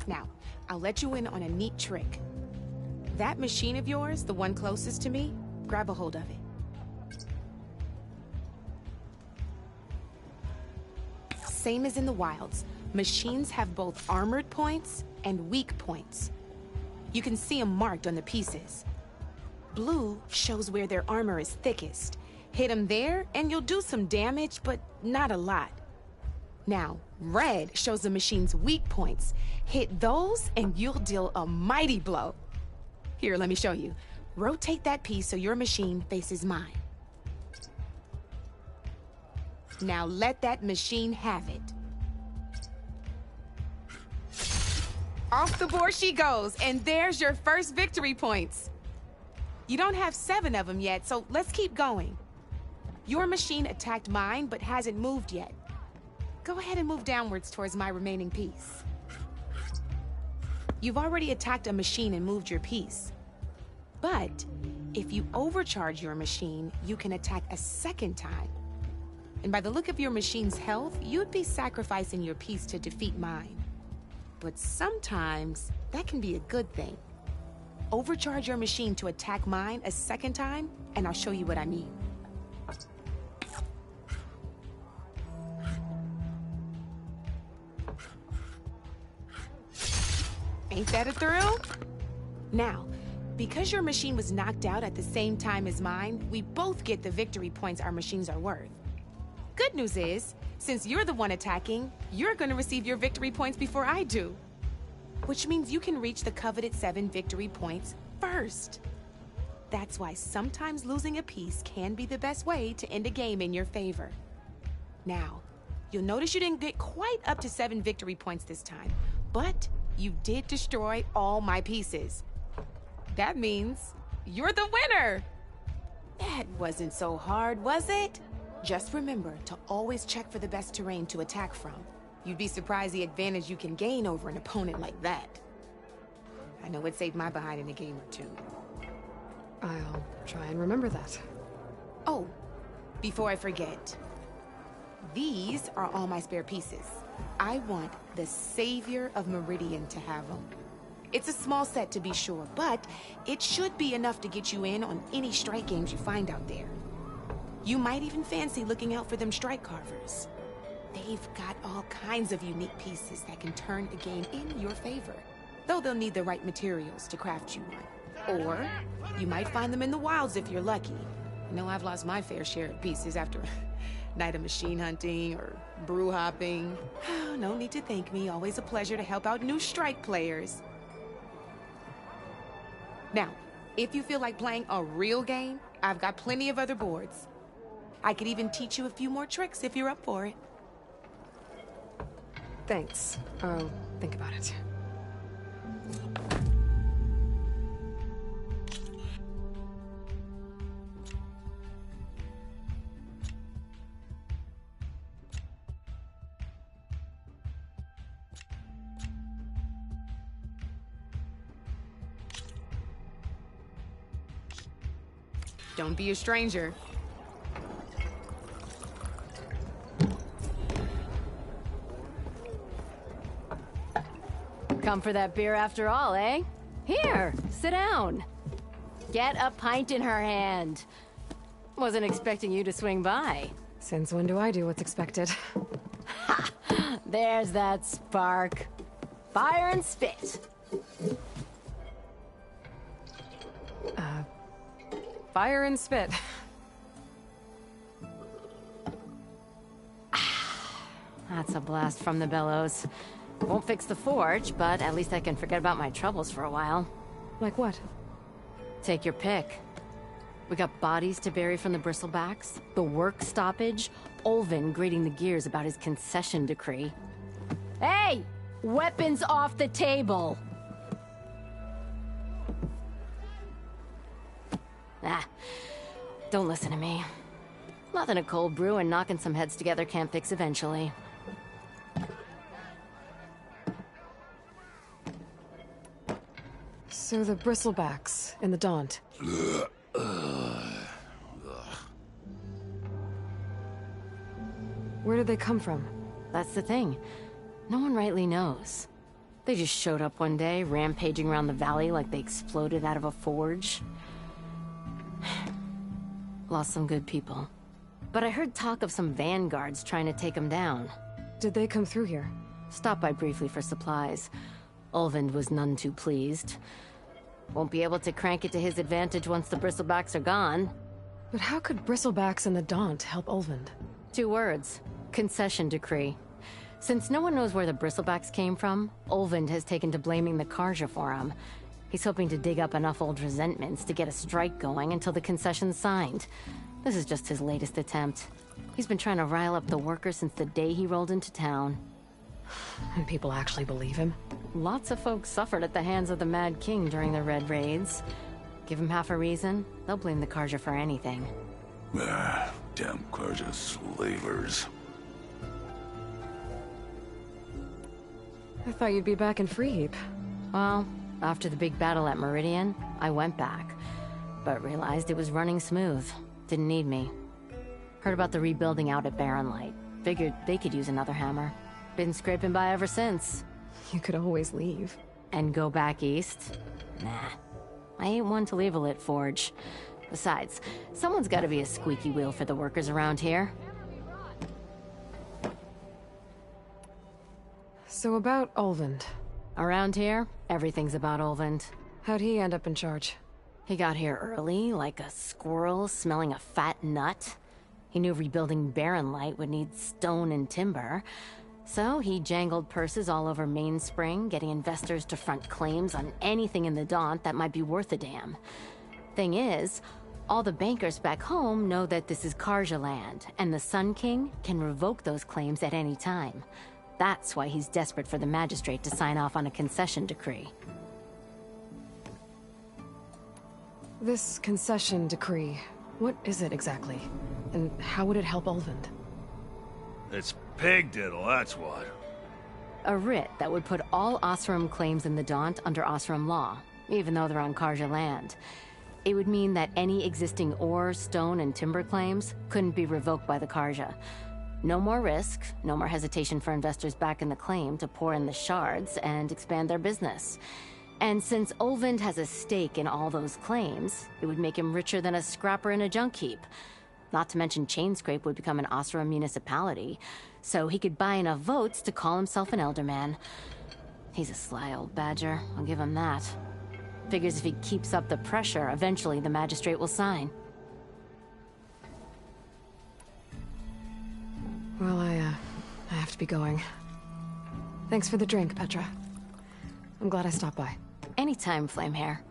Now, I'll let you in on a neat trick. That machine of yours, the one closest to me, grab a hold of it. Same as in the wilds, machines have both armored points and weak points. You can see them marked on the pieces. Blue shows where their armor is thickest. Hit them there, and you'll do some damage, but not a lot. Now, red shows the machine's weak points. Hit those, and you'll deal a mighty blow. Here, let me show you. Rotate that piece so your machine faces mine. Now let that machine have it. Off the board she goes, and there's your first victory points. You don't have 7 of them yet, so let's keep going. Your machine attacked mine, but hasn't moved yet. Go ahead and move downwards towards my remaining piece. You've already attacked a machine and moved your piece. But if you overcharge your machine, you can attack a second time. And by the look of your machine's health, you'd be sacrificing your piece to defeat mine. But sometimes, that can be a good thing. Overcharge your machine to attack mine a second time, and I'll show you what I mean. Ain't that a thrill? Now, because your machine was knocked out at the same time as mine, we both get the victory points our machines are worth. Good news is, since you're the one attacking, you're gonna receive your victory points before I do. Which means you can reach the coveted 7 victory points first. That's why sometimes losing a piece can be the best way to end a game in your favor. Now, you'll notice you didn't get quite up to 7 victory points this time, but you did destroy all my pieces. That means you're the winner! That wasn't so hard, was it? Just remember to always check for the best terrain to attack from. You'd be surprised the advantage you can gain over an opponent like that. I know it saved my behind in a game or 2. I'll try and remember that. Oh, before I forget. These are all my spare pieces. I want the Savior of Meridian to have them. It's a small set to be sure, but it should be enough to get you in on any strike games you find out there. You might even fancy looking out for them strike carvers. They've got all kinds of unique pieces that can turn a game in your favor. Though they'll need the right materials to craft you one. Or, you might find them in the wilds if you're lucky. I know I've lost my fair share of pieces after a night of machine hunting or brew hopping. No need to thank me, always a pleasure to help out new strike players. Now, if you feel like playing a real game, I've got plenty of other boards. I could even teach you a few more tricks if you're up for it. Thanks. I'll think about it. Don't be a stranger. Come for that beer after all, eh? Here, sit down. Get a pint in her hand. Wasn't expecting you to swing by. Since when do I do what's expected? Ha! There's that spark. Fire and spit. Fire and spit. That's a blast from the bellows. Won't fix the forge, but at least I can forget about my troubles for a while. Like what? Take your pick. We got bodies to bury from the bristlebacks, the work stoppage, Olvin grating the gears about his concession decree. Hey! Weapons off the table! Ah, don't listen to me. Nothing a cold brew and knocking some heads together can't fix eventually. So the bristlebacks in the Daunt. Where did they come from? That's the thing. No one rightly knows. They just showed up one day, rampaging around the valley like they exploded out of a forge. Lost some good people. But I heard talk of some vanguards trying to take them down. Did they come through here? Stopped by briefly for supplies. Ulvund was none too pleased. Won't be able to crank it to his advantage once the bristlebacks are gone. But how could bristlebacks and the Daunt help Ulvund? 2 words. Concession decree. Since no one knows where the bristlebacks came from, Ulvund has taken to blaming the Karja for him. He's hoping to dig up enough old resentments to get a strike going until the concession's signed. This is just his latest attempt. He's been trying to rile up the workers since the day he rolled into town. And people actually believe him? Lots of folks suffered at the hands of the Mad King during the Red Raids. Give him half a reason, they'll blame the Carja for anything. Ah, damn Carja slavers. I thought you'd be back in Freeheap. Well, after the big battle at Meridian, I went back. But realized it was running smooth. Didn't need me. Heard about the rebuilding out at Barren Light. Figured they could use another hammer. Been scraping by ever since. You could always leave. And go back east? Nah. I ain't one to leave a lit forge. Besides, someone's gotta be a squeaky wheel for the workers around here. So about Ulvund. Around here, everything's about Ulvund. How'd he end up in charge? He got here early, like a squirrel smelling a fat nut. He knew rebuilding Barren Light would need stone and timber. So he jangled purses all over Mainspring, getting investors to front claims on anything in the Daunt that might be worth a damn. Thing is, all the bankers back home know that this is Carja land, and the Sun King can revoke those claims at any time. That's why he's desperate for the magistrate to sign off on a concession decree. This concession decree, what is it exactly? And how would it help Ulvund? It's pig diddle, that's what. A writ that would put all Osram claims in the Daunt under Osram law, even though they're on Carja land. It would mean that any existing ore, stone, and timber claims couldn't be revoked by the Carja. No more risk, no more hesitation for investors back in the claim to pour in the shards and expand their business. And since Ulvund has a stake in all those claims, it would make him richer than a scrapper in a junk heap. Not to mention Chainscrape would become an Osram municipality, so he could buy enough votes to call himself an elderman. He's a sly old badger, I'll give him that. Figures if he keeps up the pressure, eventually the magistrate will sign. Well, I have to be going. Thanks for the drink, Petra. I'm glad I stopped by. Anytime, Flamehair.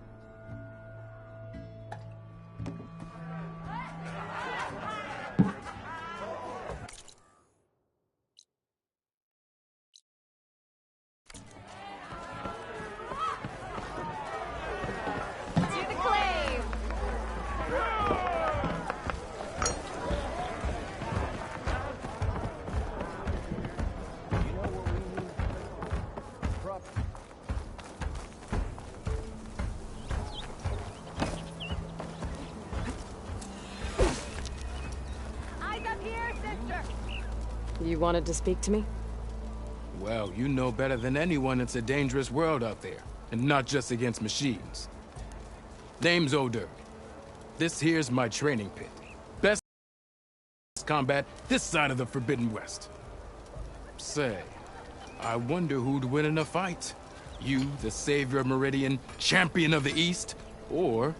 You wanted to speak to me? Well, you know better than anyone it's a dangerous world out there, and not just against machines. Name's O'Dirk. This here's my training pit. Best combat this side of the Forbidden West. Say, I wonder who'd win in a fight. You, the savior of Meridian, champion of the East, or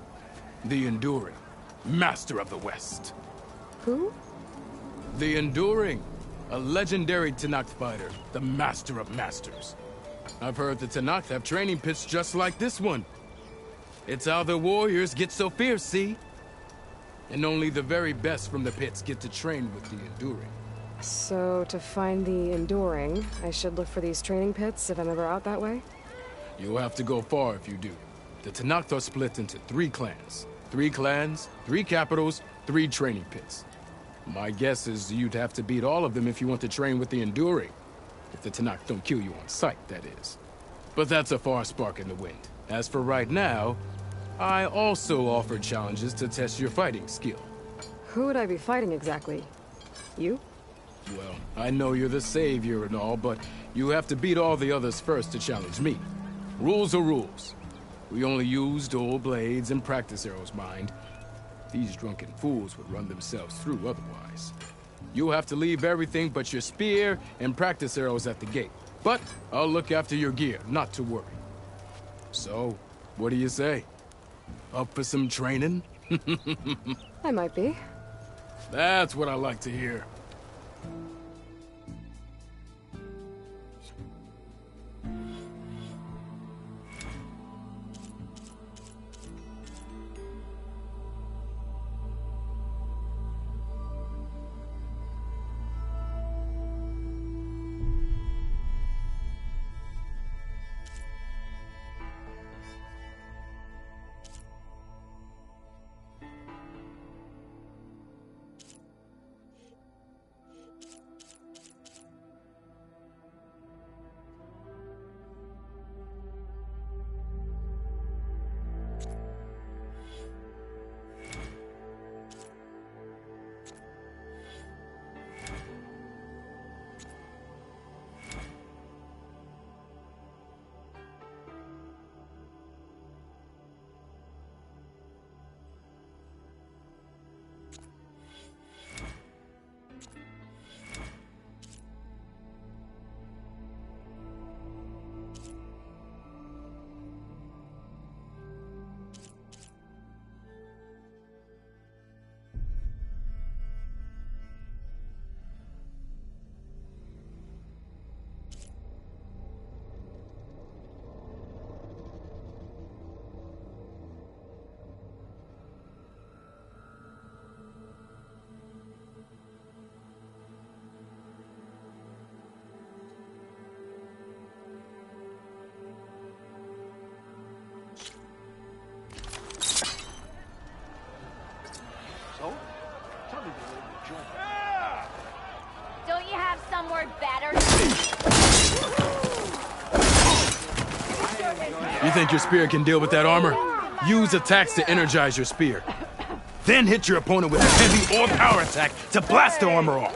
the Enduring, master of the West. Who? The Enduring. A legendary Tenakth fighter, the master of masters. I've heard the Tenakth have training pits just like this one. It's how the warriors get so fierce, see? And only the very best from the pits get to train with the Enduring. So, to find the Enduring, I should look for these training pits if I'm ever out that way? You'll have to go far if you do. The Tenakth are split into 3 clans. 3 clans, 3 capitals, 3 training pits. My guess is you'd have to beat all of them if you want to train with the Enduring. If the Tenakth don't kill you on sight, that is. But that's a far spark in the wind. As for right now, I also offer challenges to test your fighting skill. Who would I be fighting exactly? You? Well, I know you're the savior and all, but you have to beat all the others first to challenge me. Rules are rules. We only use dual blades and practice arrows, mind. These drunken fools would run themselves through otherwise. You'll have to leave everything but your spear and practice arrows at the gate. But I'll look after your gear, not to worry. So, what do you say? Up for some training? I might be. That's what I like to hear. You think your spear can deal with that armor? Use attacks to energize your spear. Then hit your opponent with a heavy or power attack to blast the armor off.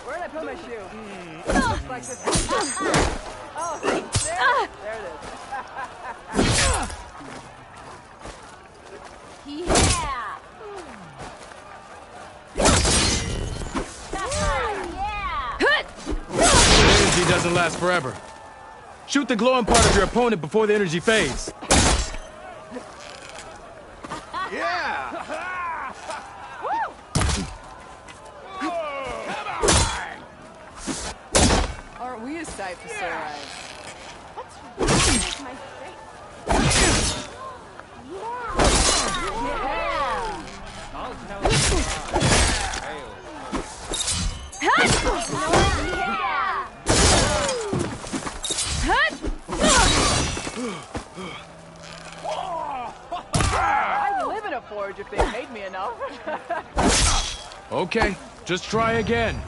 Where'd I put my shoe? Looks like this. Oh, there it is. The energy doesn't last forever. Shoot the glowing part of your opponent before the energy fades. Aren't we a sight for sore eyes? What's wrong with my face? I'll tell you. I'd live in a forge if they paid me enough. Okay, just try again.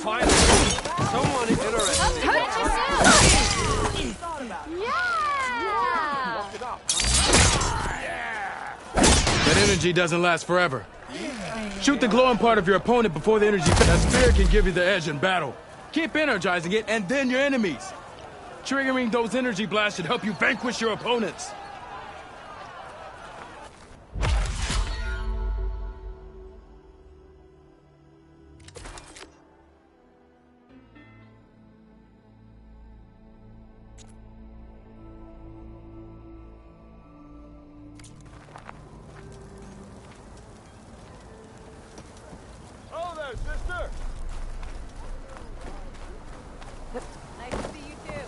Finally, someone interested. That energy doesn't last forever. Shoot the glowing part of your opponent before the energy fades. That spear can give you the edge in battle. Keep energizing it, and then your enemies. Triggering those energy blasts should help you vanquish your opponents. Oh there, sister! Nice to see you too.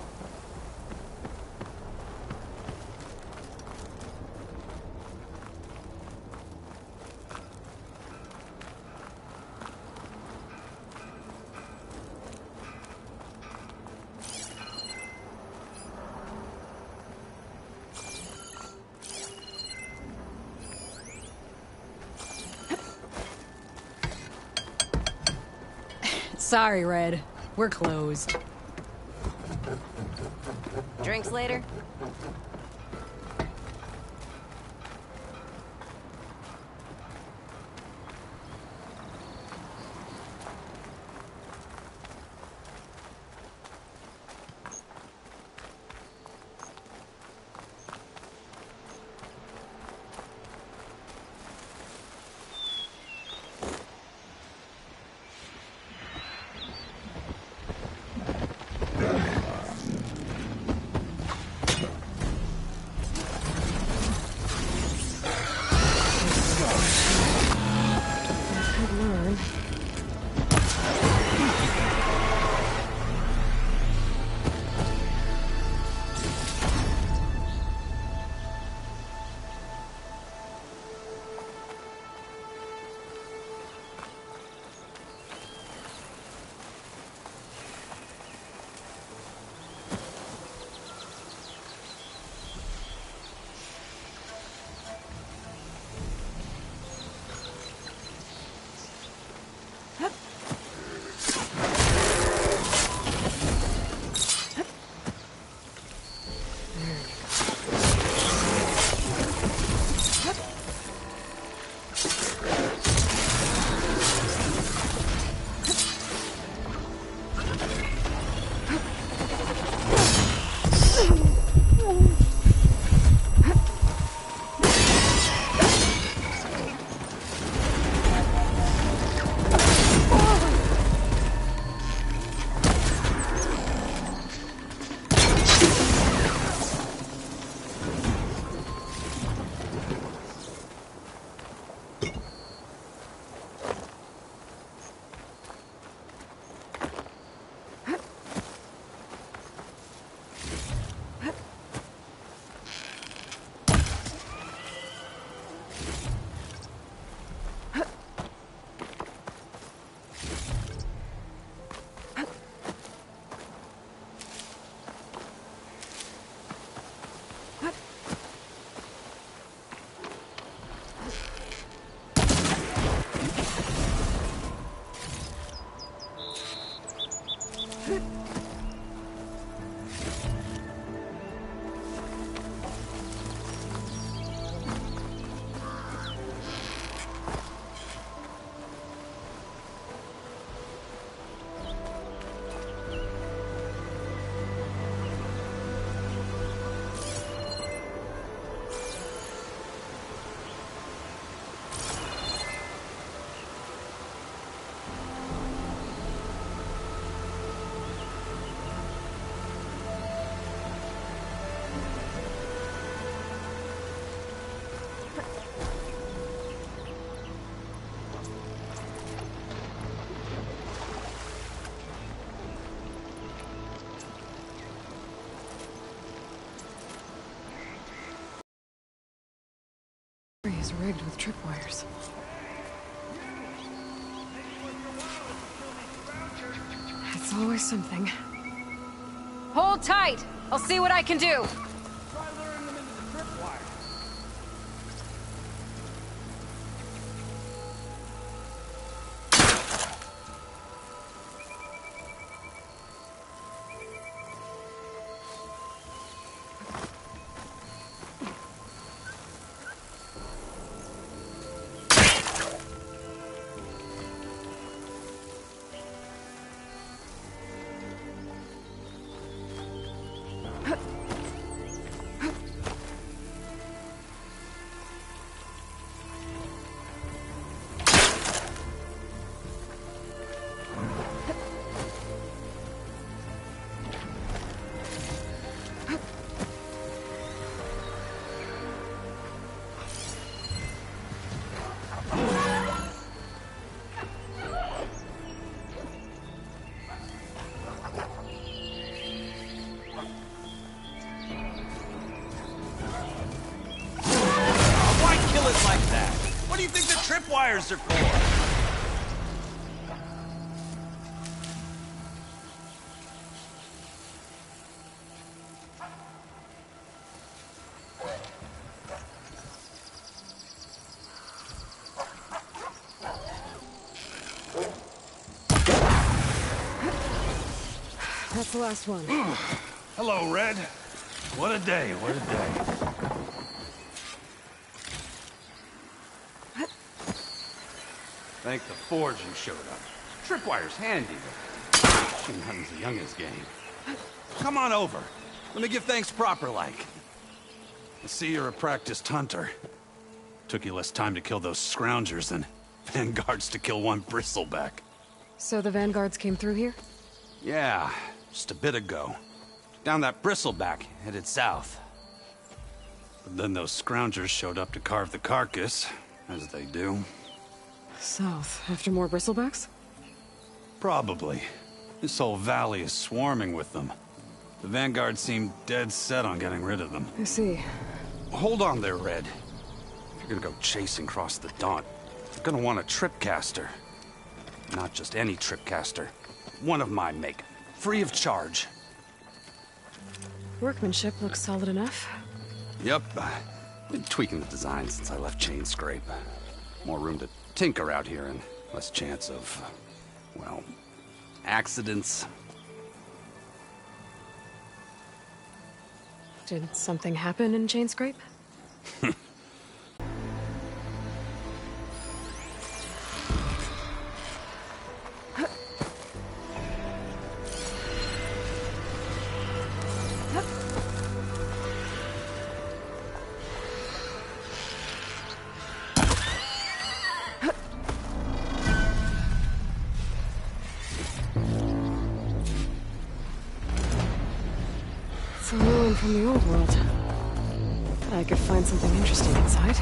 Sorry, Red. We're closed. Drinks later? is rigged with tripwires. It's always something. Hold tight! I'll see what I can do! What do you think the tripwires are for? That's the last one. Hello, Red. What a day, what a day. Thank the Forge you showed up. Tripwire's handy, but shooting hunting's the youngest game. Come on over. Let me give thanks proper-like. I see you're a practiced hunter. Took you less time to kill those scroungers than vanguards to kill one bristleback. So the vanguards came through here? Yeah, just a bit ago. Down that bristleback, headed south. But then those scroungers showed up to carve the carcass, as they do. South, after more bristlebacks? Probably. This whole valley is swarming with them. The Vanguard seemed dead set on getting rid of them. I see. Hold on there, Red. If you're gonna go chasing across the Daunt, you're gonna want a tripcaster. Not just any tripcaster. One of my make. Free of charge. Workmanship looks solid enough. Yep. Been tweaking the design since I left Chainscrape. More room to tinker out here and less chance of, well, accidents. Did something happen in Chainscrape? It's a ruin from the old world. I could find something interesting inside.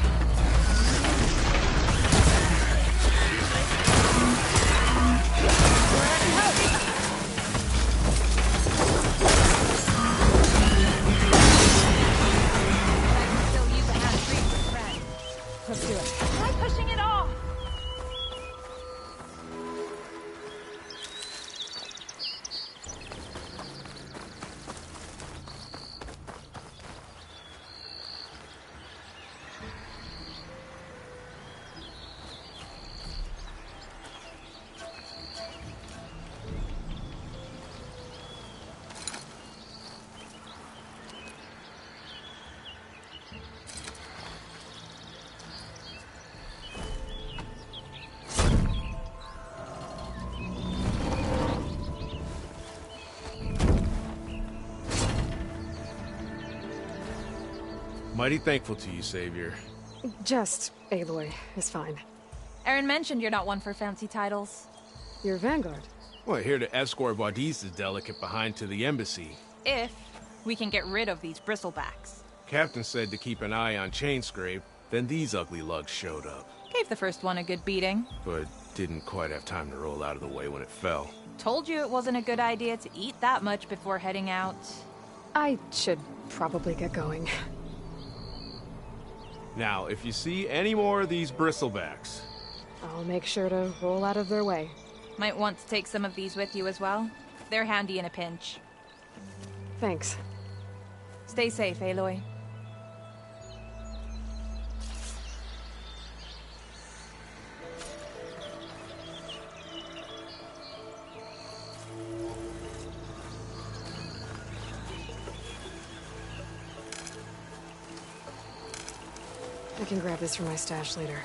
Let's do it. Try pushing it off. Mighty thankful to you, Savior. Just Aloy is fine. Aaron mentioned you're not one for fancy titles. You're Vanguard. Well, here to escort Vaudi's delicate behind to the embassy. If we can get rid of these bristlebacks. Captain said to keep an eye on Chainscrape, then these ugly lugs showed up. Gave the first one a good beating. But didn't quite have time to roll out of the way when it fell. Told you it wasn't a good idea to eat that much before heading out. I should probably get going. Now, if you see any more of these bristlebacks... I'll make sure to roll out of their way. Might want to take some of these with you as well. They're handy in a pinch. Thanks. Stay safe, Aloy. I can grab this from my stash later.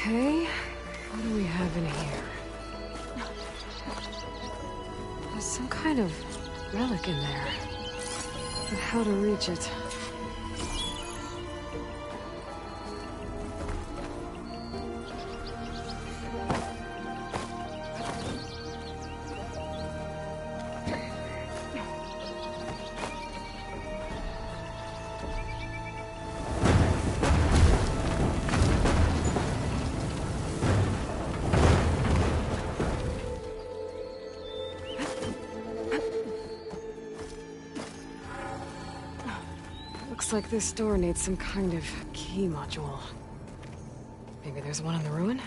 Okay, what do we have in here? There's some kind of relic in there. But how to reach it? Looks like this door needs some kind of key module. Maybe there's one in the ruin?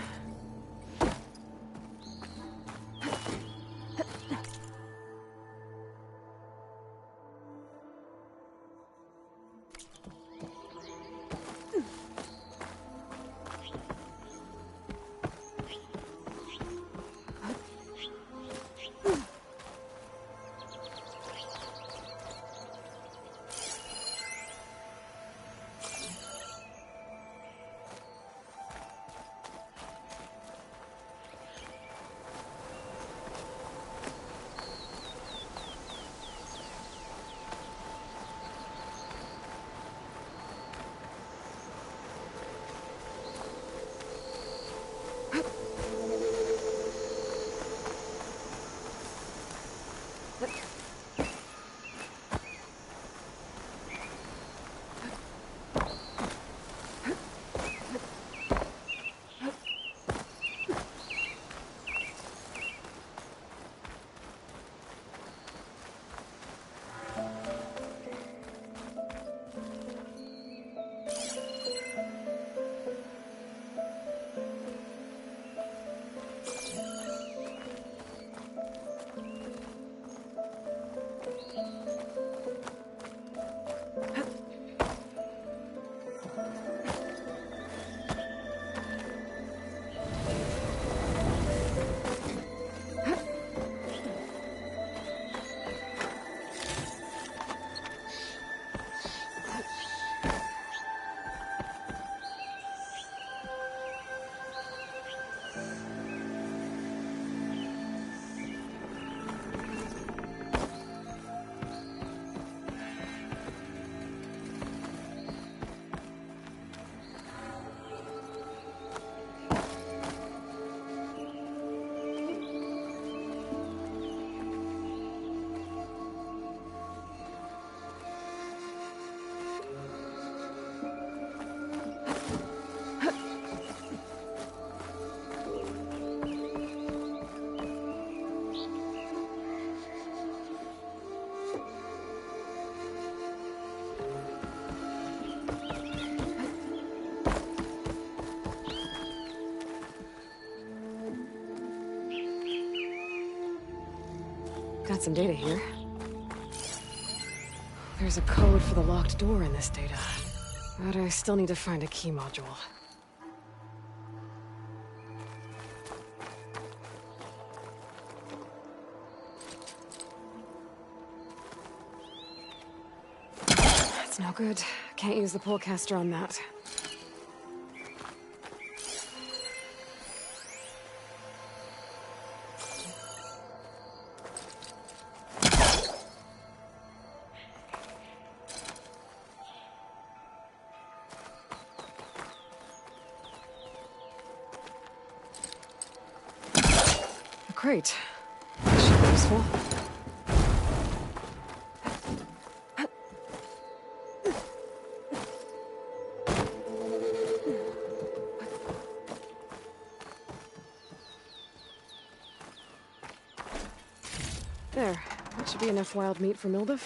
Got some data here. There's a code for the locked door in this data. But I still need to find a key module. That's no good. Can't use the pullcaster on that. Great. That should be useful. There. That should be enough wild meat for Mildev.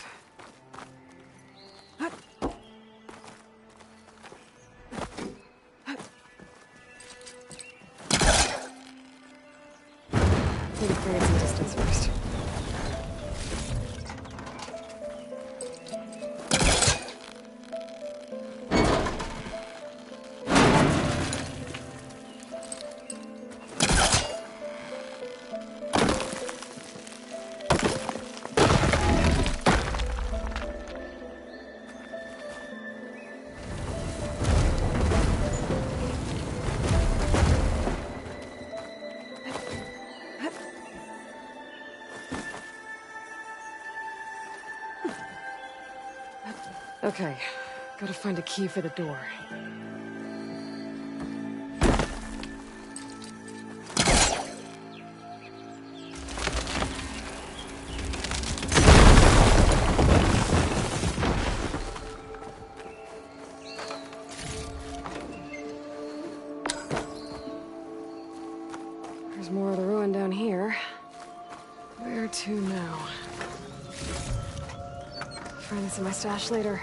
Need to create some distance first. Okay, gotta find a key for the door. There's more of the ruin down here. Where to now? Find this in my stash later.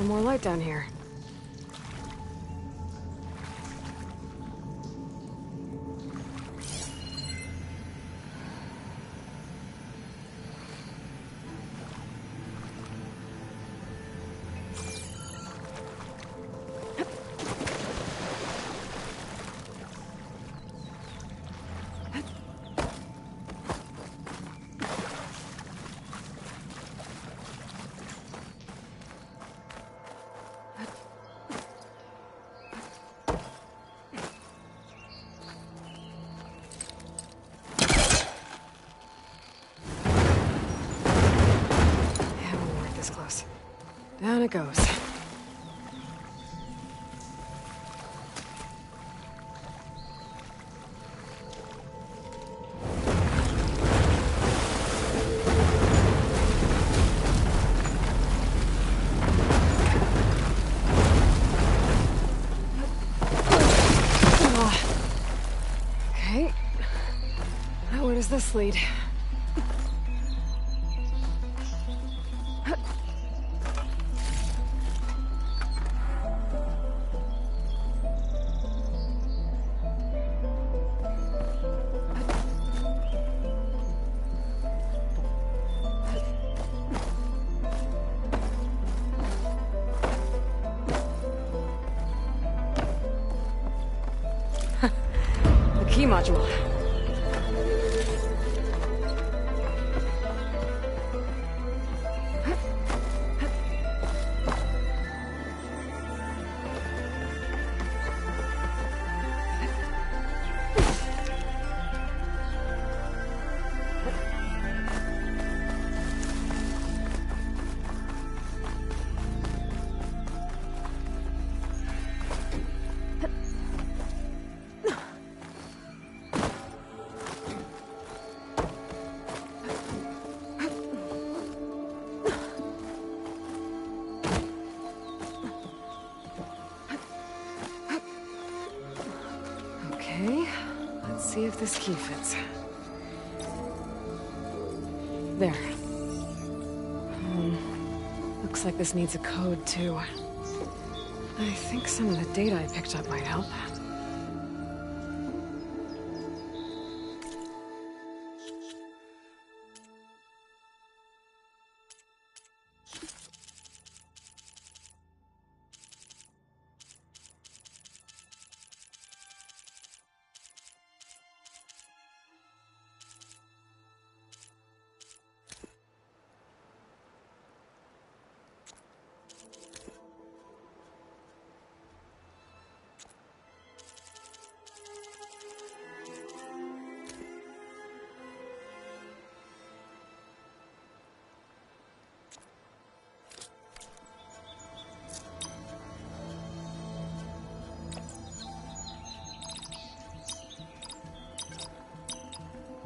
More light down here. Down it goes. Okay. Now where does this lead? Key module. see if this key fits. There. Looks like this needs a code, too. I think some of the data I picked up might help.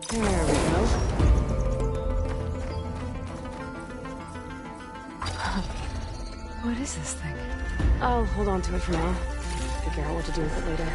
There we go. What is this thing? I'll hold on to it for now. Figure out what to do with it later.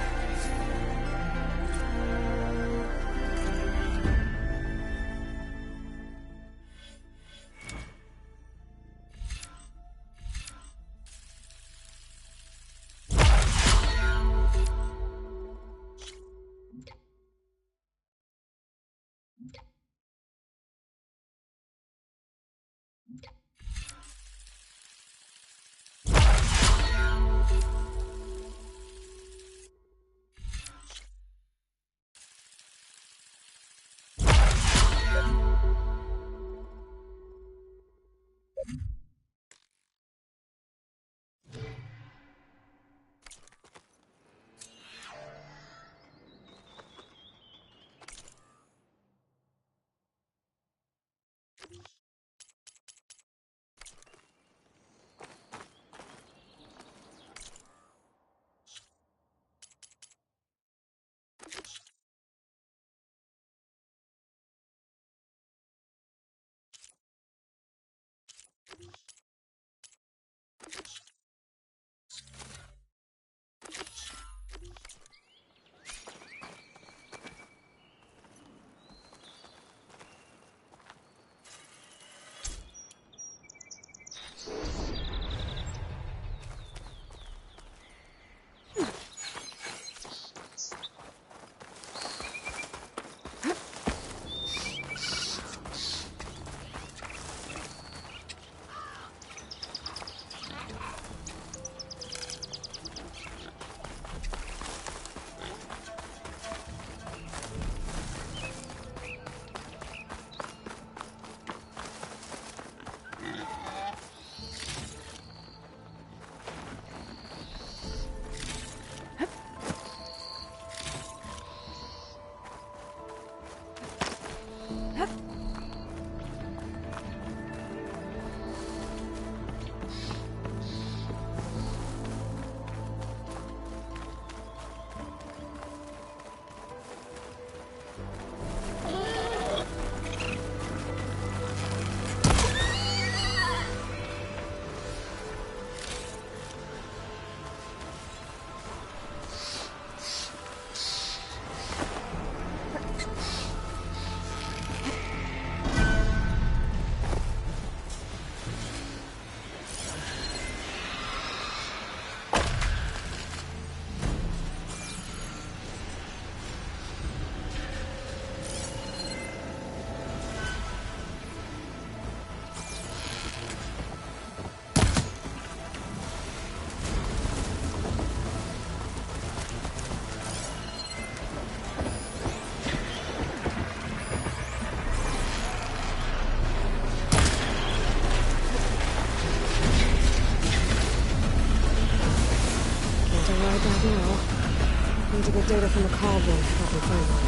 Need to get data from the call bin. Help me find one.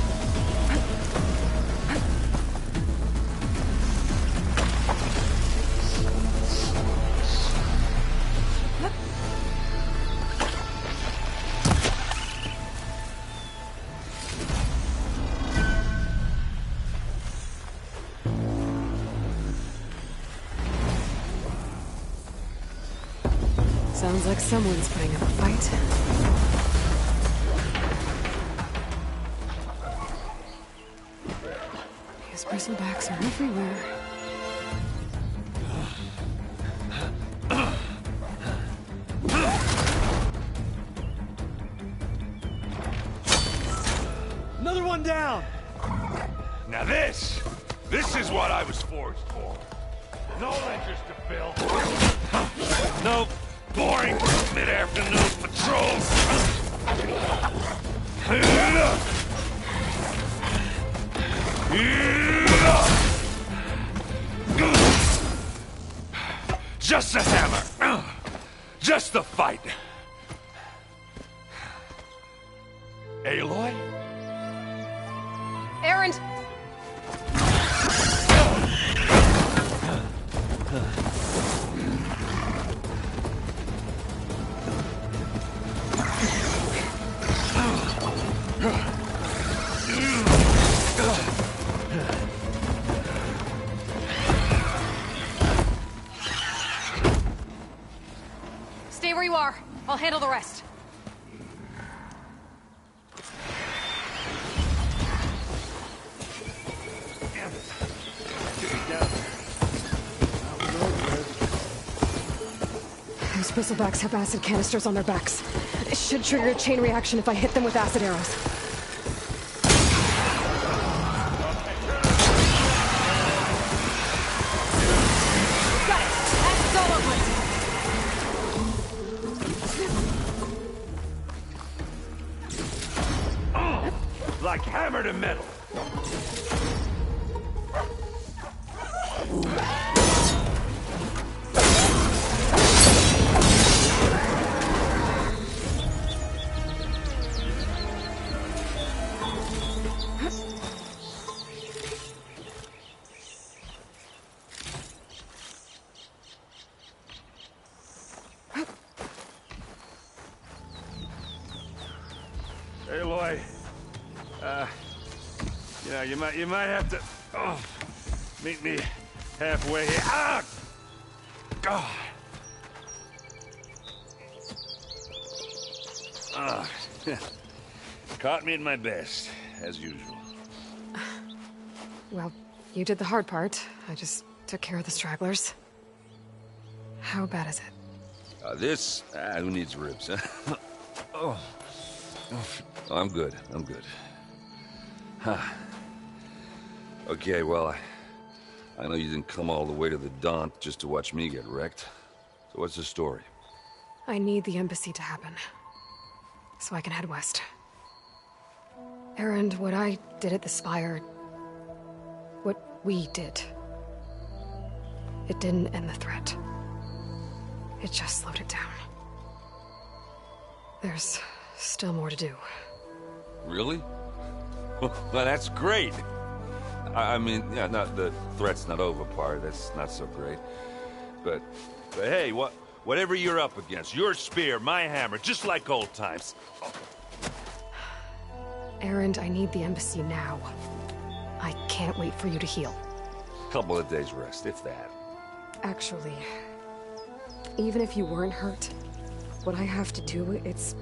Sounds like someone's putting up a fight. Bristlebacks are everywhere. Another one down! Now this is what I was forged for. No ledgers to fill. No boring mid-afternoon patrols. Just a hammer. Just the fight. Aloy? Erend! Stay where you are. I'll handle the rest. Those bristlebacks have acid canisters on their backs. It should trigger a chain reaction if I hit them with acid arrows. Got it! That's all over it! Like hammer to metal. Aloy, you might have to meet me halfway here. Ah! God. Caught me at my best, as usual. Well, you did the hard part. I just took care of the stragglers. How bad is it? Who needs ribs, huh? Oh, I'm good. Huh. Okay, well, I know you didn't come all the way to the Daunt just to watch me get wrecked. So what's the story? I need the embassy to happen, so I can head west. Erend, what I did at the Spire... what we did... it didn't end the threat. It just slowed it down. There's still more to do. Really? Well, that's great. I mean, yeah, not the threat's not over part. That's not so great. But hey, whatever you're up against, your spear, my hammer, just like old times. Erend, I need the embassy now. I can't wait for you to heal. Couple of days rest, if that. Actually, even if you weren't hurt, what I have to do, it's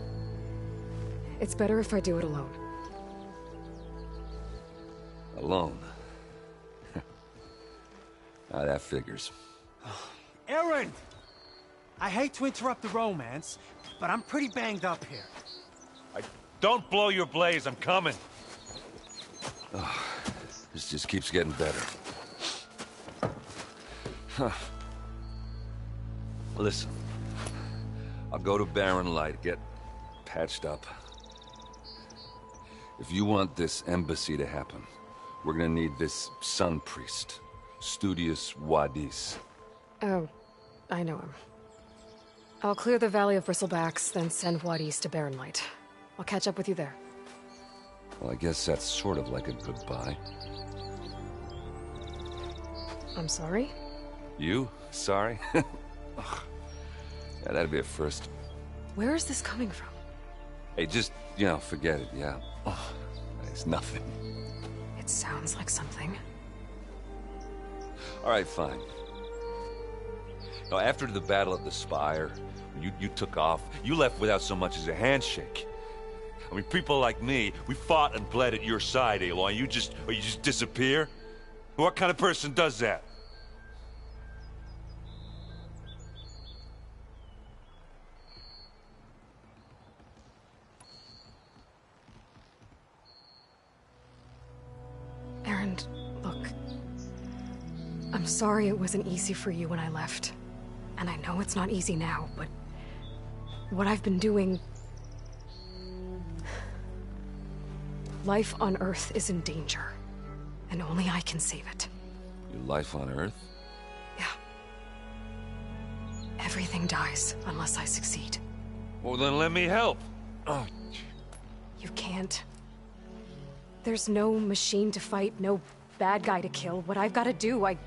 better if I do it alone. Alone? That figures. Erend! I hate to interrupt the romance, but I'm pretty banged up here. Don't blow your blaze, I'm coming. This just keeps getting better. Huh. Listen, I'll go to Barren Light, get patched up. If you want this embassy to happen, we're gonna need this sun priest, Studious Wadis. Oh, I know him. I'll clear the Valley of Bristlebacks, then send Wadis to Barren Light. I'll catch up with you there. Well, I guess that's sort of like a goodbye. I'm sorry? You? Sorry? Ugh. Yeah, that'd be a first. Where is this coming from? Hey, just, forget it, yeah? Oh, it's nothing. It sounds like something. All right, fine. Now, after the Battle of the Spire, you took off, you left without so much as a handshake. I mean, people like me, we fought and bled at your side, Aloy. You just disappear? What kind of person does that? Aaron, look. I'm sorry it wasn't easy for you when I left. And I know it's not easy now, but what I've been doing... Life on Earth is in danger, and only I can save it. Your life on Earth? Yeah. Everything dies unless I succeed. Well, then let me help. Oh. You can't. There's no machine to fight, no bad guy to kill. What I've got to do, I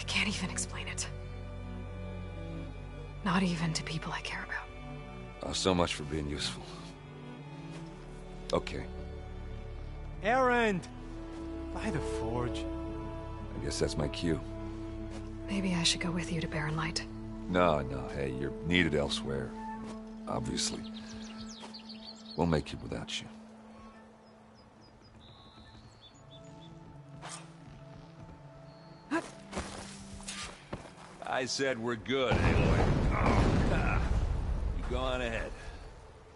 can't even explain it. Not even to people I care about. Oh, so much for being useful. Okay. Erend! By the forge. I guess that's my cue. Maybe I should go with you to Barren Light. No, hey, you're needed elsewhere. Obviously. We'll make it without you. I said we're good, anyway. You go on ahead.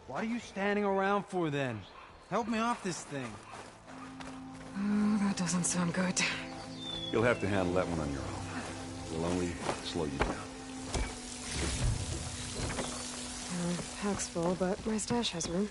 What are you standing around for, then? Help me off this thing. Oh, that doesn't sound good. You'll have to handle that one on your own. We'll only slow you down. Pack's full, but my stash has room.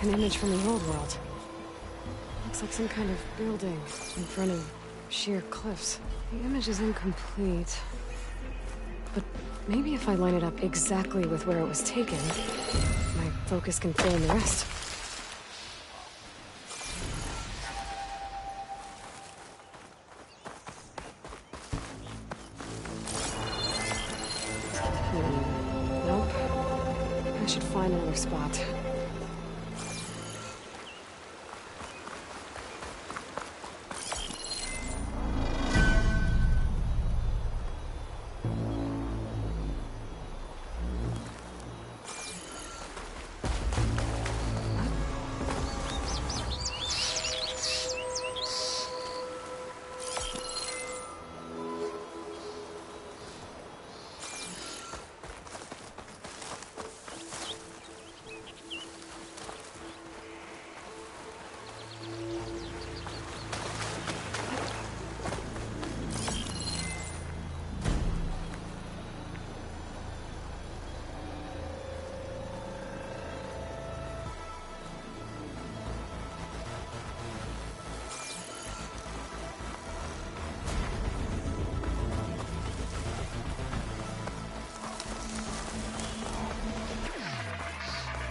An image from the old world. Looks like some kind of building in front of sheer cliffs. The image is incomplete. But Maybe if I line it up exactly with where it was taken, my focus can fill in the rest. Nope. I should find another spot.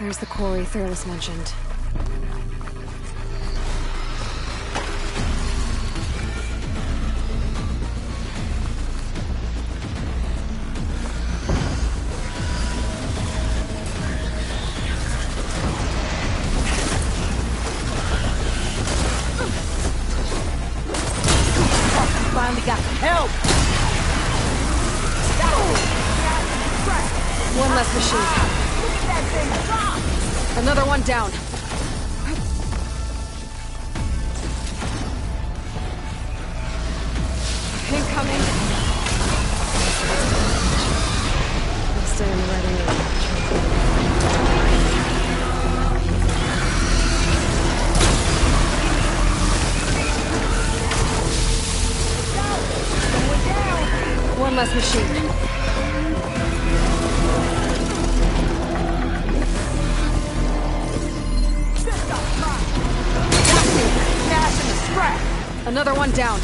There's the quarry Thurles mentioned. Finally got some help! One less machine. Another one down. Incoming. I'll stay in the right area. One less machine. Another one down.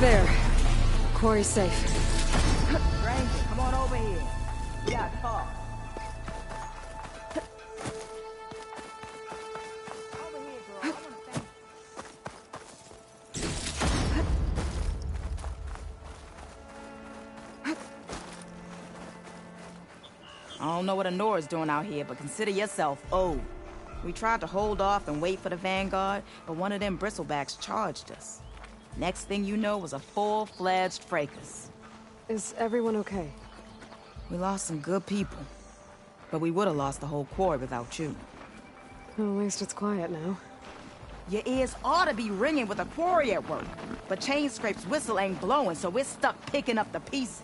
There. Quarry's safe. Ranger, come on over here. We got a call. I don't know what Honora's doing out here, but consider yourself owed. We tried to hold off and wait for the Vanguard, but one of them bristlebacks charged us. Next thing you know was a full-fledged fracas. Is everyone okay? We lost some good people, but we would have lost the whole quarry without you. Well, at least it's quiet now. Your ears ought to be ringing with a quarry at work, but Chainscrape's whistle ain't blowing, so we're stuck picking up the pieces.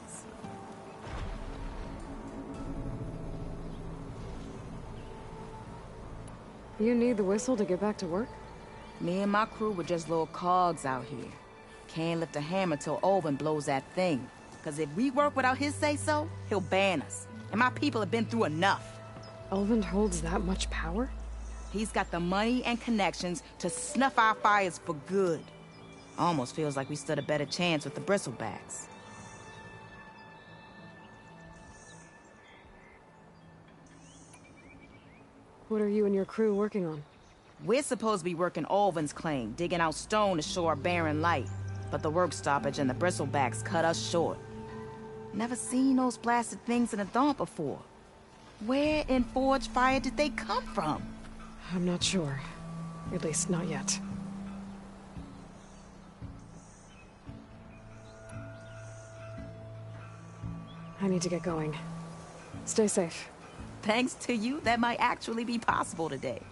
You need the whistle to get back to work? Me and my crew were just little cogs out here. Can't lift a hammer till Olvin blows that thing. Cause if we work without his say-so, he'll ban us. And my people have been through enough. Olvin holds that much power? He's got the money and connections to snuff our fires for good. Almost feels like we stood a better chance with the bristlebacks. What are you and your crew working on? We're supposed to be working Olvin's claim, digging out stone to show our barren light. But the work stoppage and the bristlebacks cut us short. Never seen those blasted things in a dump before. Where in Forge Fire did they come from? I'm not sure. At least not yet. I need to get going. Stay safe. Thanks to you, that might actually be possible today.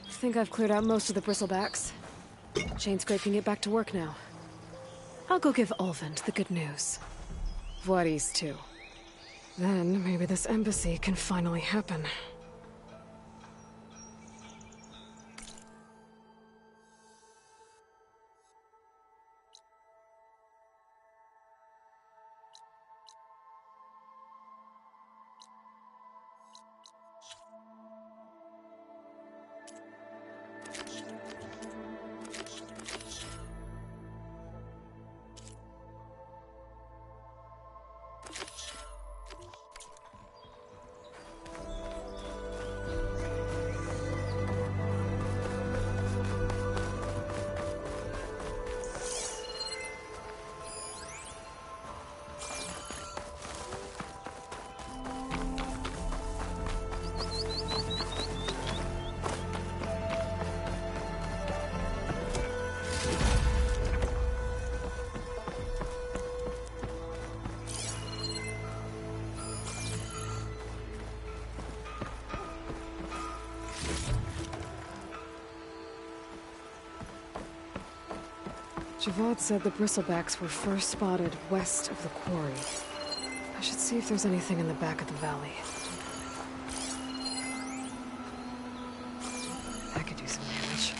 I think I've cleared out most of the bristlebacks. Chainscrape can get back to work now. I'll go give Olvin the good news. Vladis too. Then maybe this embassy can finally happen. Javad said the bristlebacks were first spotted west of the quarry. I should see if there's anything in the back of the valley. That could do some damage.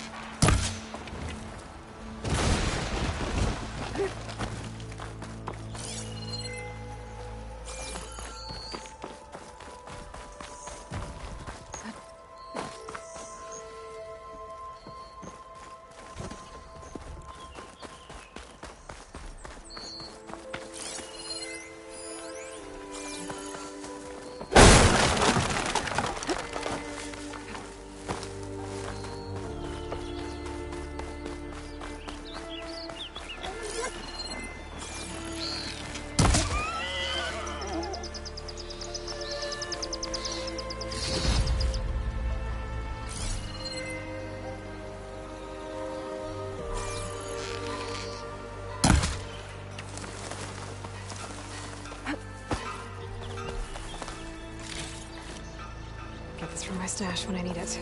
Get this from my stash when I need it.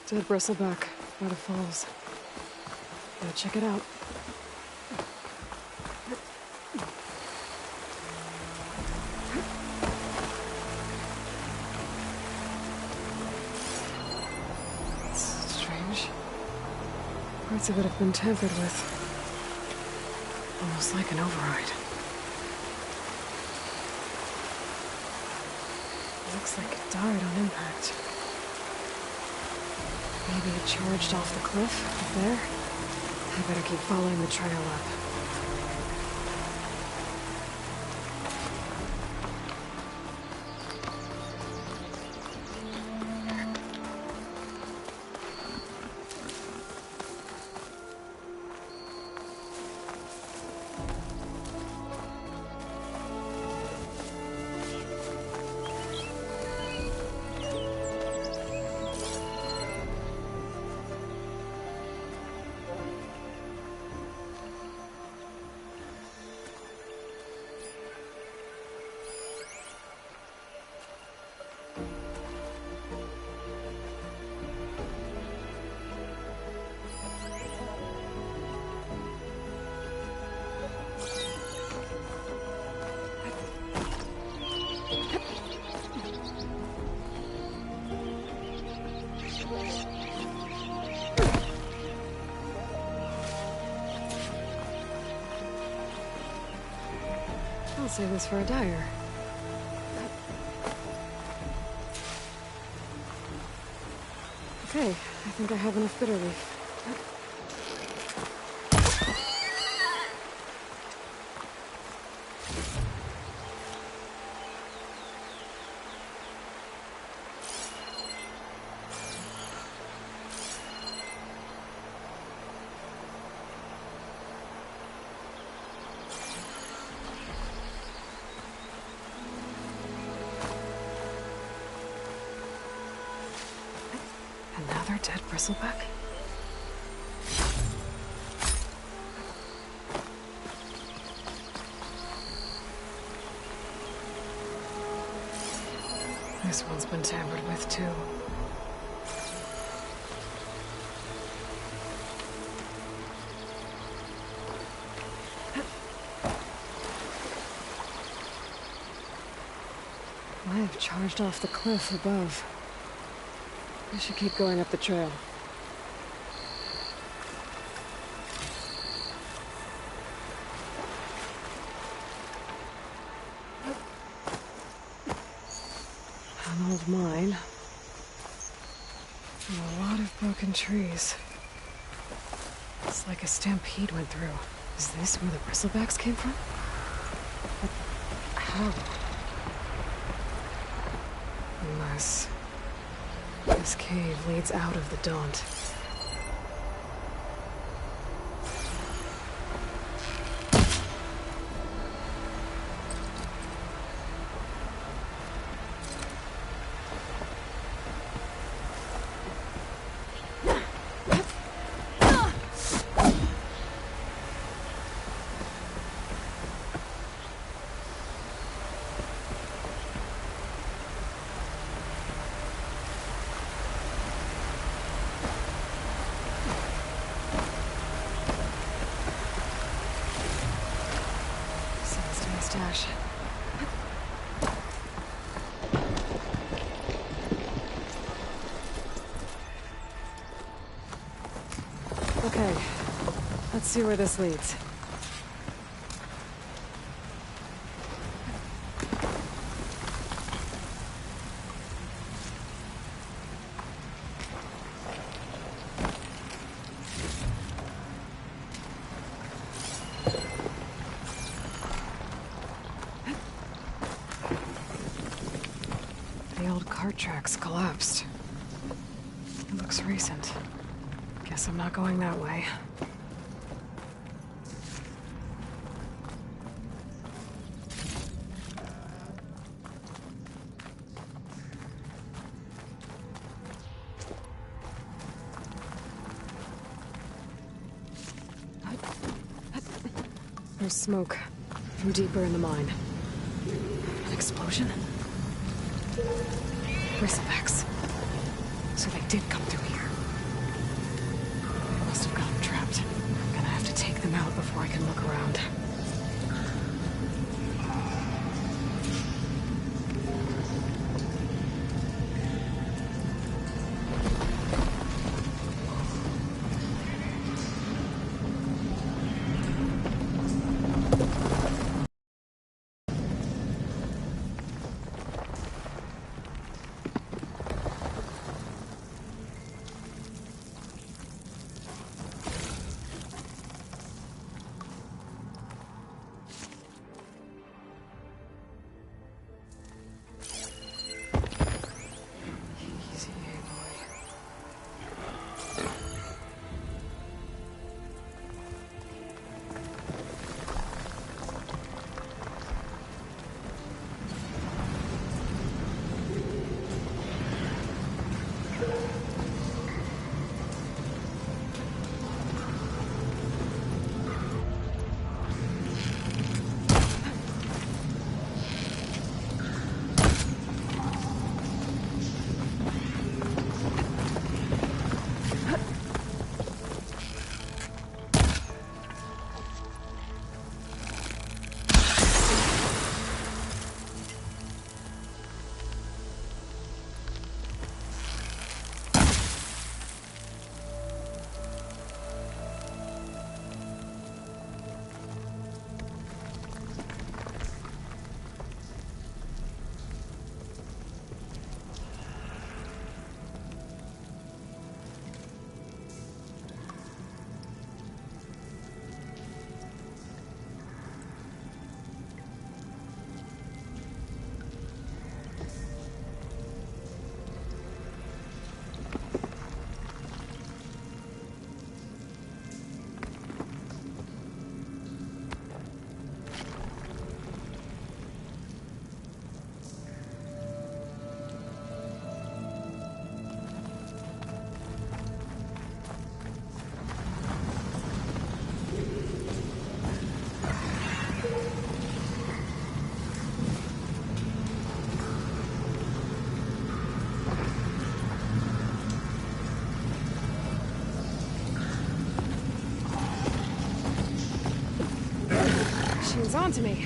Dead bristleback by the falls. Gotta check it out. It's strange. Parts of it have been tampered with. Almost like an override. Looks like it died on impact. Maybe it charged off the cliff up there? I better keep following the trail up. I'll save this for a dyer. Okay, I think I have enough bitter leaf. Another dead bristleback? This one's been tampered with, too. I have charged off the cliff above. I should keep going up the trail. An old mine. And a lot of broken trees. It's like a stampede went through. Is this where the bristlebacks came from? But how? Unless this cave leads out of the Daunt. Stash. Okay, let's see where this leads. The old cart tracks collapsed. It looks recent. Guess I'm not going that way. There's smoke from deeper in the mine. An explosion? Bristlebacks. So they did come through here. They must have gotten trapped. I'm gonna have to take them out before I can look around. on to me.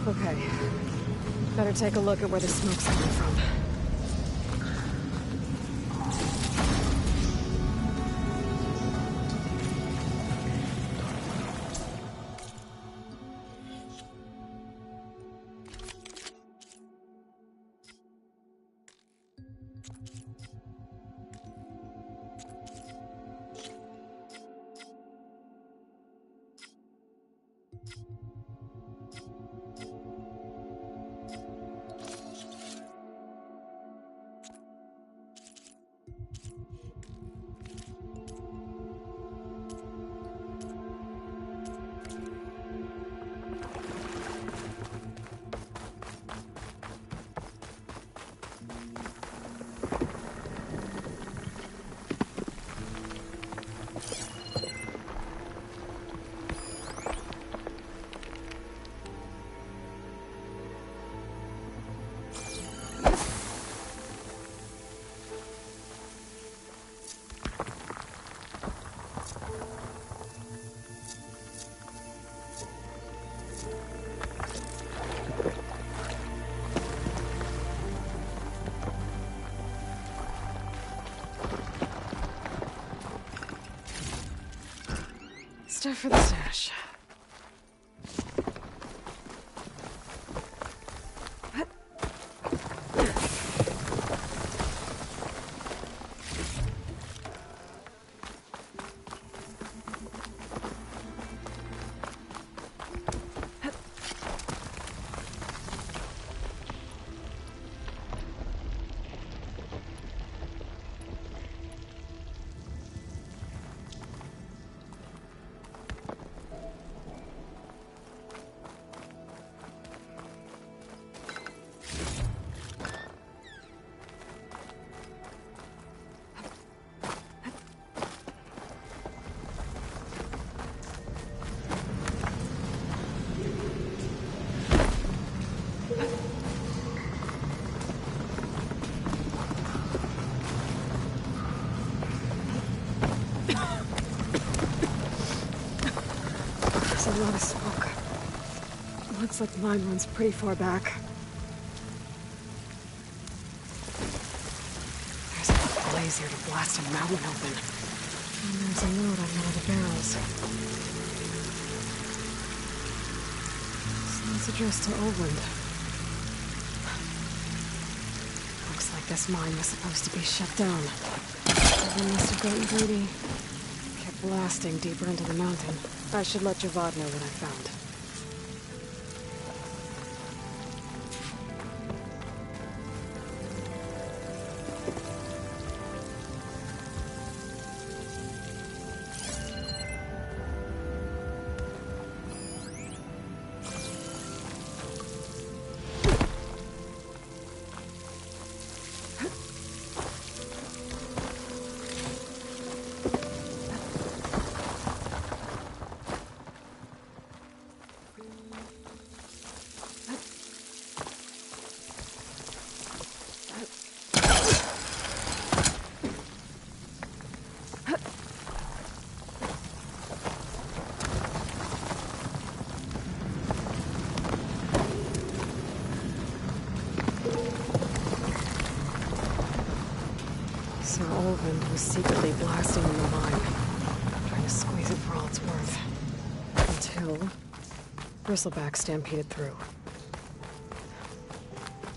Okay. Better take a look at where the smoke's coming from. Stuff for the stash. There's a lot of smoke. Looks like the mine runs pretty far back. There's a blaze here to blast a mountain open. And there's a note on one of the barrels. Sounds addressed to Oland. Looks like this mine was supposed to be shut down. Someone must have gotten greedy. Kept blasting deeper into the mountain. I should let Javad know what I found. Wind was secretly blasting in the mine, trying to squeeze it for all it's worth. Until Bristleback stampeded through.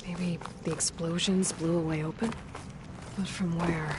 Maybe the explosions blew a way open? But from where?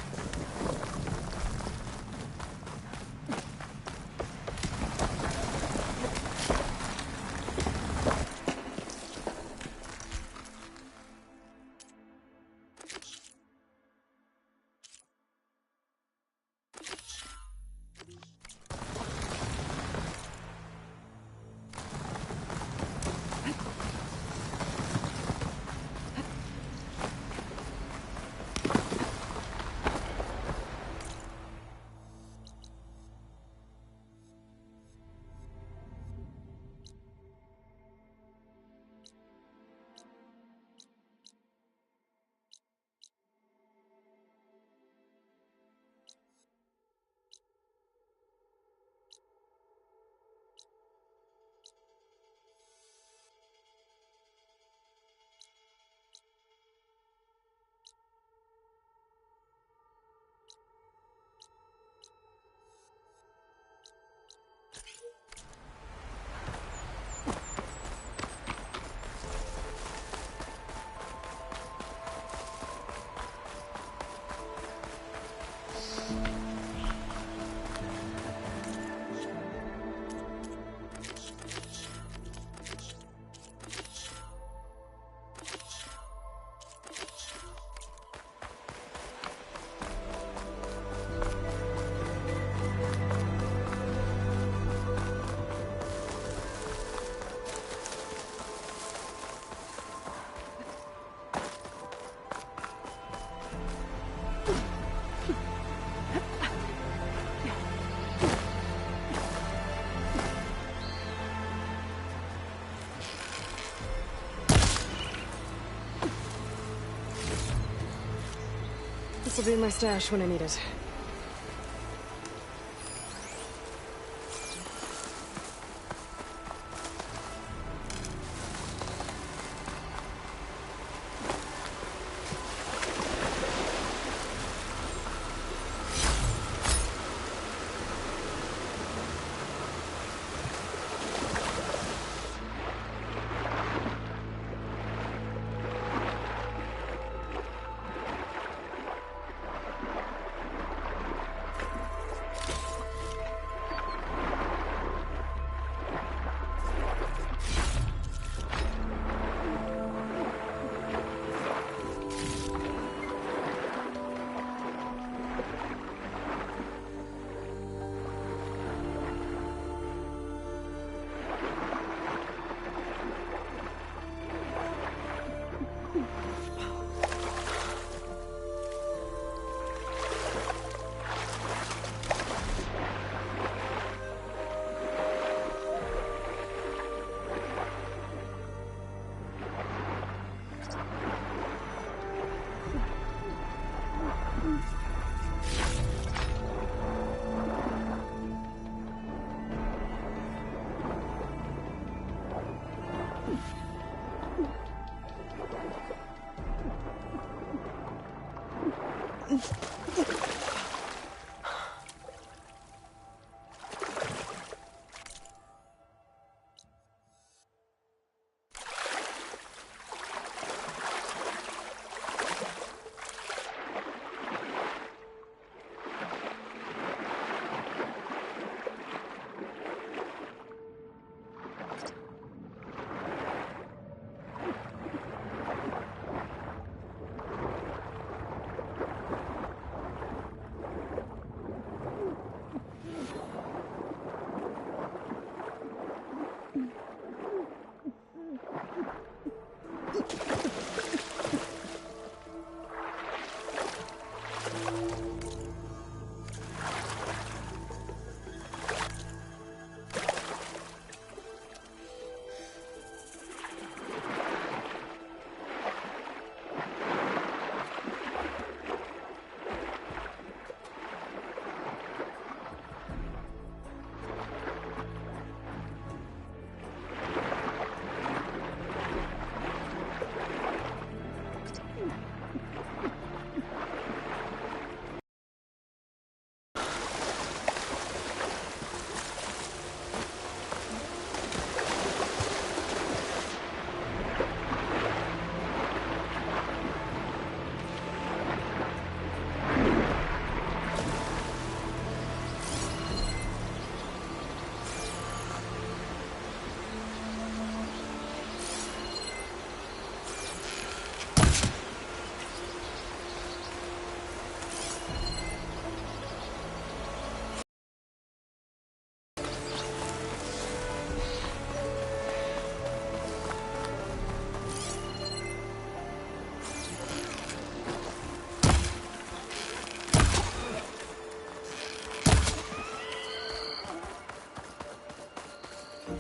This'll be my stash when I need it. Could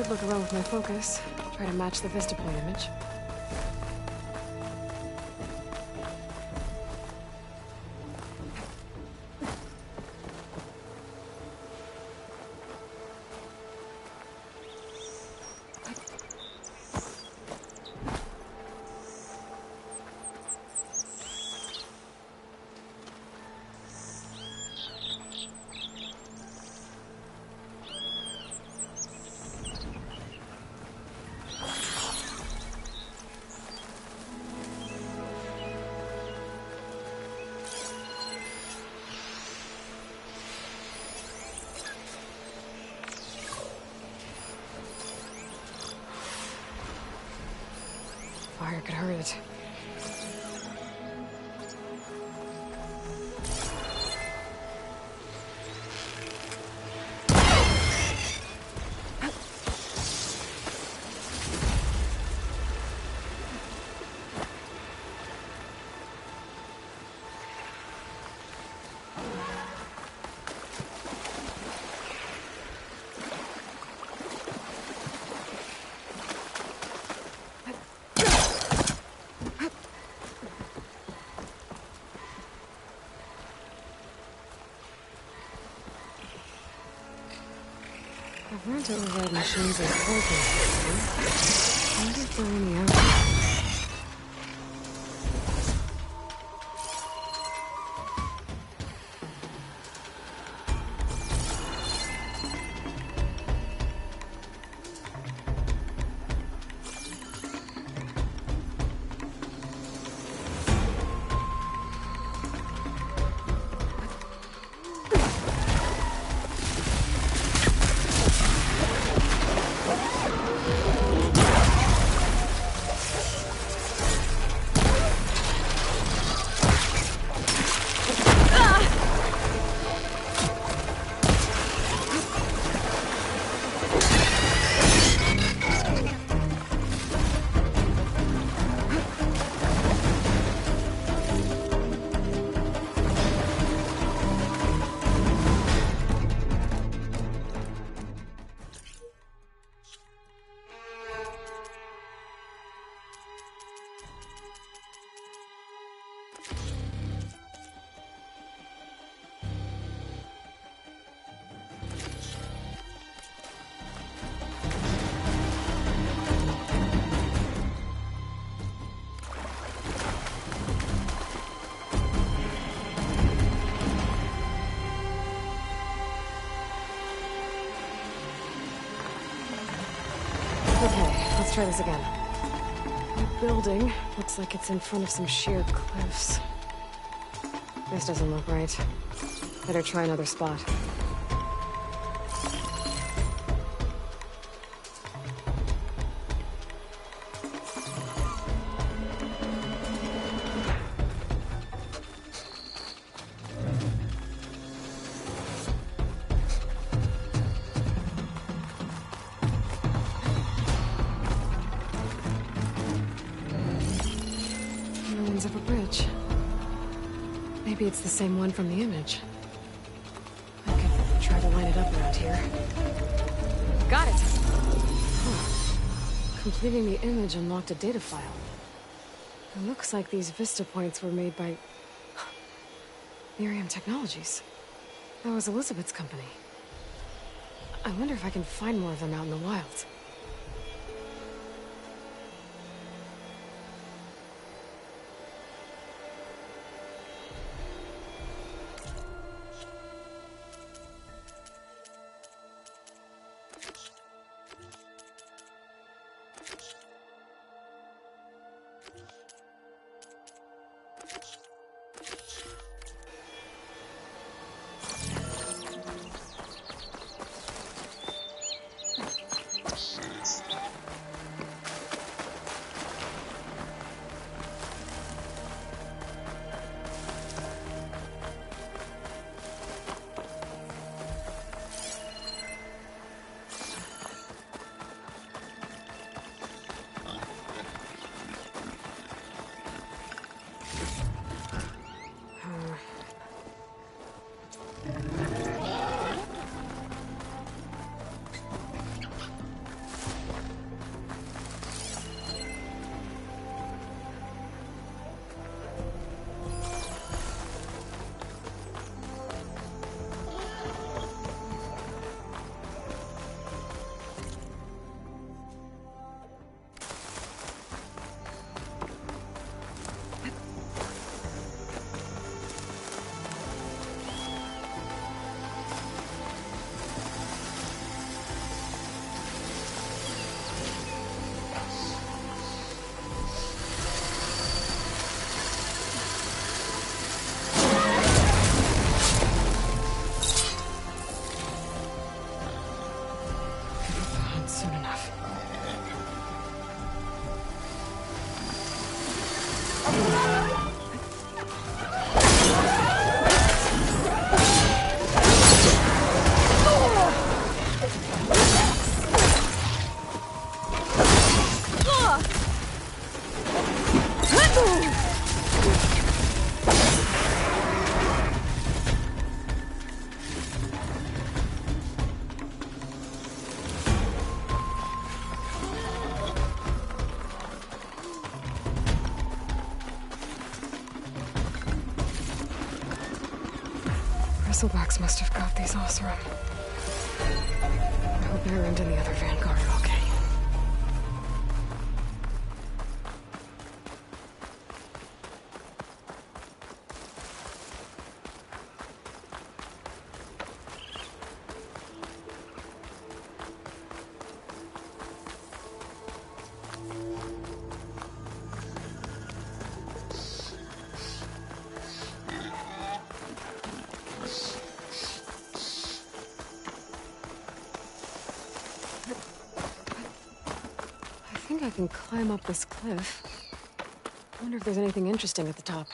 look around with my focus. Try to match the Vista Point image. Fire could hurt it. I've learned to override machines and programs. I wonder if there are any out there. Okay, let's try this again. The building looks like it's in front of some sheer cliffs. This doesn't look right. Better try another spot. Ruins of a bridge. Maybe it's the same one from the image. I could try to line it up around here. Got it! Huh. Completing the image unlocked a data file. It looks like these Vista points were made by... Miriam Technologies. That was Elizabeth's company. I wonder if I can find more of them out in the wild. Bristlebacks must have got these Osram. I hope Aaron and the other Vanguard are okay. I think I can climb up this cliff. I wonder if there's anything interesting at the top.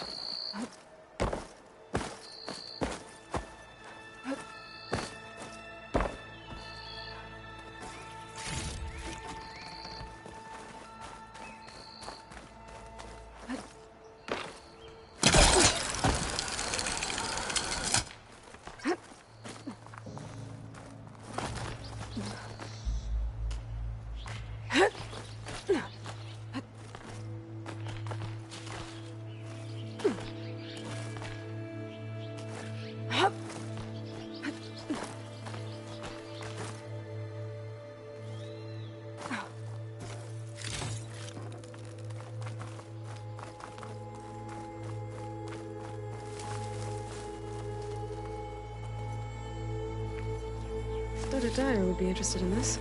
Thought a dyer would be interested in this.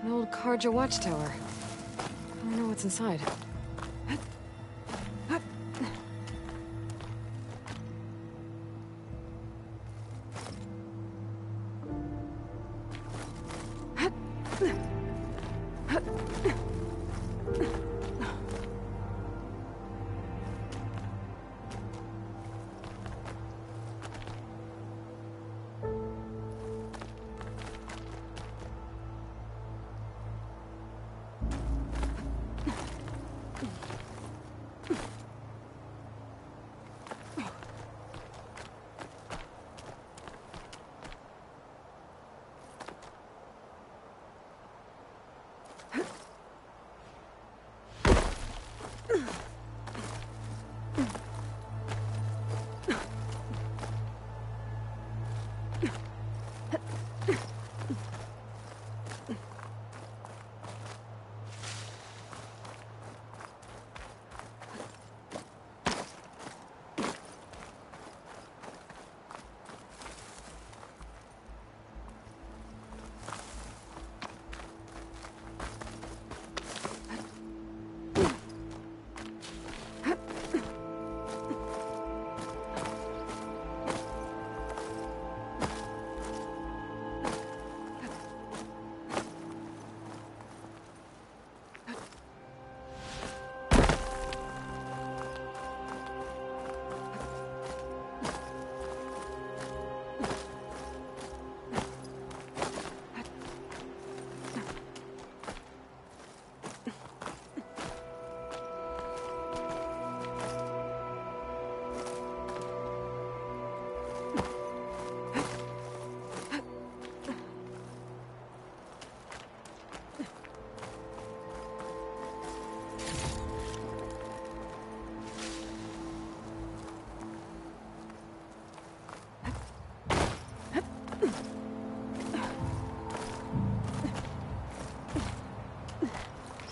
An old Karja watchtower. I don't know what's inside.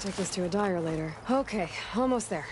Take this to a dyer later. Okay, almost there.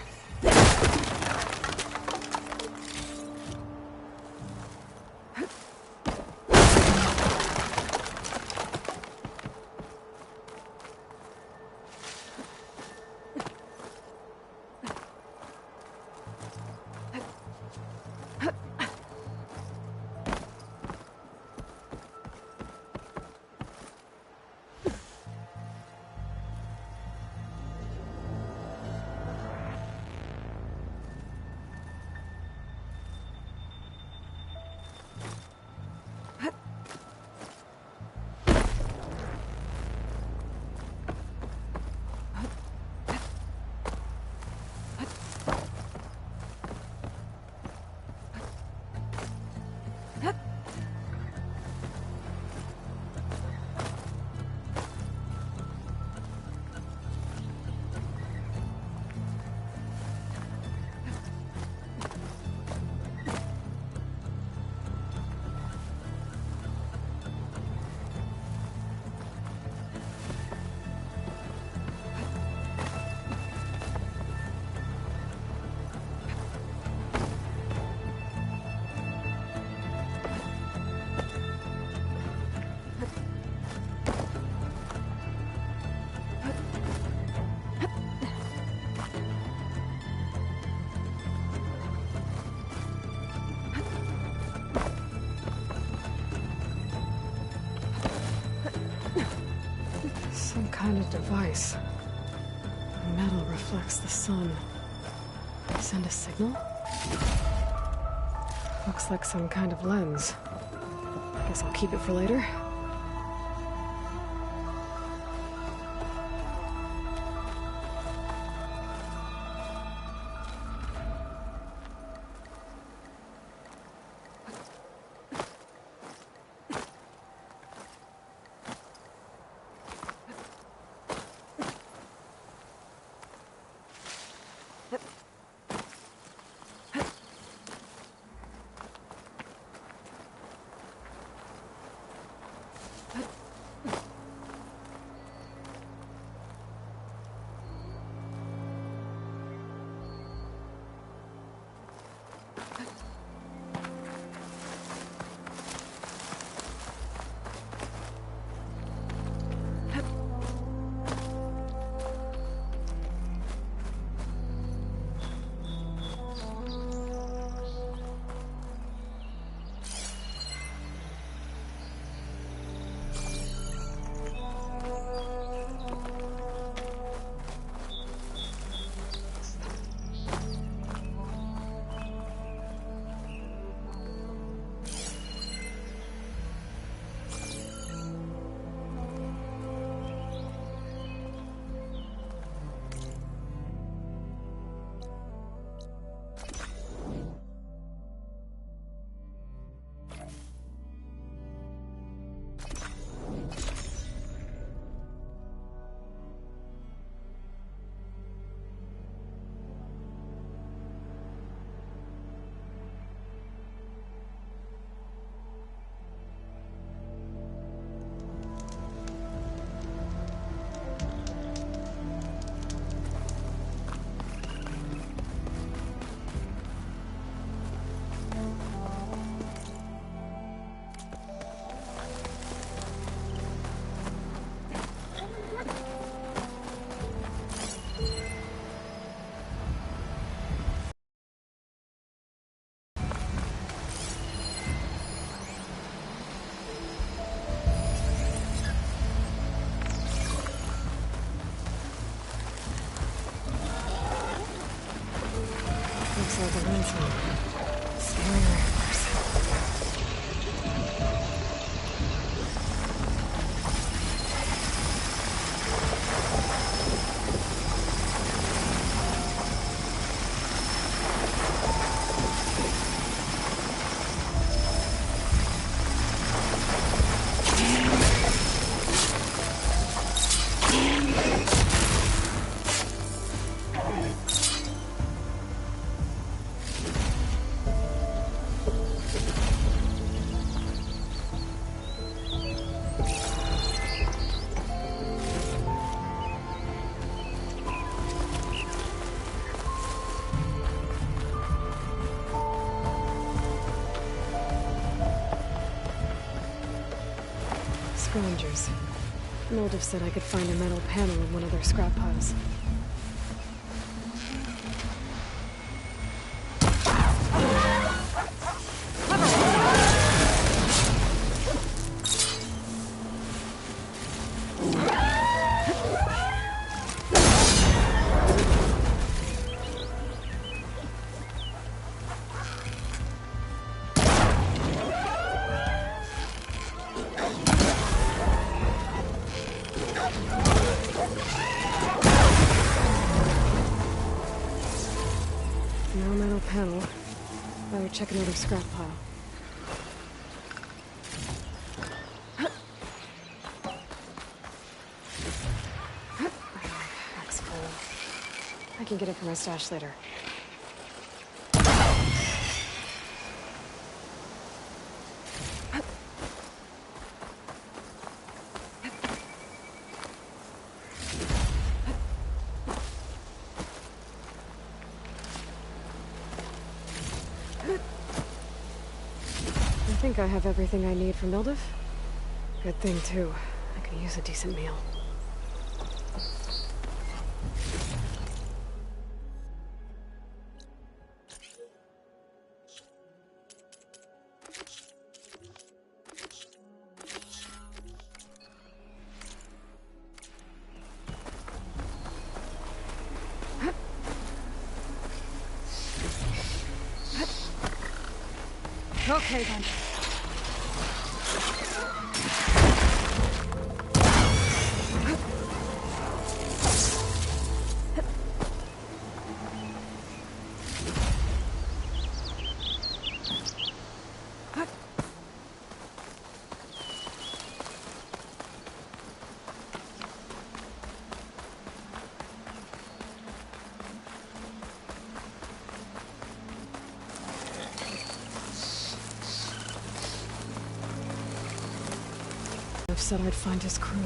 device. The metal reflects the sun. Send a signal? Looks like some kind of lens. Guess I'll keep it for later. Like a lantern. Staring rifles. Scavengers. Immersive said I could find a metal panel in one of their scrap piles. No metal panel. Better check another scrap pile. Axe full. I can get it for my stash later. I think I have everything I need for Immersive. Good thing, too. I could use a decent meal. Okay, then. Said I'd find his crew.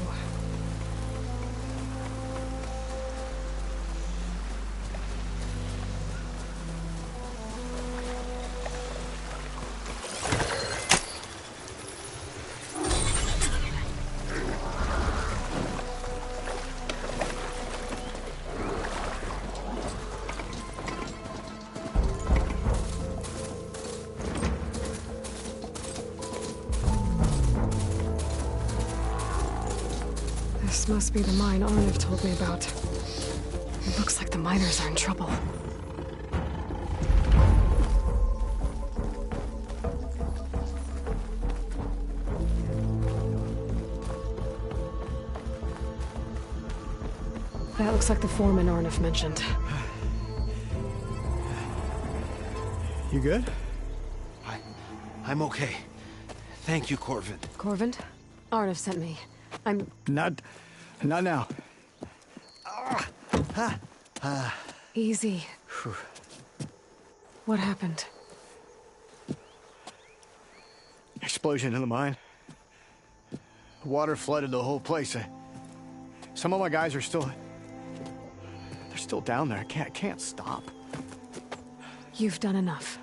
This must be the mine Arnav told me about. It looks like the miners are in trouble. That looks like the foreman Arnav mentioned. You good? I'm okay. Thank you, Corvin. Corvin? Arnav sent me. I'm... Not now. Easy. What happened? Explosion in the mine. Water flooded the whole place. Some of my guys are still... They're still down there. I can't stop. You've done enough.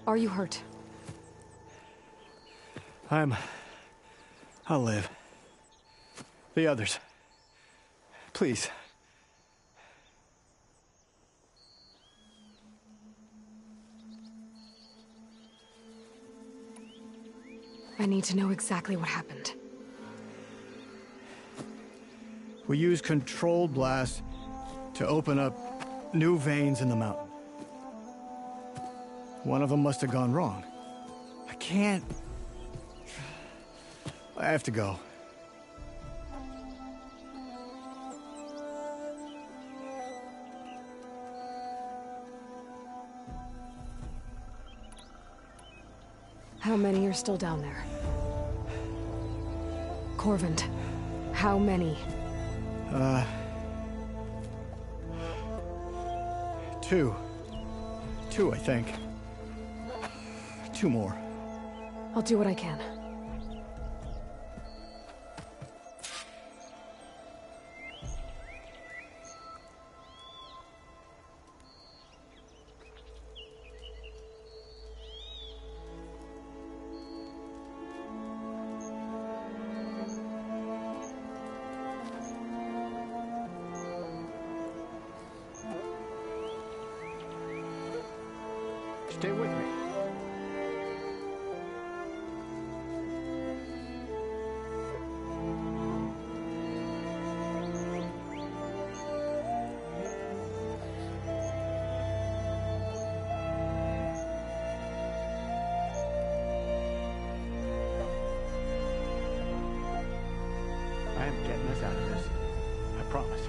Are you hurt? I'll live. The others. Please. I need to know exactly what happened. We used controlled blast to open up new veins in the mountain. One of them must have gone wrong. I have to go. How many are still down there? Corvin, how many? Two, I think. 2 more. I'll do what I can. Stay with me. I am getting us out of this. I promise.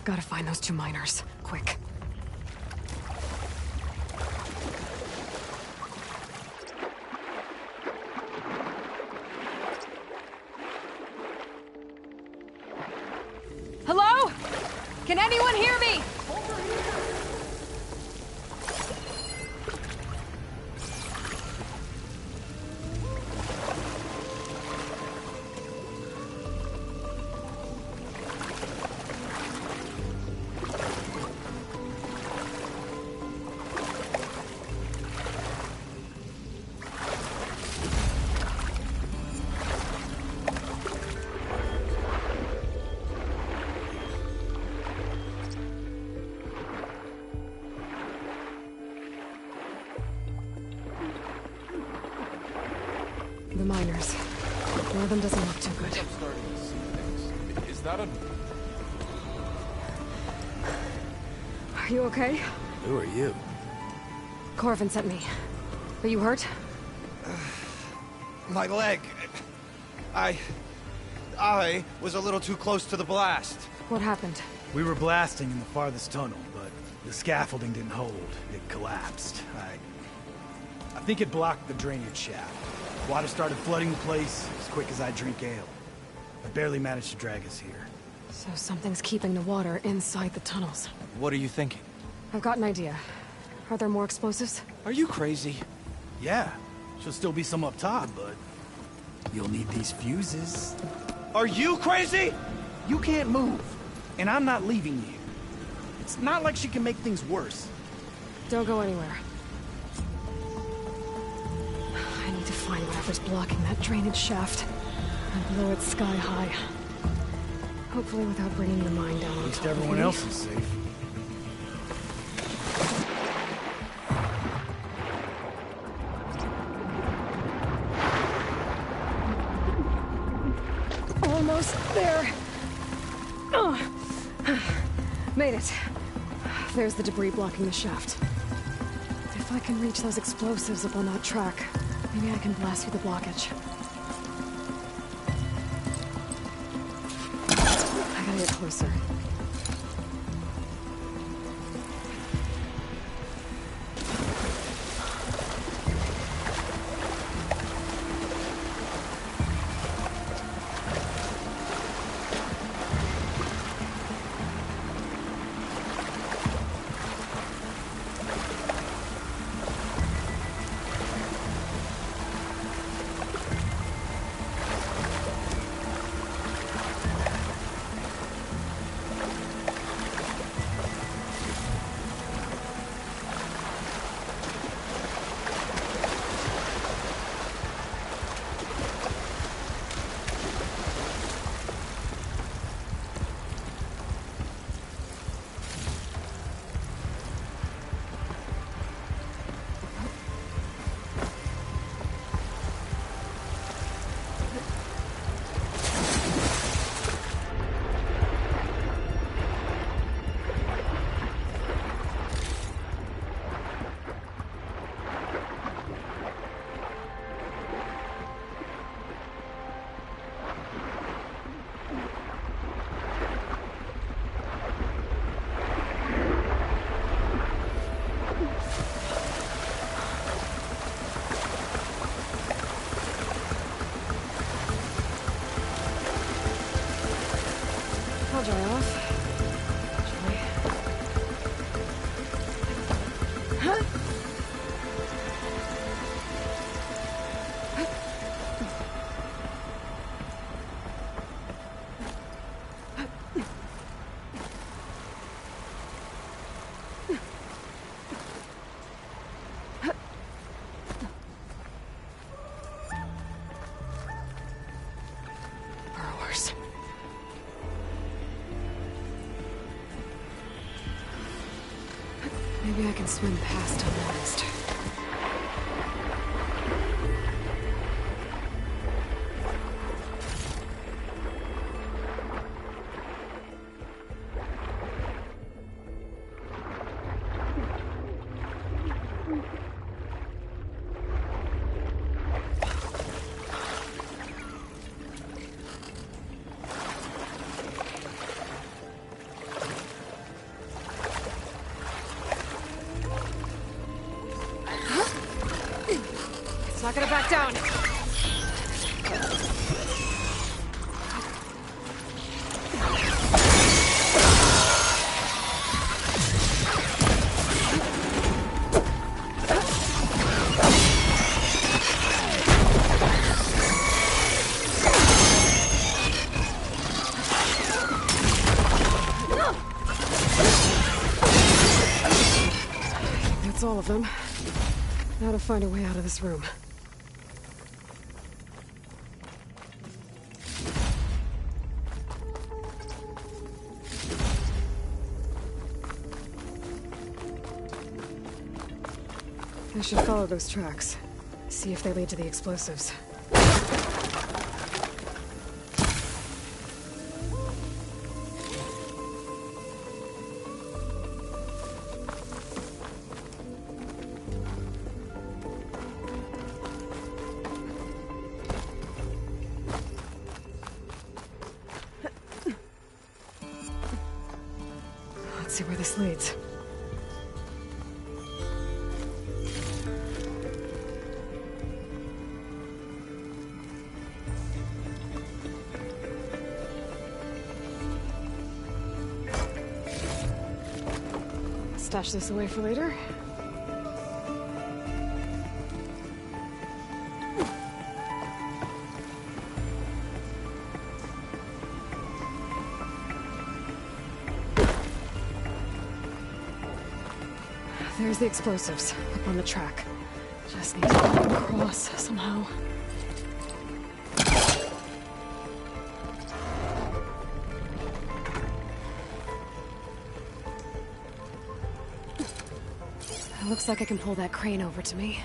Gotta find those 2 miners. Quick. Hello? Can anyone hear me? The miners. One of them doesn't look too good. I'm starting to see things. Is that a... Are you okay? Who are you? Corvin sent me. Are you hurt? My leg. I was a little too close to the blast. What happened? We were blasting in the farthest tunnel, but the scaffolding didn't hold. It collapsed. I think it blocked the drainage shaft. Water started flooding the place as quick as I drink ale. I barely managed to drag us here. So something's keeping the water inside the tunnels. What are you thinking? I've got an idea. Are there more explosives? Are you crazy? Yeah, should still be some up top, but you'll need these fuses. Are you crazy? You can't move, and I'm not leaving you. It's not like she can make things worse. Don't go anywhere. I need to find whatever's blocking that drainage shaft and blow it sky high. Hopefully without bringing your mind down on At least top of everyone me. else is safe. Almost there. Made it. There's the debris blocking the shaft. If I can reach those explosives up on that track, maybe I can blast through the blockage. I gotta get closer. I'll dry off. Burrowers. Maybe I can swim past unnoticed. Not gonna back down. That's all of them. Now to find a way out of this room. I should follow those tracks. See if they lead to the explosives. Let's see where this leads. Stash this away for later. There's the explosives up on the track. Just need to get them across somehow. Looks like I can pull that crane over to me.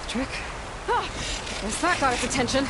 Trick. Ah, guess that got its attention.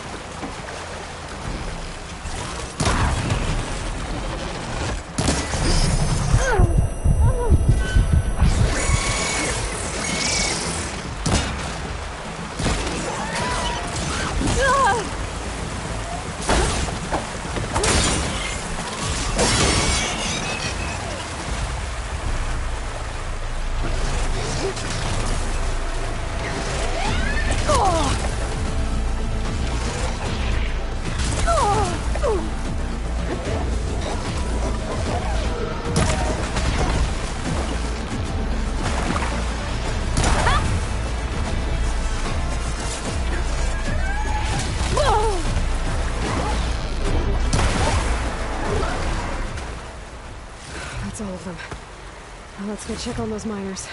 That's all of them. Now let's go check on those miners.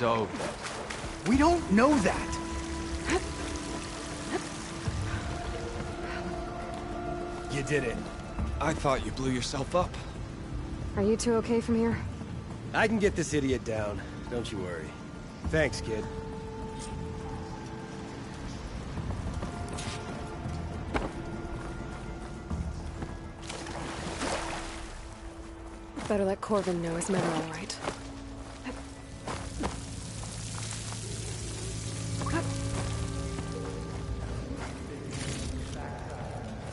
over. We don't know that. You did it. I thought you blew yourself up. Are you two okay from here? I can get this idiot down. Don't you worry. Thanks, kid. Better let Corvin know his men are all right.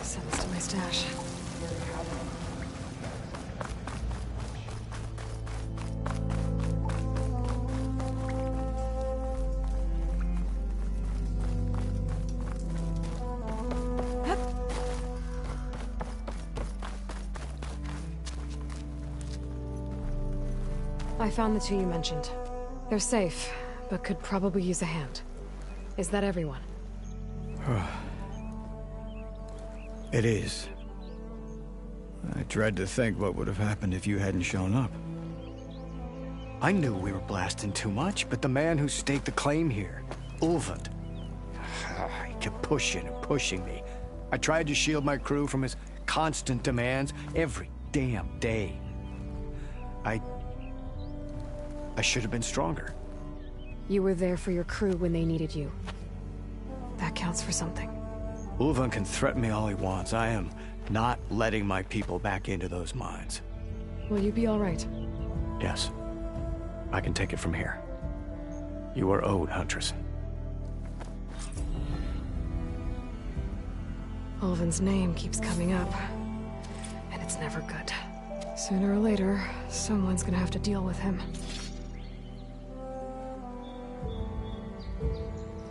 Send this to my stash. I found the two you mentioned. They're safe, but could probably use a hand. Is that everyone? It is. I dread to think what would have happened if you hadn't shown up. I knew we were blasting too much, but the man who staked the claim here, Ulvund, he kept pushing and pushing me. I tried to shield my crew from his constant demands every damn day. I should have been stronger. You were there for your crew when they needed you. That counts for something. Ulvund can threaten me all he wants. I am not letting my people back into those mines. Will you be all right? Yes. I can take it from here. You are owed, Huntress. Ulvund's name keeps coming up, and it's never good. Sooner or later, someone's gonna have to deal with him.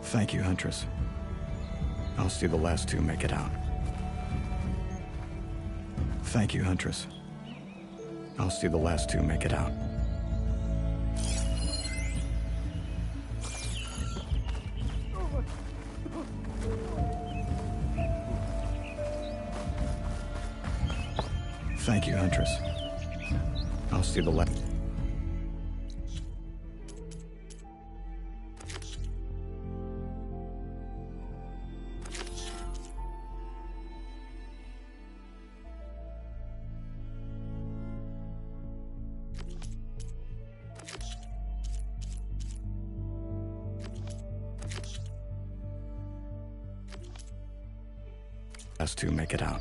Thank you, Huntress. I'll see the last two make it out. Thank you, Huntress. I'll see the last two make it out. Thank you, Huntress. I'll see the last... last two make it out.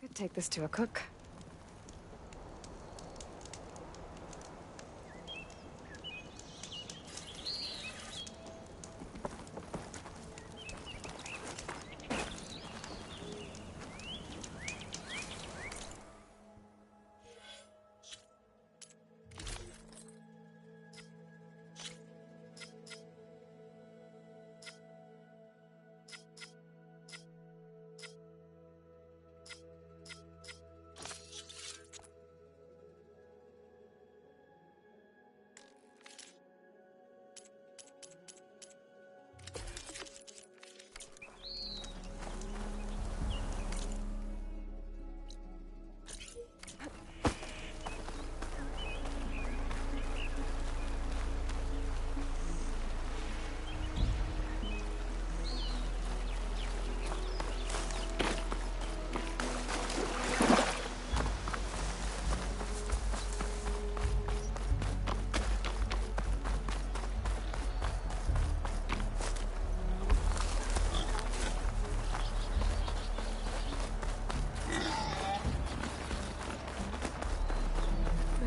Could take this to a cook.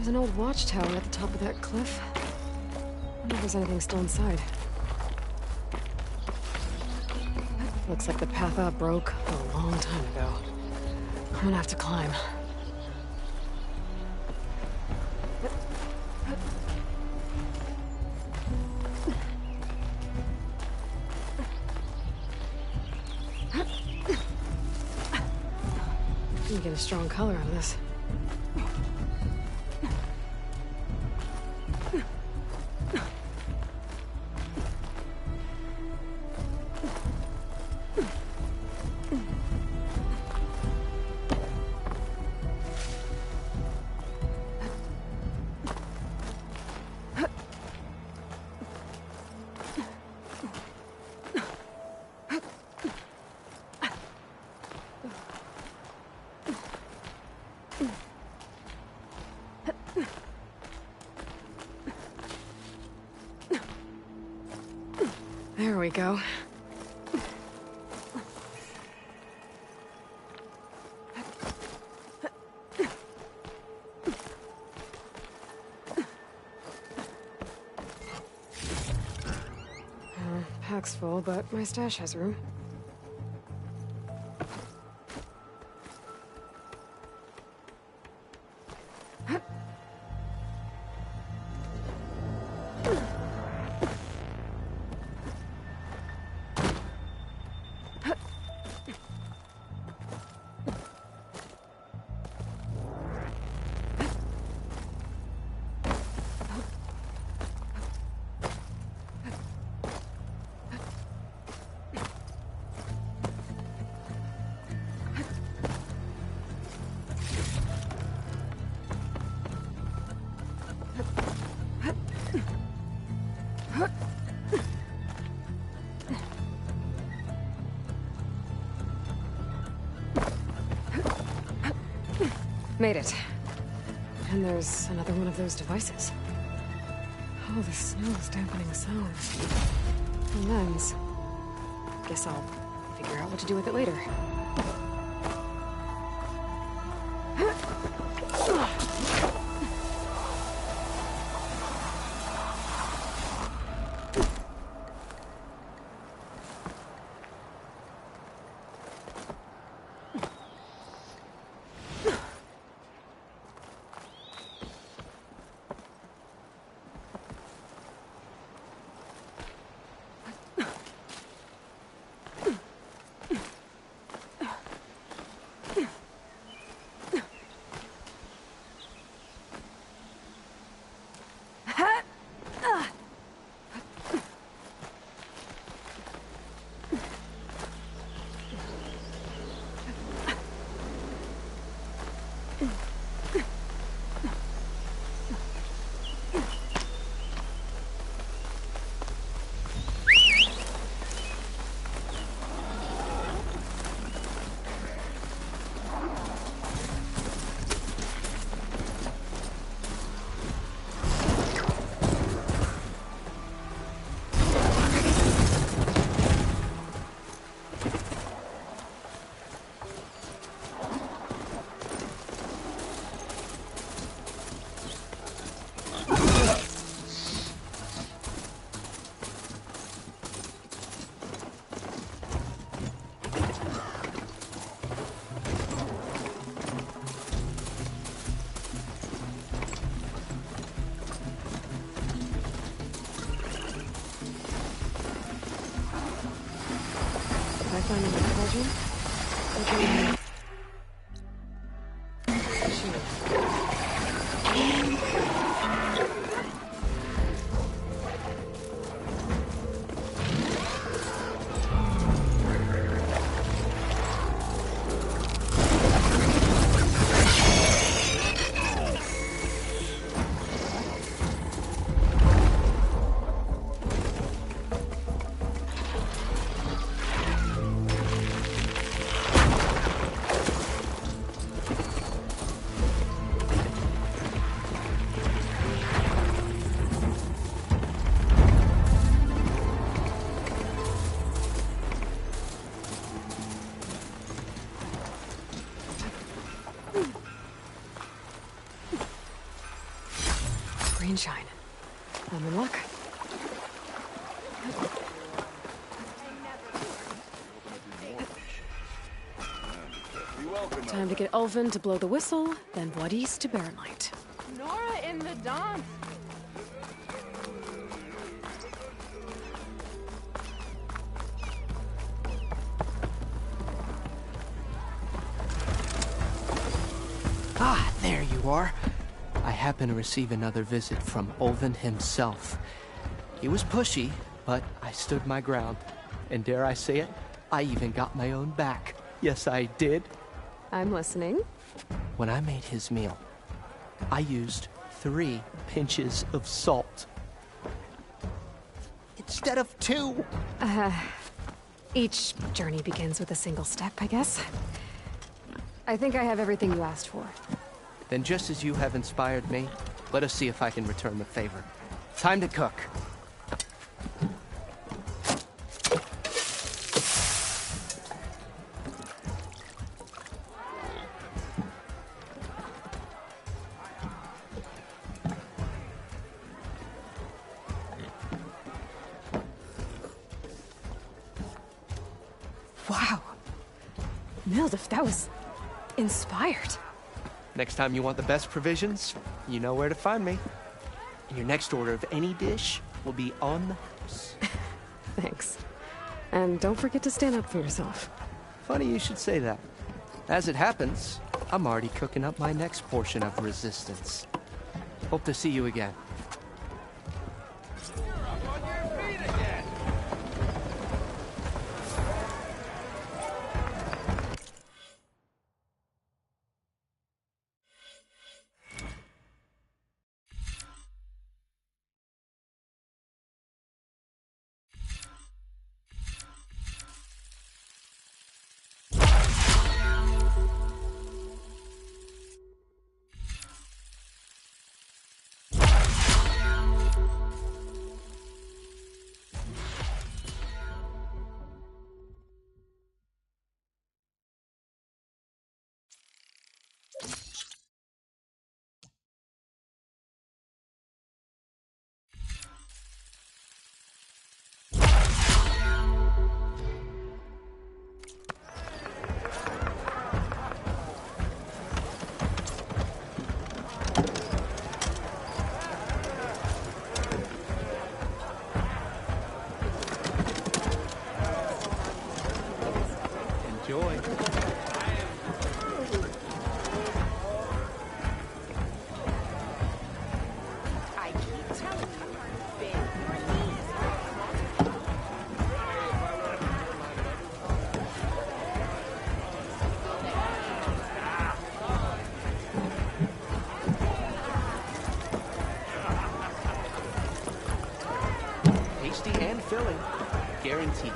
an old watchtower at the top of that cliff. I wonder if there's anything still inside. Looks like the path up broke a long time ago. I'm gonna have to climb. You get a strong color out of this. There we go. Pack's full, but my stash has room. Made it. And there's another one of those devices. Oh, the snow is dampening sound. A lens. Guess I'll figure out what to do with it later. Find another cauldron? Okay. rain shine. I'm in luck. Time to get Ulvin to blow the whistle, then Wadis to Baronite. Nora in the dance. Ah, there you are. I happen to receive another visit from Ulvin himself. He was pushy, but I stood my ground. And dare I say it, I even got my own back. Yes, I did. I'm listening. When I made his meal, I used 3 pinches of salt. Instead of 2. Each journey begins with a single step, I guess. I think I have everything you asked for. Then just as you have inspired me, let us see if I can return the favor. Time to cook. Wow. Mildif, that was inspired. Next time you want the best provisions, you know where to find me. And your next order of any dish will be on the house. Thanks. And don't forget to stand up for yourself. Funny you should say that. As it happens, I'm already cooking up my next portion of resistance. Hope to see you again. Enjoy. I keep telling you, Ben. Tasty and filling. Guaranteed.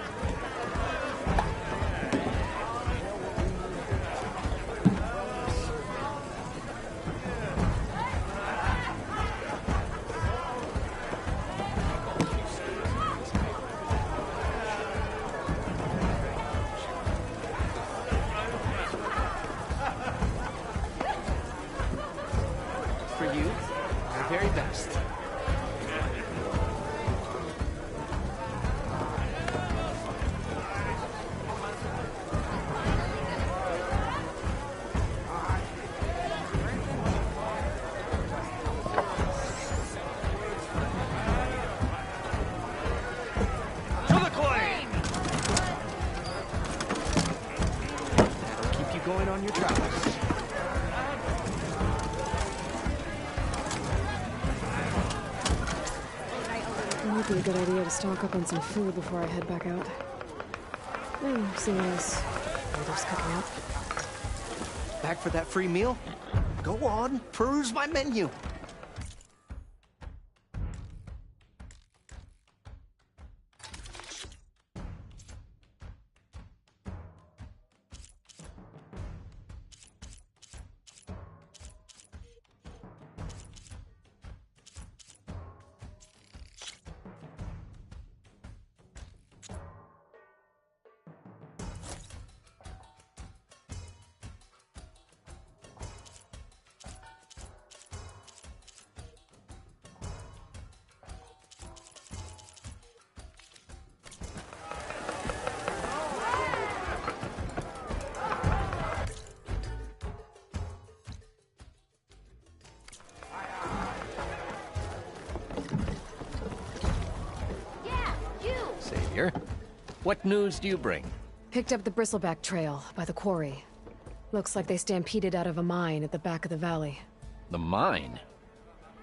For you, the very best. To the claim! That'll keep you going on your travels. It might be a good idea to stock up on some food before I head back out. Seeing as Mildif's cooking up. Back for that free meal? Go on, peruse my menu. warrior. What news do you bring? Picked up the bristleback trail by the quarry. Looks like they stampeded out of a mine at the back of the valley. The mine?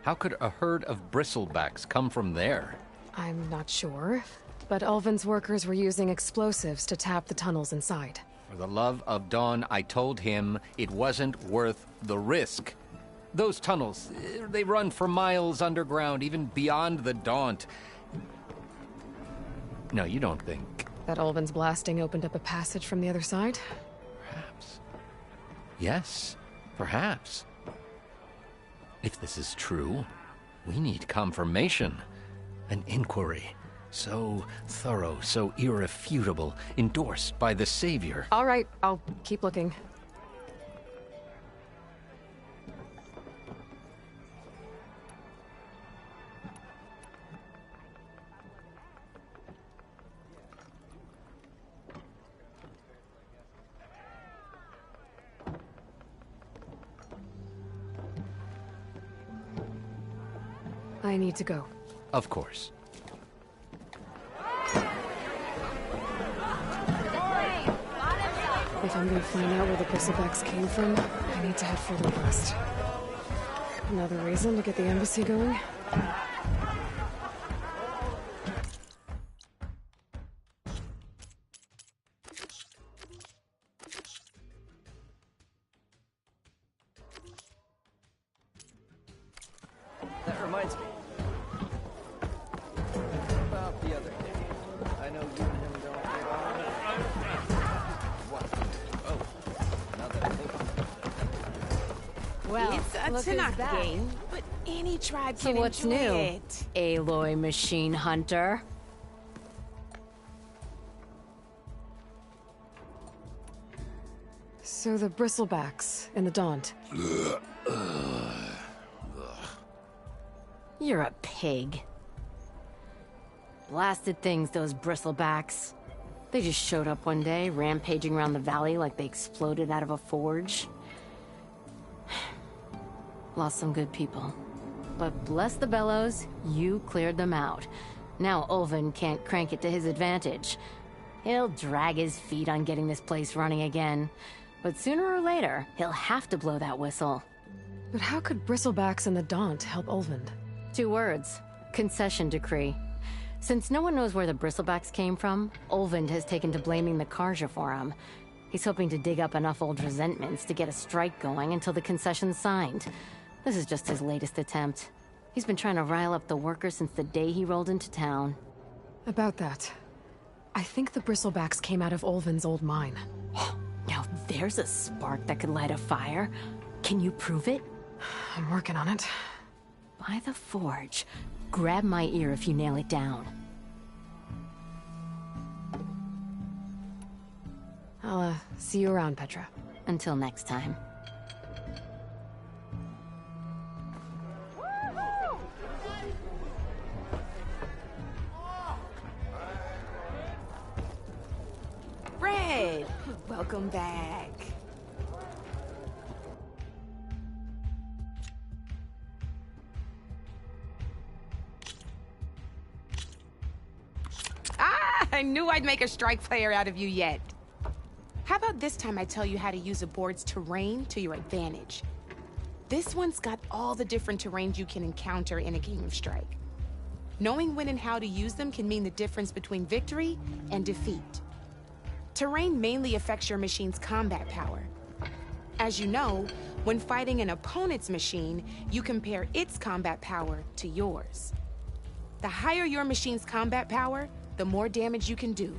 How could a herd of bristlebacks come from there? I'm not sure, but Ulvin's workers were using explosives to tap the tunnels inside. For the love of Dawn, I told him it wasn't worth the risk. Those tunnels, they run for miles underground, even beyond the Daunt. No, you don't think... That Ulvin's blasting opened up a passage from the other side? Perhaps. Yes, perhaps. If this is true, we need confirmation. An inquiry. So thorough, so irrefutable, endorsed by the Savior. All right, I'll keep looking. I need to go. Of course. If I'm gonna find out where the bristlebacks came from, I need to head further west. Another reason to get the embassy going? That reminds me. About the other day. I know you and him don't get on. What? Oh, now that I think of it. Well, it's a look who's Tanakh back. game, but any tribe So can what's enjoy new, it. Aloy Machine Hunter? So the bristlebacks in the Daunt. You're a pig. Blasted things, those bristlebacks. They just showed up one day, rampaging around the valley like they exploded out of a forge. Lost some good people. But bless the bellows, you cleared them out. Now Ulvin can't crank it to his advantage. He'll drag his feet on getting this place running again. But sooner or later, he'll have to blow that whistle. But how could bristlebacks in the Daunt help Ulvin? 2 words. Concession decree. Since no one knows where the bristlebacks came from, Ulvin has taken to blaming the Karja for him. He's hoping to dig up enough old resentments to get a strike going until the concession's signed. This is just his latest attempt. He's been trying to rile up the workers since the day he rolled into town. About that, I think the bristlebacks came out of Ulvin's old mine. Now there's a spark that could light a fire. Can you prove it? I'm working on it. By the forge. Grab my ear if you nail it down. I'll, see you around, Petra. Until next time. Red, welcome back. I knew I'd make a strike player out of you yet. How about this time I tell you how to use a board's terrain to your advantage? This one's got all the different terrains you can encounter in a game of Strike. Knowing when and how to use them can mean the difference between victory and defeat. Terrain mainly affects your machine's combat power. As you know, when fighting an opponent's machine, you compare its combat power to yours. The higher your machine's combat power, the more damage you can do.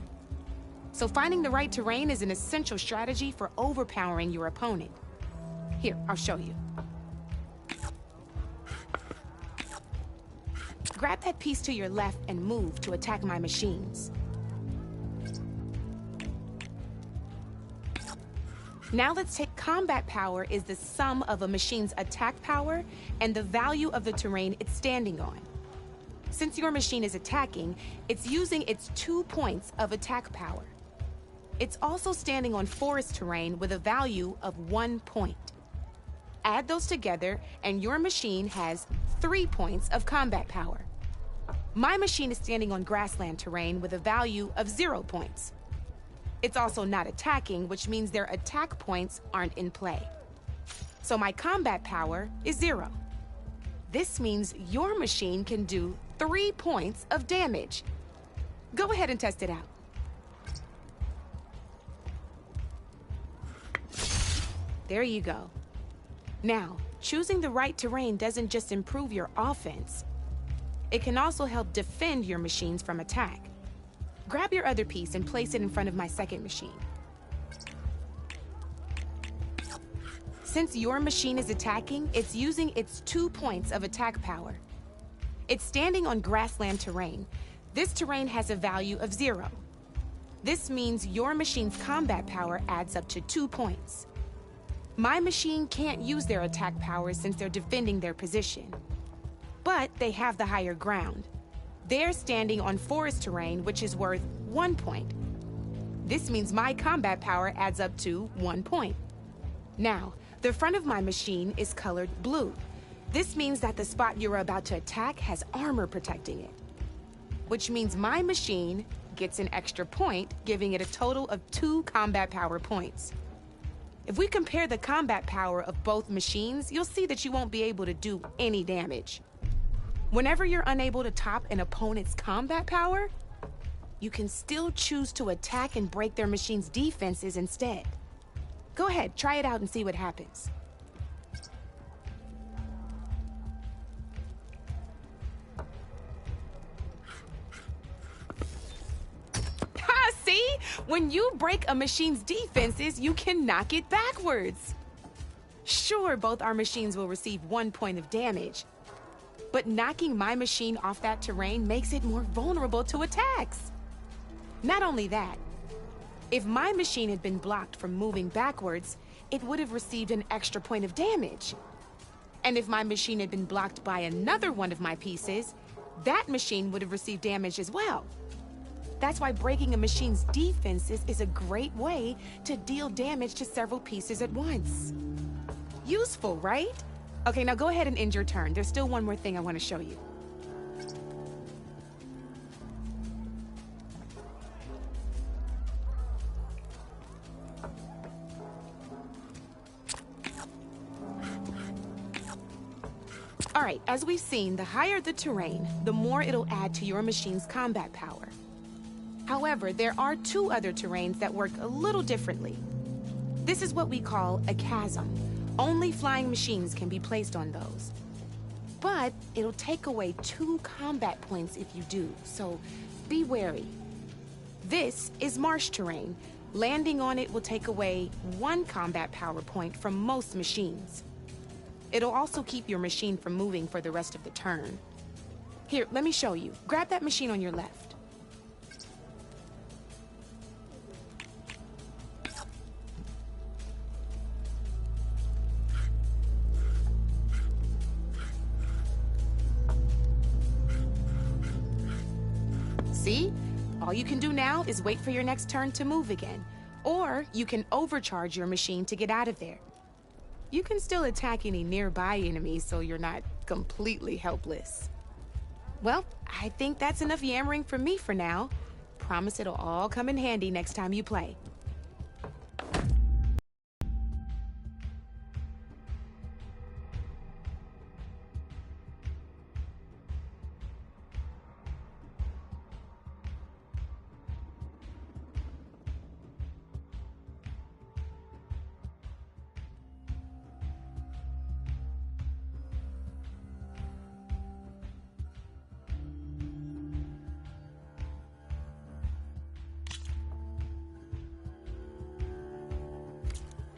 So finding the right terrain is an essential strategy for overpowering your opponent. Here, I'll show you. Grab that piece to your left and move to attack my machines. Now let's take combat power is the sum of a machine's attack power and the value of the terrain it's standing on. Since your machine is attacking, it's using its 2 points of attack power. It's also standing on forest terrain with a value of 1 point. Add those together and your machine has 3 points of combat power. My machine is standing on grassland terrain with a value of 0 points. It's also not attacking, which means their attack points aren't in play. So my combat power is 0. This means your machine can do 3 points of damage. Go ahead and test it out. There you go. Now, choosing the right terrain doesn't just improve your offense. It can also help defend your machines from attack. Grab your other piece and place it in front of my second machine. Since your machine is attacking, it's using its 2 points of attack power. It's standing on grassland terrain. This terrain has a value of 0. This means your machine's combat power adds up to 2 points. My machine can't use their attack power since they're defending their position. But they have the higher ground. They're standing on forest terrain, which is worth 1 point. This means my combat power adds up to 1 point. Now, the front of my machine is colored blue. This means that the spot you're about to attack has armor protecting it. Which means my machine gets an extra point, giving it a total of 2 combat power points. If we compare the combat power of both machines, you'll see that you won't be able to do any damage. Whenever you're unable to top an opponent's combat power, you can still choose to attack and break their machine's defenses instead. Go ahead, try it out and see what happens. Ha, see? When you break a machine's defenses, you can knock it backwards. Sure, both our machines will receive 1 point of damage, but knocking my machine off that terrain makes it more vulnerable to attacks. Not only that, if my machine had been blocked from moving backwards, it would have received an extra point of damage. And if my machine had been blocked by another one of my pieces, that machine would have received damage as well. That's why breaking a machine's defenses is a great way to deal damage to several pieces at once. Useful, right? Okay, now go ahead and end your turn. There's still one more thing I want to show you. All right, as we've seen, the higher the terrain, the more it'll add to your machine's combat power. However, there are 2 other terrains that work a little differently. This is what we call a chasm. Only flying machines can be placed on those. But it'll take away 2 combat points if you do, so be wary. This is marsh terrain. Landing on it will take away 1 combat power point from most machines. It'll also keep your machine from moving for the rest of the turn. Here, let me show you. Grab that machine on your left. See? All you can do now is wait for your next turn to move again. Or you can overcharge your machine to get out of there. You can still attack any nearby enemies so you're not completely helpless. Well, I think that's enough yammering from me for now. Promise it'll all come in handy next time you play.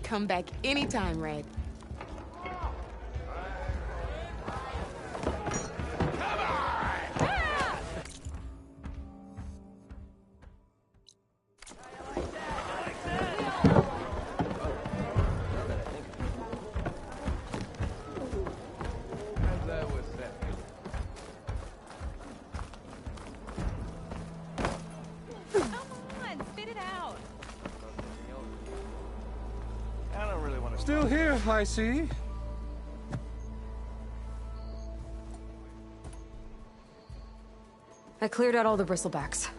Come back anytime, Red. Still here, I see. I cleared out all the bristlebacks.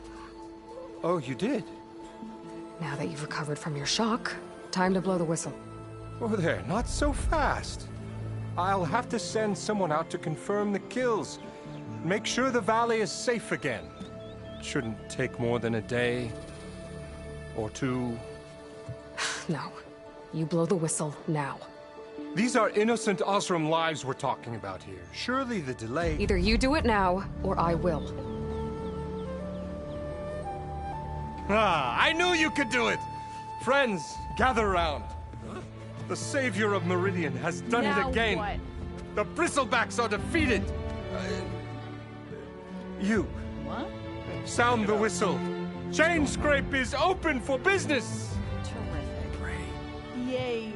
Oh, you did? Now that you've recovered from your shock, time to blow the whistle. Oh there, not so fast. I'll have to send someone out to confirm the kills. Make sure the valley is safe again. Shouldn't take more than a day or two. No. You blow the whistle now. These are innocent Osram lives we're talking about here. Surely the delay... Either you do it now, or I will. Ah, I knew you could do it! Friends, gather round. The savior of Meridian has done it again. What? The bristlebacks are defeated. You. What? Sound the whistle. Chain Scrape is open for business. Yay.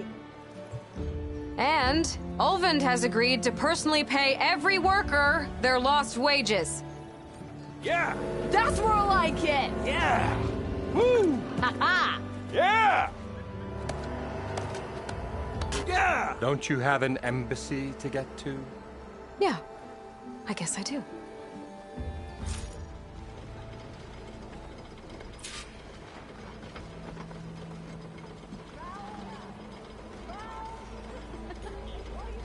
And Ulvund has agreed to personally pay every worker their lost wages. Yeah! That's more like it! Yeah! Woo! Ha-ha! Yeah! Yeah! Don't you have an embassy to get to? Yeah, I guess I do.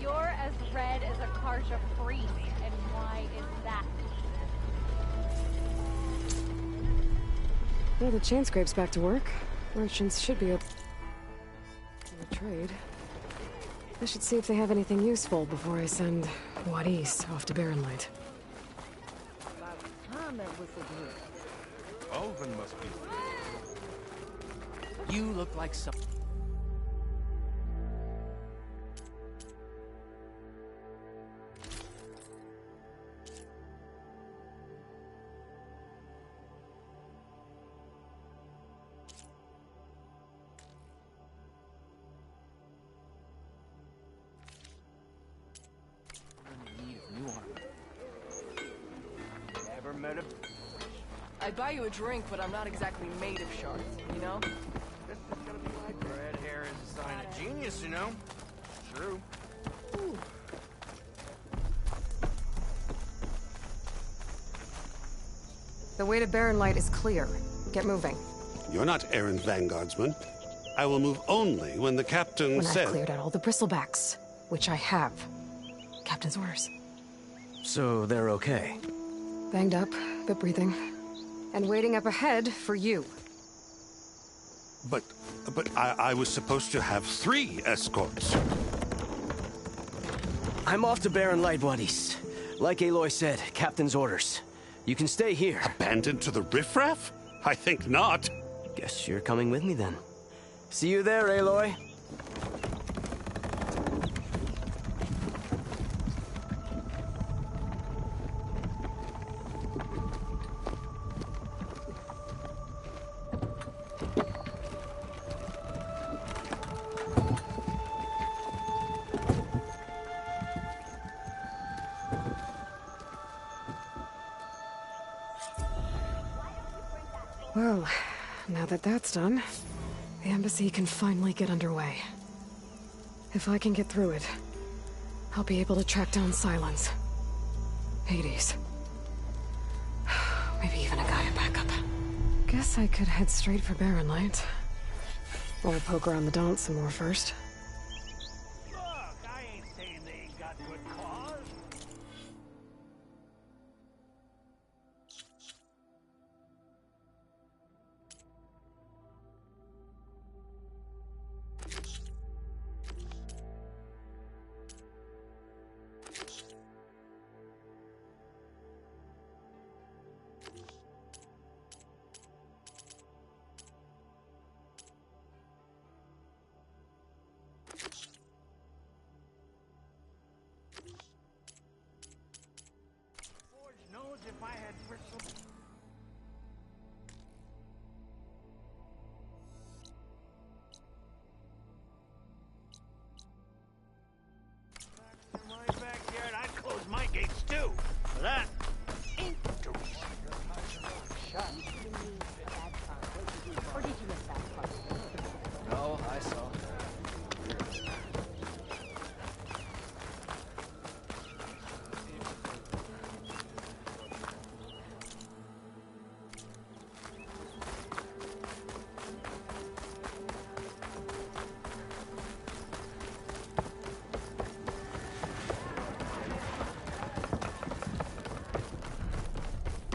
You're as red as a Karja priest, and why is that? Well, the chain scrape's back to work. Merchants should be open to trade. I should see if they have anything useful before I send Wadis off to Barren Light. Alvin must be... You look like some... Never met a... I'd buy you a drink, but I'm not exactly made of shards, you know? This is gonna be like red hair is a sign of genius, you know? True. Ooh. The way to Barren Light is clear. Get moving. You're not errand vanguardsman. I will move only when the captain When says... I've cleared out all the bristlebacks, which I have. Captain's orders. So they're okay? Banged up, but breathing. And waiting up ahead for you. But I was supposed to have 3 escorts. I'm off to Barren Light, buddies. Like Aloy said, Captain's orders. You can stay here. Abandoned to the riffraff? I think not. Guess you're coming with me then. See you there, Aloy. Well, now that that's done, the embassy can finally get underway. If I can get through it, I'll be able to track down Silence. Hades. Maybe even a guy to back up. Guess I could head straight for Barren Light. Or poke around the Daunt some more first.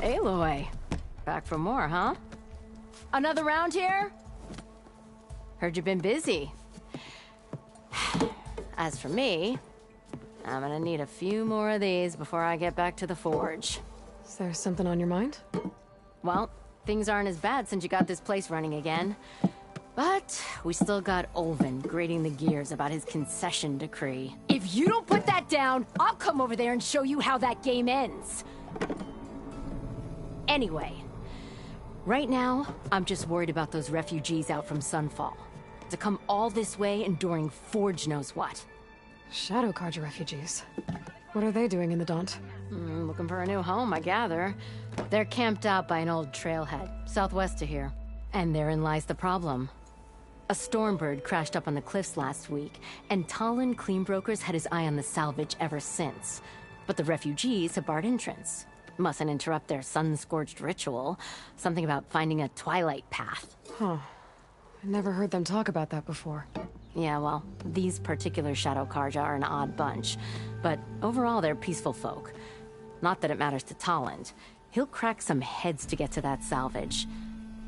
Aloy. Back for more, huh? Another round here? Heard you've been busy. As for me, I'm gonna need a few more of these before I get back to the forge. Is there something on your mind? Well, things aren't as bad since you got this place running again. But we still got Olvin grating the gears about his concession decree. If you don't put that down, I'll come over there and show you how that game ends. Anyway, right now, I'm just worried about those refugees out from Sunfall. To come all this way enduring Forge knows what. Shadow Carja refugees. What are they doing in the Daunt? Looking for a new home, I gather. They're camped out by an old trailhead, southwest of here. And therein lies the problem. A stormbird crashed up on the cliffs last week, and Talon Cleanbrokers had his eye on the salvage ever since. But the refugees have barred entrance. Mustn't interrupt their sun-scorched ritual. Something about finding a twilight path. Huh. I never heard them talk about that before. Yeah, well, these particular Shadow Carja are an odd bunch. But overall, they're peaceful folk. Not that it matters to Talon. He'll crack some heads to get to that salvage.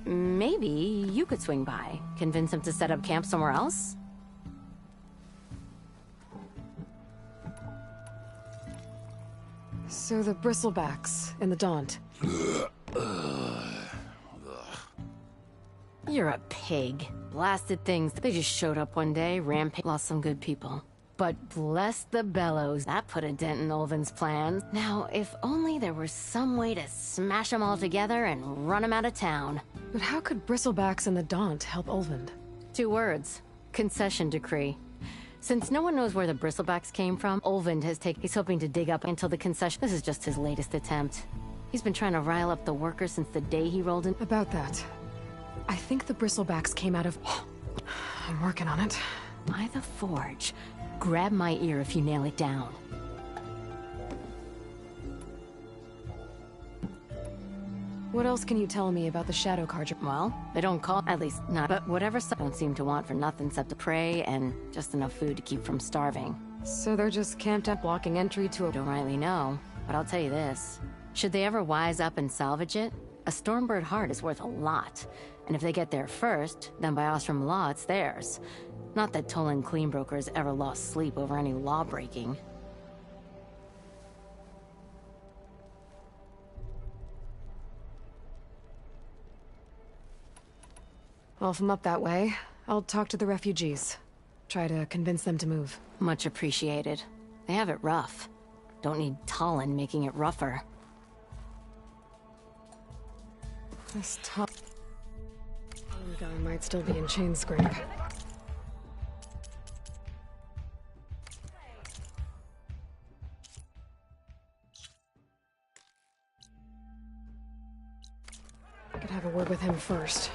Maybe you could swing by, convince him to set up camp somewhere else? So the Bristlebacks in the Daunt. You're a pig. Blasted things. They just showed up one day, rampage, lost some good people. But bless the bellows, that put a dent in Olvin's plans. Now, if only there were some way to smash them all together and run them out of town. But how could Bristlebacks in the Daunt help Olvin? 2 words. Concession decree. Since no one knows where the Bristlebacks came from, Olvin he's hoping to dig up until the concession. This is just his latest attempt. He's been trying to rile up the workers since the day he rolled in. About that, I think the Bristlebacks came out of... I'm working on it. By the forge. Grab my ear if you nail it down. What else can you tell me about the Shadow Carja? Well, they don't call, at least not, but whatever don't seem to want for nothing except to prey and just enough food to keep from starving. So they're just camped up blocking entry to a... Don't rightly know, but I'll tell you this. Should they ever wise up and salvage it, a Stormbird heart is worth a lot. And if they get there first, then by Ostrom law, it's theirs. Not that Tolan Cleanbrokers ever lost sleep over any law breaking. Well, if I'm up that way, I'll talk to the refugees. Try to convince them to move. Much appreciated. They have it rough. Don't need Talon making it rougher. This guy might still be in chain scrape. I could have a word with him first.